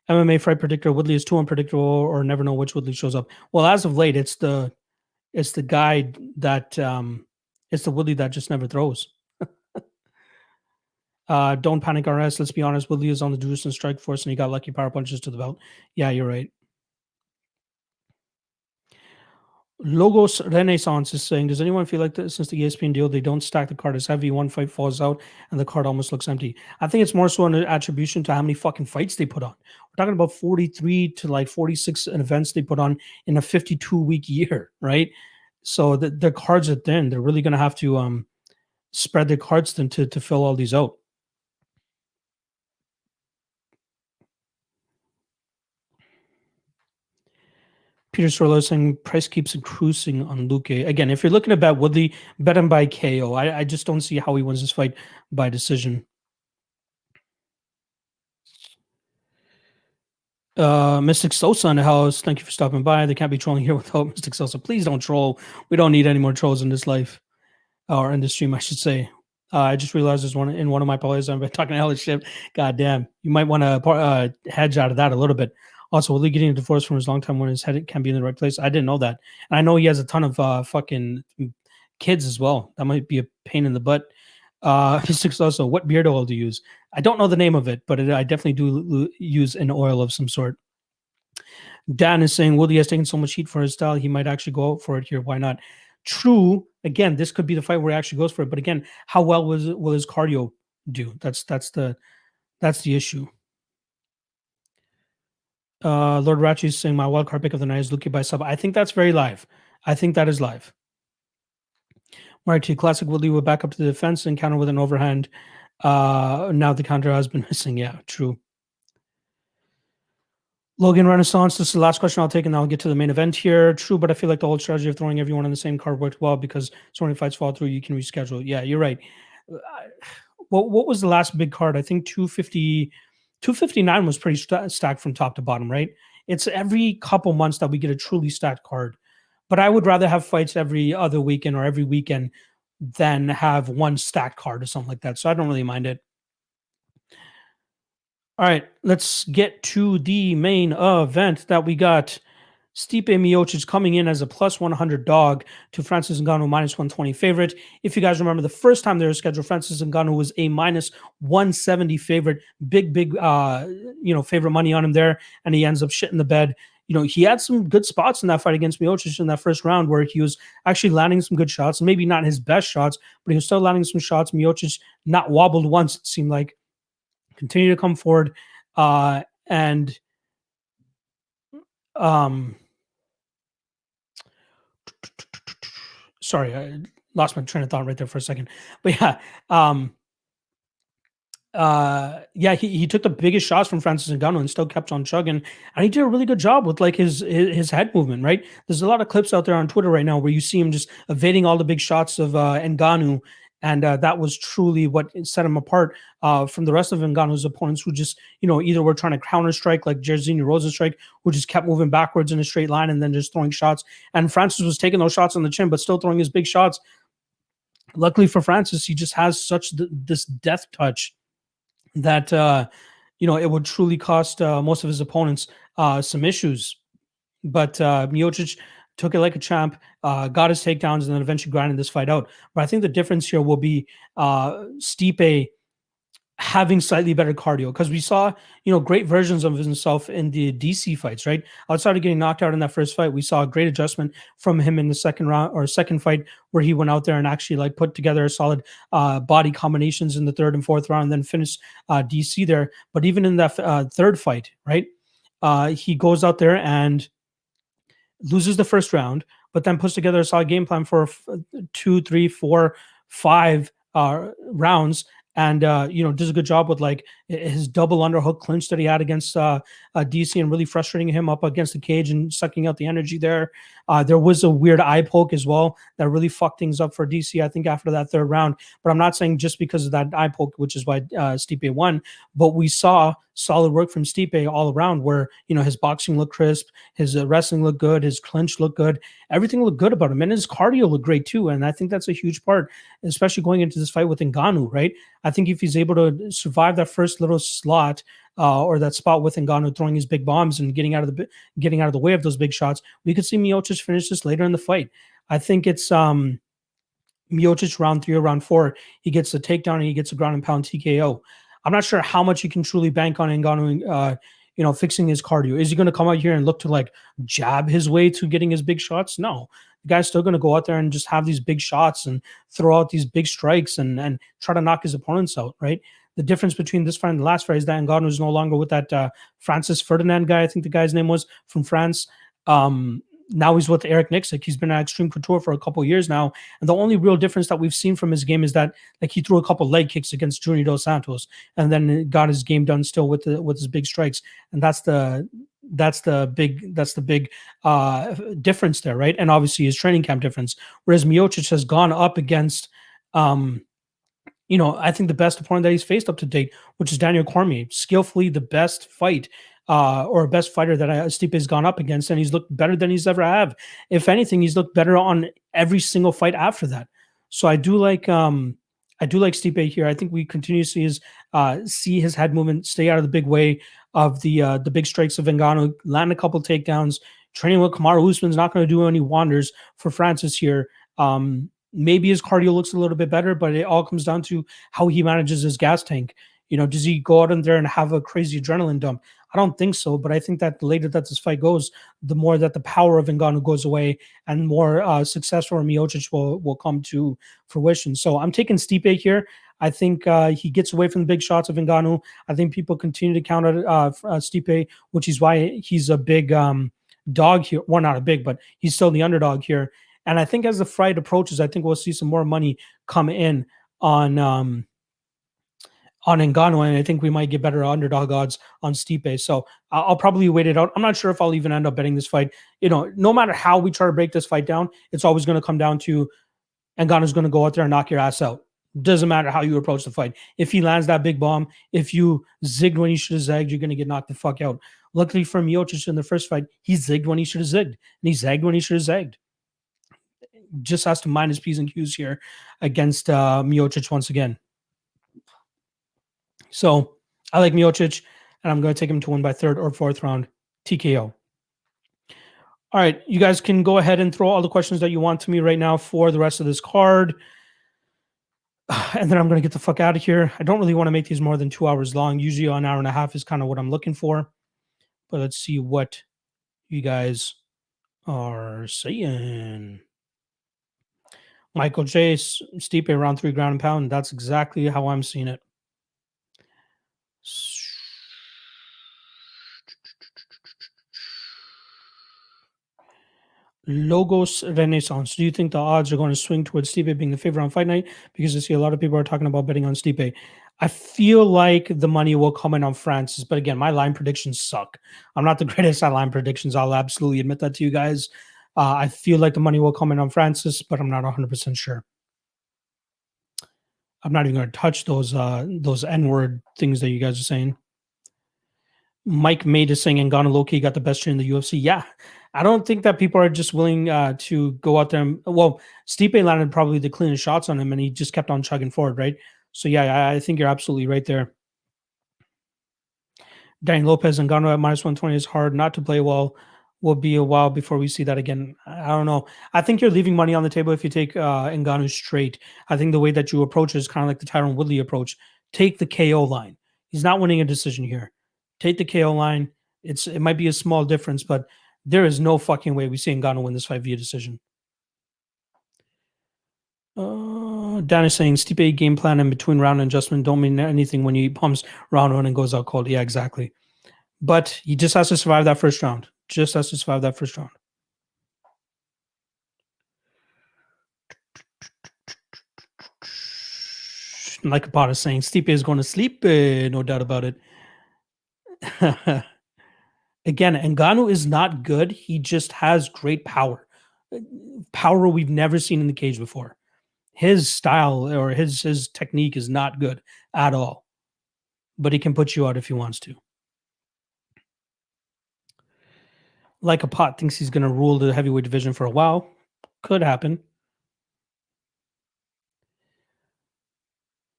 MMA fight predictor, Woodley is too unpredictable or never know which Woodley shows up. Well, as of late, it's the guy that it's the Woodley that just never throws. Don't panic, RS. Let's be honest. Woodley is on the Jerusalem Strike Force and he got lucky power punches to the belt. Yeah, you're right. Logos Renaissance is saying, does anyone feel like that since the ESPN deal, they don't stack the card as heavy? One fight falls out and the card almost looks empty. I think it's more so an attribution to how many fucking fights they put on. We're talking about 43 to like 46 events they put on in a 52-week year, right? So the cards are thin. They're really going to have to spread their cards thin to fill all these out. Peter Sorlo saying price keeps cruising on Luque. Again, if you're looking to bet Woodley, bet him by KO. I just don't see how he wins this fight by decision. Mystic Sosa in the house. Thank you for stopping by. They can't be trolling here without Mystic Sosa. Please don't troll. We don't need any more trolls in this life. Or in this stream, I should say. I just realized there's one in one of my plays. I've been talking hell shit. God damn. You might want to hedge out of that a little bit. Also, Woodley getting a divorce from his longtime when his head can be in the right place. I didn't know that. And I know he has a ton of fucking kids as well. That might be a pain in the butt. Also, what beard oil do you use? I don't know the name of it, but I definitely do use an oil of some sort. Dan is saying Woodley has taken so much heat for his style, he might actually go out for it here. Why not? True. Again, this could be the fight where he actually goes for it. But again, how well will his cardio do? That's the issue. Lord Rachi is saying my wild card pick of the night is Luque by sub. I think that's very live. I think that is live. Marty, classic Woodley will back up to the defense and counter with an overhand. Now the counter has been missing. Yeah, true. Logan Renaissance, this is the last question I'll take, and I'll get to the main event here. True, but I feel like the whole strategy of throwing everyone on the same card worked well because so many fights fall through, you can reschedule. Yeah, you're right. What was the last big card? I think 259 was pretty stacked from top to bottom, right? It's every couple months that we get a truly stacked card. But I would rather have fights every other weekend or every weekend than have one stacked card or something like that. So I don't really mind it. All right, let's get to the main event that we got. Stipe Miocic coming in as a plus 100 dog to Francis Ngannou minus 120 favorite. If you guys remember the first time they were scheduled, Francis Ngannou was a minus 170 favorite. Big, favorite money on him there, and he ends up shitting the bed. He had some good spots in that fight against Miocic in that first round where he was actually landing some good shots, maybe not his best shots, but he was still landing some shots. Miocic not wobbled once, it seemed like. Continue to come forward. Sorry, I lost my train of thought right there for a second. But yeah, he took the biggest shots from Francis Ngannou and still kept on chugging, and he did a really good job with like his head movement. Right, there's a lot of clips out there on Twitter right now where you see him just evading all the big shots of Ngannou, and that was truly what set him apart from the rest of Ngannou's opponents, who just either were trying to counter strike like Jairzinho Rosa strike, who just kept moving backwards in a straight line and then just throwing shots. And Francis was taking those shots on the chin, but still throwing his big shots. Luckily for Francis, he just has such this death touch that it would truly cost most of his opponents some issues. But Miocic took it like a champ, got his takedowns, and then eventually grinded this fight out. But I think the difference here will be Stipe having slightly better cardio, because we saw, great versions of himself in the DC fights, right? Outside of getting knocked out in that first fight, we saw a great adjustment from him in the second round or second fight, where he went out there and actually like put together a solid body combinations in the third and fourth round, and then finished DC there. But even in that third fight, right, he goes out there and loses the first round, but then puts together a solid game plan for 2, 3, 4, 5 rounds, and does a good job with like his double underhook clinch that he had against DC, and really frustrating him up against the cage and sucking out the energy there. There was a weird eye poke as well that really fucked things up for DC, I think, after that third round. But I'm not saying just because of that eye poke, which is why Stipe won, but we saw solid work from Stipe all around, where his boxing looked crisp, his wrestling looked good, his clinch looked good, everything looked good about him, and his cardio looked great too. And I think that's a huge part, especially going into this fight with Ngannou, right? I think if he's able to survive that first little slot or that spot with Ngannou throwing his big bombs and getting out of the way of those big shots, we could see Miocic finish this later in the fight. I think it's Miocic round 3 or round 4. He gets a takedown and he gets a ground and pound TKO. I'm not sure how much you can truly bank on Ngannou, fixing his cardio. Is he going to come out here and look to like jab his way to getting his big shots? No. The guy's still going to go out there and just have these big shots and throw out these big strikes and try to knock his opponents out, right? The difference between this fight and the last fight is that Ngannou is no longer with that Francis Ferdinand guy, I think the guy's name was, from France. Now he's with Eric Nicksick. He's been at Extreme Couture for a couple of years now. And the only real difference that we've seen from his game is that like he threw a couple leg kicks against Junior Dos Santos and then got his game done still with his big strikes. And that's the big difference there, right? And obviously his training camp difference. Whereas Miocic has gone up against I think the best opponent that he's faced up to date, which is Daniel Cormier, skillfully the best fight or best fighter that Stipe has gone up against, and he's looked better than he's ever have. If anything, he's looked better on every single fight after that. So I do like Stipe here. I think we continue to see his head movement, stay out of the big way of the big strikes of Ngannou, land a couple takedowns. Training with Kamaru Usman's not going to do any wonders for Francis here. Maybe his cardio looks a little bit better, but it all comes down to how he manages his gas tank. Does he go out in there and have a crazy adrenaline dump? I don't think so, but I think that the later that this fight goes, the more that the power of Ngannou goes away and more success for Miocic will come to fruition. So I'm taking Stipe here. I think he gets away from the big shots of Ngannou. I think people continue to count out Stipe, which is why he's a big dog here. Well, not a big, but he's still the underdog here. And I think as the fight approaches, I think we'll see some more money come in on Ngannou, and I think we might get better underdog odds on Stipe. So I'll probably wait it out. I'm not sure if I'll even end up betting this fight. No matter how we try to break this fight down, it's always going to come down to Ngannou's going to go out there and knock your ass out. Doesn't matter how you approach the fight. If he lands that big bomb, if you zigged when you should have zagged, you're going to get knocked the fuck out. Luckily for Miocic in the first fight, he zigged when he should have zigged, and he zagged when he should have zagged. Just has to mind his P's and Q's here against Miocic once again. So I like Miocic, and I'm going to take him to win by third or fourth round TKO. All right, you guys can go ahead and throw all the questions that you want to me right now for the rest of this card. And then I'm going to get the fuck out of here. I don't really want to make these more than 2 hours long. Usually an hour and a half is kind of what I'm looking for. But let's see what you guys are saying. Michael J. Stipe around 3 ground and pound. That's exactly how I'm seeing it. Logos Renaissance. Do you think the odds are going to swing towards Stipe being the favorite on fight night? Because I see a lot of people are talking about betting on Stipe. I feel like the money will come in on Francis, but again, my line predictions suck. I'm not the greatest at line predictions. I'll absolutely admit that to you guys. I feel like the money will come in on Francis, but I'm not 100% sure. I'm not even going to touch those N-word things that you guys are saying. Mike Made is saying Ngannou low-key got the best chin in the UFC. Yeah, I don't think that people are just willing to go out there. Stipe landed probably the cleanest shots on him, and he just kept on chugging forward, right? So, yeah, I think you're absolutely right there. Danny Lopez, Ngannou at minus 120 is hard not to play well will be a while before we see that again. I don't know. I think you're leaving money on the table if you take Ngannou straight. I think the way that you approach it is kind of like the Tyron Woodley approach. Take the KO line. He's not winning a decision here. Take the KO line. It might be a small difference, but there is no fucking way we see Ngannou win this fight via decision. Dan is saying Stipe game plan and between round adjustment don't mean anything when he pumps round one and goes out cold. Yeah, exactly. But he just has to survive that first round. Just has to survive that first round. Like a pot is saying, Stipe is going to sleep. No doubt about it. Again, Ngannou is not good. He just has great power. Power we've never seen in the cage before. His style or his technique is not good at all. But he can put you out if he wants to. Like a pot thinks he's going to rule the heavyweight division for a while. Could happen.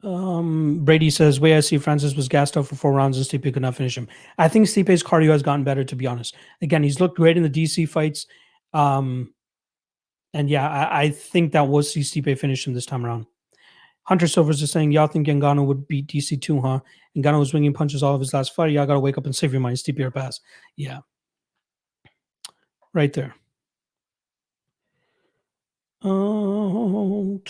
Brady says, way I see Francis was gassed out for 4 rounds and Stipe could not finish him. I think Stipe's cardio has gotten better, to be honest. Again, he's looked great in the DC fights. And yeah, I think that we'll see Stipe finish him this time around. Hunter Silvers is saying, y'all think Ngannou would beat DC too, huh? Ngannou was swinging punches all of his last fight. Y'all got to wake up and save your mind. Stipe or pass. Yeah. Right there. Oh,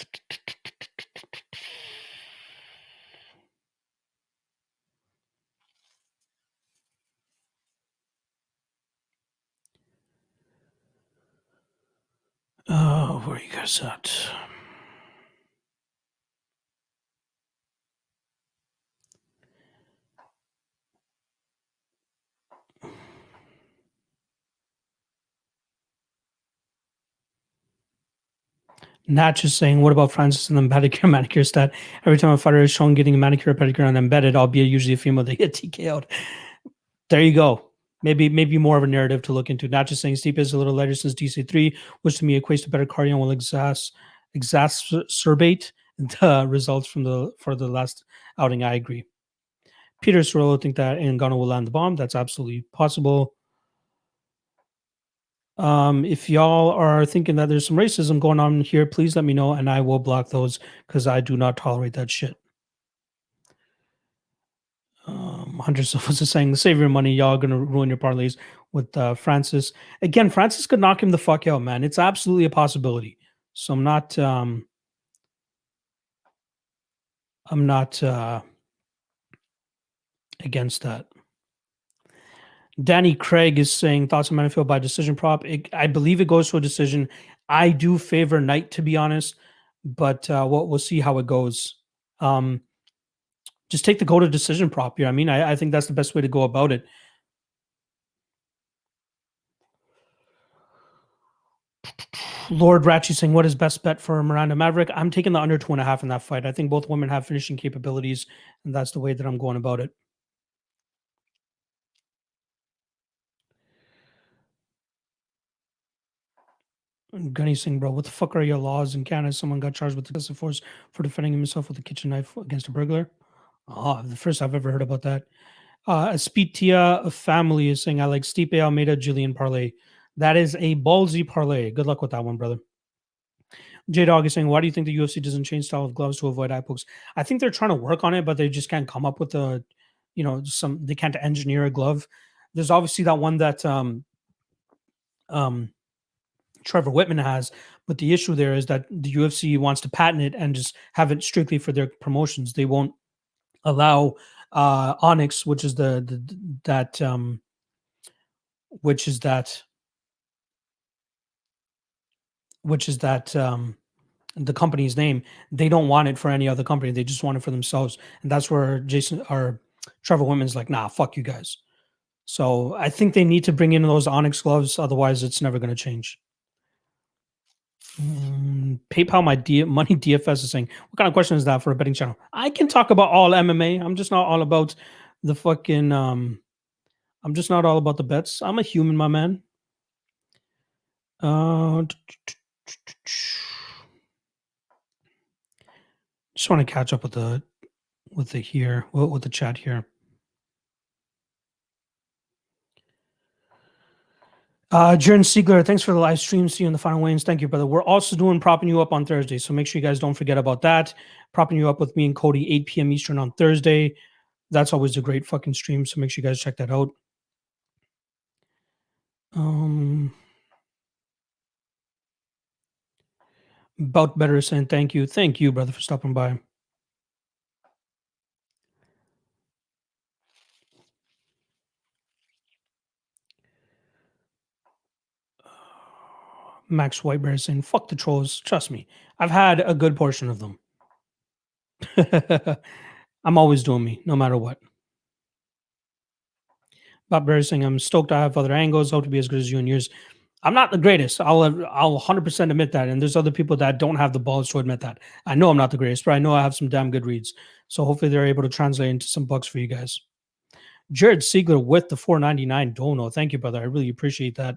where are you guys at? Natch is saying, what about Francis and the pedicure manicure stat? Every time a fighter is shown getting a manicure, pedicure, and embedded, albeit usually a female, they get TKO'd. There you go. Maybe more of a narrative to look into. Natch is saying Stipe is a little lighter since DC3, which to me equates to better cardio and will exacerbate the results for the last outing. I agree. Peter Cirillo think that Ngannou will land the bomb. That's absolutely possible. If y'all are thinking that there's some racism going on here, please let me know and I will block those because I do not tolerate that shit. Hunter Silva is saying, save your money, y'all gonna ruin your parlays with Francis. Again, Francis could knock him the fuck out, man. It's absolutely a possibility. So I'm not against that. Danny Craig is saying thoughts on Menifield by decision prop. I believe it goes to a decision. I do favor Knight, to be honest, but we'll see how it goes. Just take the go to decision prop here. I mean, I think that's the best way to go about it. Lord Ratchy saying, what is best bet for Miranda Maverick? I'm taking the under 2.5 in that fight. I think both women have finishing capabilities, and that's the way that I'm going about it. Gunny saying, bro, what the fuck are your laws in Canada? Someone got charged with excessive force for defending himself with a kitchen knife against a burglar. Oh, the first I've ever heard about that. Aspitia family is saying, I like Stipe, Almeida, Gillian parlay. That is a ballsy parlay. Good luck with that one, brother. J-Dog is saying, why do you think the UFC doesn't change style of gloves to avoid eye pokes? I think they're trying to work on it, but they just can't come up with they can't engineer a glove. There's obviously that one that Trevor Whitman has, but the issue there is that the UFC wants to patent it and just have it strictly for their promotions. They won't allow Onyx, which is that the company's name. They don't want it for any other company. They just want it for themselves. And that's where Trevor Whitman's like, nah, fuck you guys. So I think they need to bring in those Onyx gloves. Otherwise, it's never going to change. PayPal money DFS is saying, what kind of question is that for a betting channel? I can talk about all MMA. I'm just not all about the fucking I'm just not all about the bets. I'm a human, my man. Just want to catch up with the chat here. Jern Siegler, thanks for the live stream. See you in the final weigh-ins. Thank you, brother. We're also doing propping you up on Thursday, so make sure you guys don't forget about that. Propping you up with me and Cody, 8 p.m. Eastern on Thursday. That's always a great fucking stream, so make sure you guys check that out. About better saying thank you. Thank you, brother, for stopping by. Max Whitebear saying, fuck the trolls. Trust me, I've had a good portion of them. I'm always doing me, no matter what. Bob Bear saying, I'm stoked I have other angles. Hope to be as good as you and yours. I'm not the greatest. I'll 100% admit that. And there's other people that don't have the balls to admit that. I know I'm not the greatest, but I know I have some damn good reads. So hopefully they're able to translate into some bucks for you guys. Jared Siegler with the 499 dono. Thank you, brother. I really appreciate that.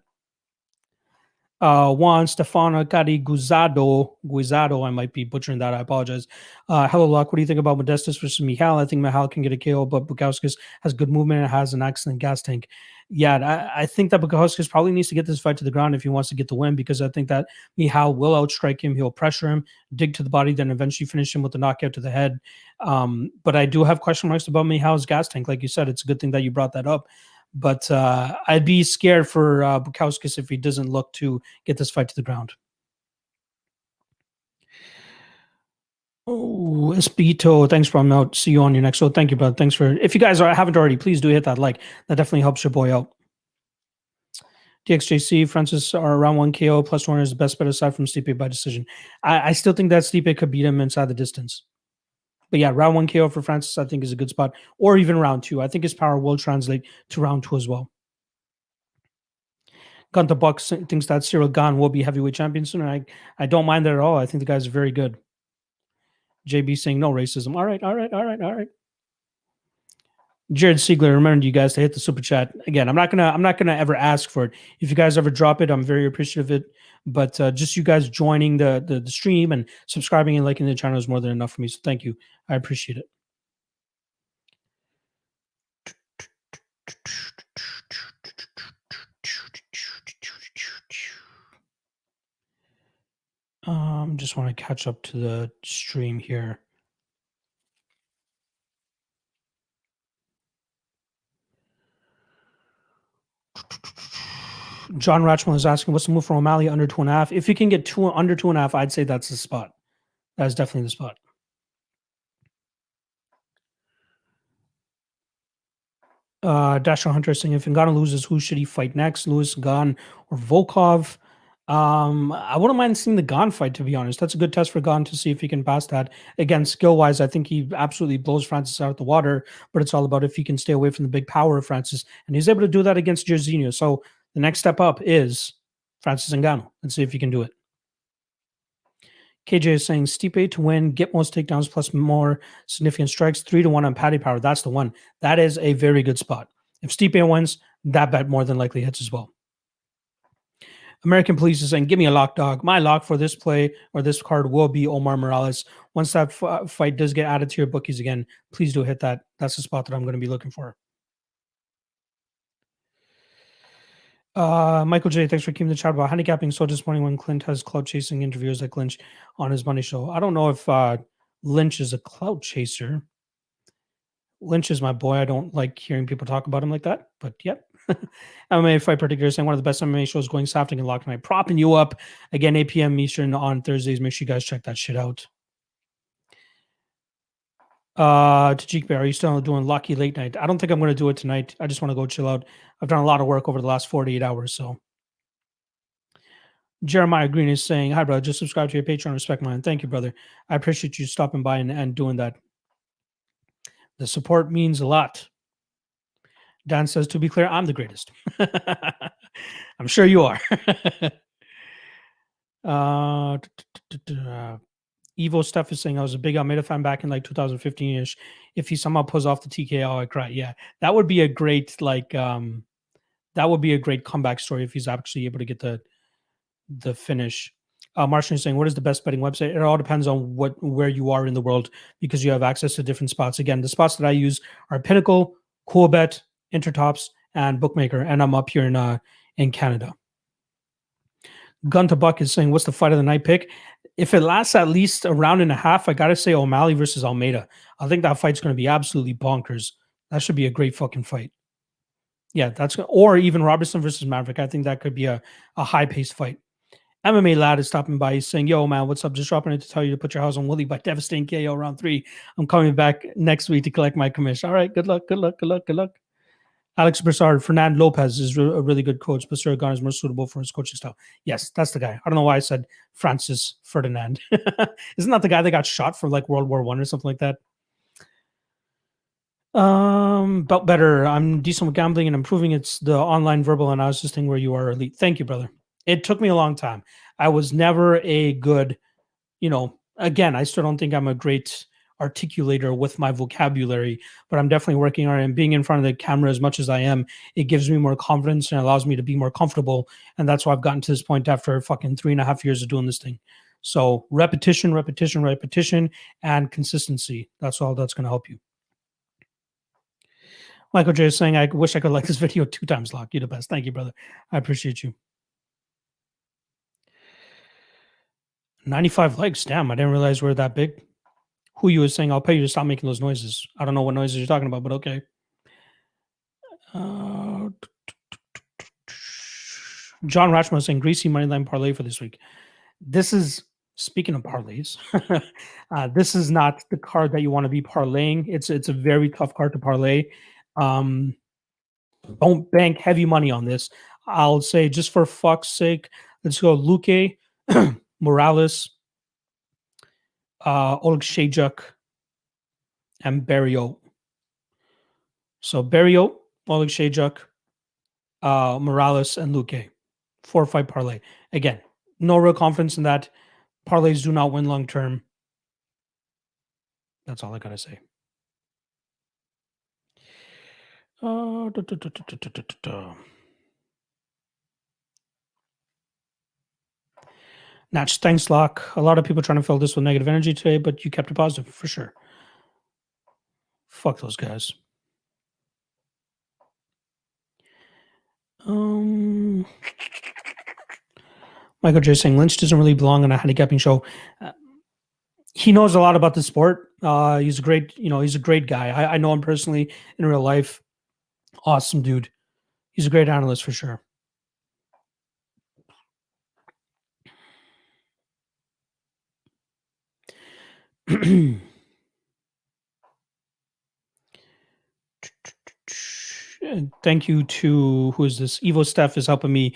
Juan Stefano Cadi Guizado, I might be butchering that. I apologize. Hello, Luck. What do you think about Modestas versus Michal? I think Michal can get a KO, but Bukauskas has good movement and has an excellent gas tank. Yeah, I think that Bukauskas probably needs to get this fight to the ground if he wants to get the win, because I think that Michal will outstrike him. He'll pressure him, dig to the body, then eventually finish him with a knockout to the head. But I do have question marks about Michal's gas tank. Like you said, it's a good thing that you brought that up. But I'd be scared for Bukauskas if he doesn't look to get this fight to the ground. Oh, Espito, thanks for coming out. See you on your next show. Thank you, brother. Thanks for, if you guys haven't already, please do hit that like. That definitely helps your boy out. DXJC, Francis are around 1 KO plus 1 is the best bet aside from Stipe by decision. I still think that Stipe could beat him inside the distance. But yeah, round 1 KO for Francis, I think, is a good spot. Or even round 2. I think his power will translate to round 2 as well. Gunther Bucks thinks that Cyril Gane will be heavyweight champion soon. And I don't mind that at all. I think the guy's very good. JB saying no racism. All right. Jared Siegler, remember you guys to hit the super chat. Again, I'm not gonna ever ask for it. If you guys ever drop it, I'm very appreciative of it. But just you guys joining the stream and subscribing and liking the channel is more than enough for me. So thank you. I appreciate it. Just want to catch up to the stream here. John Ratchman is asking, what's the move for O'Malley under 2.5? If you can get under 2.5, I'd say that's the spot. That's definitely the spot. Dasher Hunter saying, if Ngannou loses, who should he fight next? Lewis, Gane, or Volkov? I wouldn't mind seeing the Gane fight, to be honest. That's a good test for Gane to see if he can pass that. Again, skill-wise, I think he absolutely blows Francis out of the water, but it's all about if he can stay away from the big power of Francis. And he's able to do that against Jairzinho. So the next step up is Francis Ngannou. Let's see if he can do it. KJ is saying Stipe to win, get most takedowns plus more significant strikes, 3-1 on Paddy Power. That's the one. That is a very good spot. If Stipe wins, that bet more than likely hits as well. American Police is saying, give me a lock, dog. My lock for this play or this card will be Omar Morales. Once that fight does get added to your bookies again, please do hit that. That's the spot that I'm going to be looking for. Michael J, thanks for keeping the chat about handicapping. So disappointing when Clint has clout chasing interviews like Lynch on his Money Show. I don't know if Lynch is a clout chaser. Lynch is my boy. I don't like hearing people talk about him like that, but yep. MMA Fight Particular saying one of the best MMA shows going Safting and Lock tonight. Propping you up again, 8 p.m. Eastern on Thursdays. Make sure you guys check that shit out. Tajik Bear, are you still doing Lucky late night? I don't think I'm going to do it tonight. I just want to go chill out. I've done a lot of work over the last 48 hours, so. Jeremiah Green is saying, hi, brother. Just subscribe to your Patreon. Respect mine. Thank you, brother. I appreciate you stopping by and doing that. The support means a lot. Dan says, to be clear, I'm the greatest. I'm sure you are. Evo stuff is saying I was a big Almeida fan back in like 2015-ish. If he somehow pulls off the TKO, I cry. Yeah, that would be a great that would be a great comeback story if he's actually able to get the finish. Martian is saying, what is the best betting website? It all depends on where you are in the world because you have access to different spots. Again, the spots that I use are Pinnacle, Coolbet, Intertops, and Bookmaker, and I'm up here in Canada. Gun to Buck is saying, what's the fight of the night pick? If it lasts at least a round and a half, I got to say O'Malley versus Almeida. I think that fight's going to be absolutely bonkers. That should be a great fucking fight. Yeah, or even Robertson versus Maverick. I think that could be a high-paced fight. MMA Lad is stopping by. He's saying, yo, man, what's up? Just dropping in to tell you to put your house on Willie by devastating KO round 3. I'm coming back next week to collect my commission. All right, good luck. Alex Broussard, Fernand Lopez is a really good coach. But Gon is more suitable for his coaching style. Yes, that's the guy. I don't know why I said Francis Ferdinand. Isn't that the guy that got shot for like World War I or something like that? About better. I'm decent with gambling and improving. It's the online verbal analysis thing where you are elite. Thank you, brother. It took me a long time. I was never a good, again, I still don't think I'm a great articulator with my vocabulary, but I'm definitely working on it. And being in front of the camera as much as I am, it gives me more confidence and allows me to be more comfortable. And that's why I've gotten to this point after fucking 3.5 years of doing this thing. So repetition, and consistency. That's all that's going to help you. Michael J is saying, I wish I could like this video 2 times, Lock. You're the best. Thank you, brother. I appreciate you. 95 likes. Damn, I didn't realize we were that big. Who you was saying, I'll pay you to stop making those noises. I don't know what noises you're talking about, but okay. John Rachma saying, greasy moneyline parlay for this week. This is, speaking of parlays, this is not the card that you want to be parlaying. It's a very tough card to parlay. Don't bank heavy money on this. I'll say, just for fuck's sake, let's go Luque, Morales, Oleksiejczuk, and Barriault. So Barriault, Oleksiejczuk, Morales, and Luque. 4-fight parlay. Again, no real confidence in that. Parlays do not win long term. That's all I gotta say. Natch, thanks, Lock. A lot of people trying to fill this with negative energy today, but you kept it positive for sure. Fuck those guys. Michael J saying Lynch doesn't really belong on a handicapping show. He knows a lot about the sport. He's a great, he's a great guy. I know him personally in real life. Awesome dude. He's a great analyst for sure. Thank you to, who is this? Evo Steph is helping me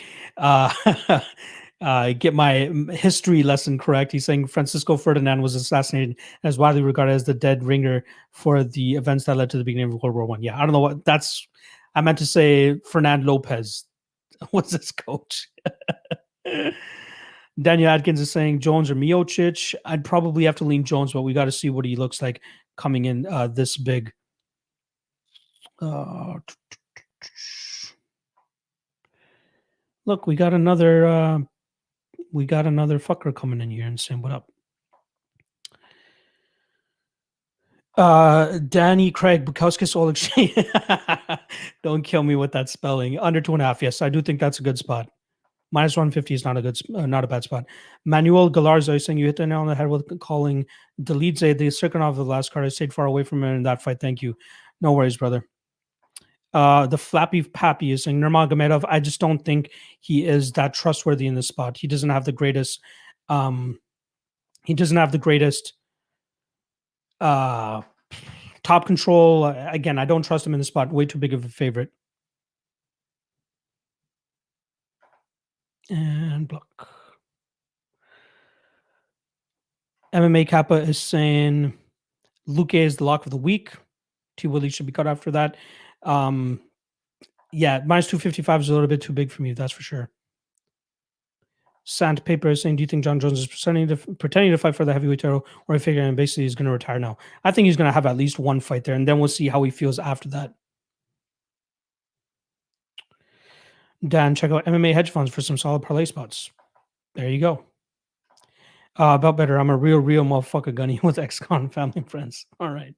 get my history lesson correct. He's saying Francisco Ferdinand was assassinated and is widely regarded as the dead ringer for the events that led to the beginning of World War I. Yeah, I don't know what that's. I meant to say Fernand Lopez was this coach. Daniel Adkins is saying Jones or Miocic. I'd probably have to lean Jones, but we got to see what he looks like coming in this big. Look, we got another fucker coming in here and saying what up. Danny Craig Bukauskas Oleksiejczuk. Don't kill me with that spelling. Under 2.5. Yes, I do think that's a good spot. Minus 150 is not a bad spot. Manuel Galarza is saying you hit the nail on the head with calling Delidze the second off the last card. I stayed far away from him in that fight. Thank you. No worries, brother. The Flappy Pappy is saying Nurmagomedov. I just don't think he is that trustworthy in this spot. He doesn't have the greatest. Top control. Again, I don't trust him in the spot. Way too big of a favorite. And block. MMA Kappa is saying Luque is the lock of the week. T. Willie should be cut after that. Yeah, minus 255 is a little bit too big for me. That's for sure. Sandpaper is saying, do you think John Jones is pretending to fight for the heavyweight title, or I figure basically he's going to retire now? I think he's going to have at least one fight there, and then we'll see how he feels after that. Dan, check out MMA hedge funds for some solid parlay spots. There you go. About better. I'm a real motherfucker gunny with ex-con family and friends. All right.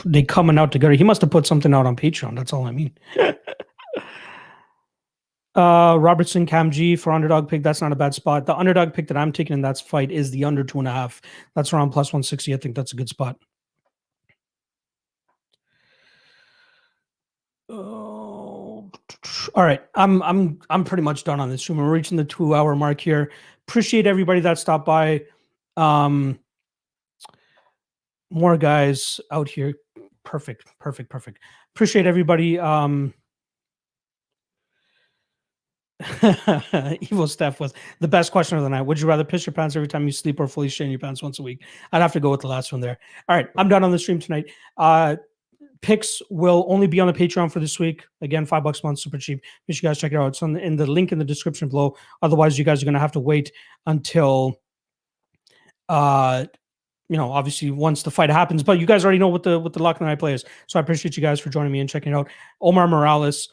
They coming out together. He must have put something out on Patreon. That's all I mean. Robertson, Cam G for underdog pick. That's not a bad spot. The underdog pick that I'm taking in that fight is the under 2.5. That's around plus 160. I think that's a good spot. All right. I'm pretty much done on this stream. We're reaching the 2-hour mark here. Appreciate everybody that stopped by. More guys out here. Perfect. Appreciate everybody. Evil Steph was the best question of the night. Would you rather piss your pants every time you sleep or fully shit in your pants once a week? I'd have to go with the last one there. All right, I'm done on the stream tonight. Picks will only be on the Patreon for this week. Again, $5 a month, super cheap. Make sure you guys check it out. It's in the link in the description below. Otherwise, you guys are going to have to wait until obviously once the fight happens. But you guys already know what the Lock of the Night play is. So I appreciate you guys for joining me and checking it out. Omar Morales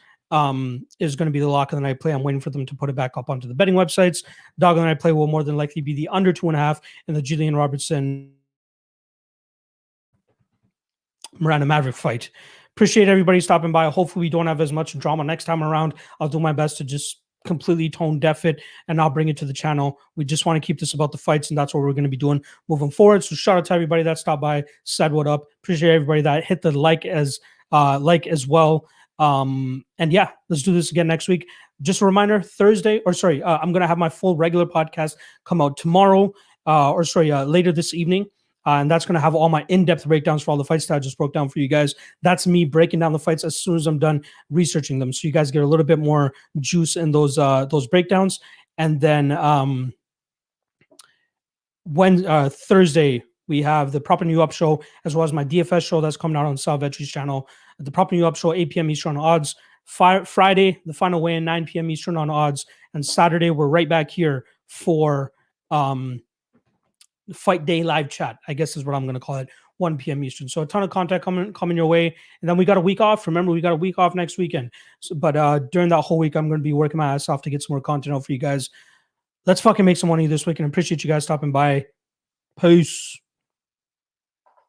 is going to be the Lock of the Night play. I'm waiting for them to put it back up onto the betting websites. Dog of the Night play will more than likely be the under 2.5 in the Gillian Robertson Miranda Maverick fight. Appreciate everybody stopping by. Hopefully we don't have as much drama next time around. I'll do my best to just completely tone deaf it and I'll bring it to the channel. We just want to keep this about the fights, and that's what we're going to be doing moving forward. So shout out to everybody that stopped by, said what up. Appreciate everybody that hit the like as well. And yeah, let's do this again next week. Just a reminder, I'm going to have my full regular podcast come out tomorrow, later this evening. And that's going to have all my in-depth breakdowns for all the fights that I just broke down for you guys. That's me breaking down the fights as soon as I'm done researching them. So you guys get a little bit more juice in those breakdowns. And then Thursday, we have the Proper New Up show, as well as my DFS show that's coming out on Sal Vetri's channel. The Proper New Up show, 8 p.m. Eastern on odds. Friday, the final weigh-in, 9 p.m. Eastern on odds. And Saturday, we're right back here for Fight Day live chat, I guess is what I'm going to call it, 1 p.m. Eastern. So a ton of content coming your way. And then we got a week off. Remember, we got a week off next weekend. But during that whole week, I'm going to be working my ass off to get some more content out for you guys. Let's fucking make some money this week, and appreciate you guys stopping by. Peace.